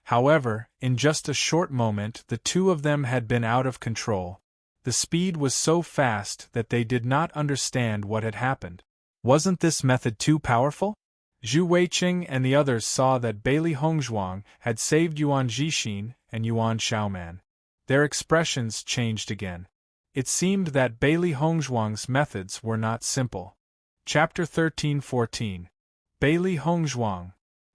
A: However, in just a short moment the two of them had been out of control. The speed was so fast that they did not understand what had happened. Wasn't this method too powerful? Zhu Weiqing and the others saw that Bailey Hongzhuang had saved Yuan Jixin and Yuan Xiaoman. Their expressions changed again. It seemed that Bailey Hongzhuang's methods were not simple. Chapter 13-14. Bailey Hongzhuang.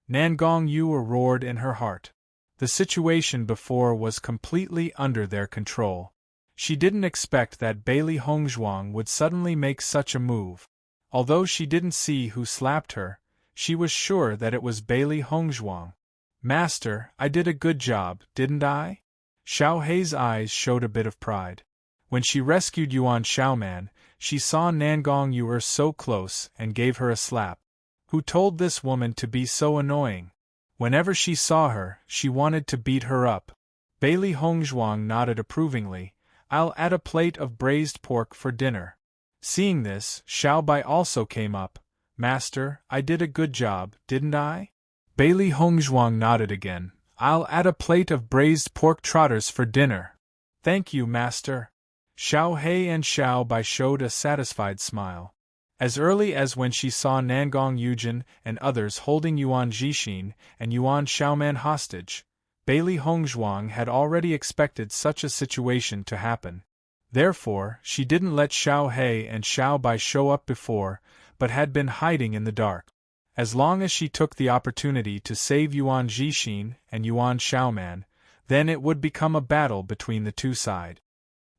A: Nangong Yu roared in her heart. The situation before was completely under their control. She didn't expect that Bailey Hongzhuang would suddenly make such a move. Although she didn't see who slapped her, she was sure that it was Bailey Hongzhuang. Master, I did a good job, didn't I? Xiao Hei's eyes showed a bit of pride. When she rescued Yuan Xiaoman, she saw Nangong Yu so close and gave her a slap. Who told this woman to be so annoying? Whenever she saw her, she wanted to beat her up. Bailey Hongzhuang nodded approvingly. I'll add a plate of braised pork for dinner. Seeing this, Xiao Bai also came up. Master, I did a good job, didn't I? Bailey Hongzhuang nodded again. I'll add a plate of braised pork trotters for dinner. Thank you, Master. Xiao Hei and Xiao Bai showed a satisfied smile. As early as when she saw Nangong Yujin and others holding Yuan Jixin and Yuan Xiaoman hostage, Bailey Hongzhuang had already expected such a situation to happen. Therefore, she didn't let Xiao Hei and Xiao Bai show up before, but had been hiding in the dark. As long as she took the opportunity to save Yuan Jixin and Yuan Xiaoman, then it would become a battle between the two sides.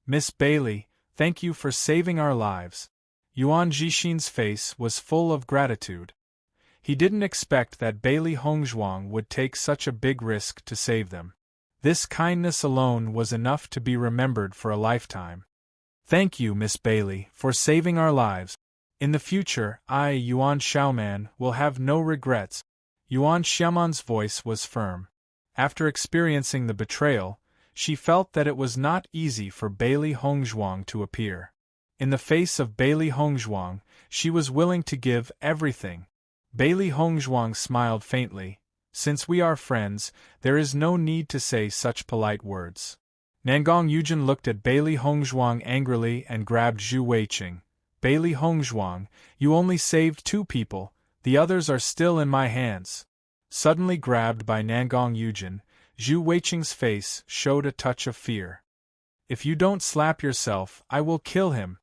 A: Miss Bailey, thank you for saving our lives. Yuan Jixin's face was full of gratitude. He didn't expect that Bailey Hongzhuang would take such a big risk to save them. This kindness alone was enough to be remembered for a lifetime. Thank you, Miss Bailey, for saving our lives. In the future, I, Yuan Xiaoman, will have no regrets. Yuan Xiaoman's voice was firm. After experiencing the betrayal, she felt that it was not easy for Bailey Hongzhuang to appear. In the face of Bailey Hongzhuang, she was willing to give everything. Bailey Hongzhuang smiled faintly. Since we are friends, there is no need to say such polite words. Nangong Yujin looked at Bailey Hongzhuang angrily and grabbed Zhu Weiqing. Bailey Hongzhuang, you only saved 2 people, the others are still in my hands. Suddenly grabbed by Nangong Yujin, Zhu Weiqing's face showed a touch of fear. If you don't slap yourself, I will kill him.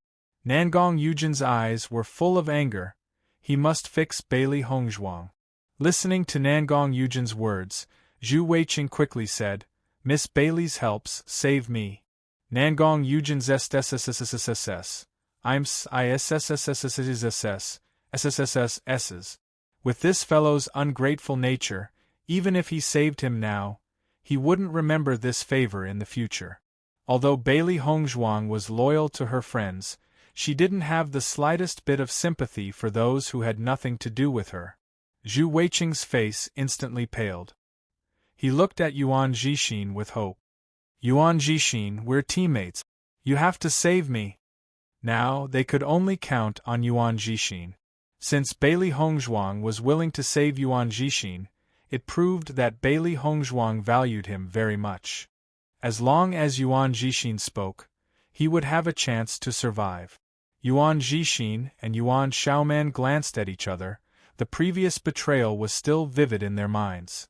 A: Nangong Yujin's eyes were full of anger. He must fix Bailey Hongzhuang. Listening to Nangong Yujin's words, Zhu Weiqing quickly said, Miss Bailey's helps save me. Nangong Yujin's SSSSSSS. I'm SSSSSSS. With this fellow's ungrateful nature, even if he saved him now, he wouldn't remember this favor in the future. Although Bailey Hongzhuang was loyal to her friends, she didn't have the slightest bit of sympathy for those who had nothing to do with her. Zhu Weiqing's face instantly paled. He looked at Yuan Jixin with hope. Yuan Jixin, we're teammates. You have to save me. Now, they could only count on Yuan Jixin. Since Bailey Hongzhuang was willing to save Yuan Jixin, it proved that Bailey Hongzhuang valued him very much. As long as Yuan Jixin spoke, he would have a chance to survive. Yuan Jixin and Yuan Xiaoman glanced at each other. The previous betrayal was still vivid in their minds.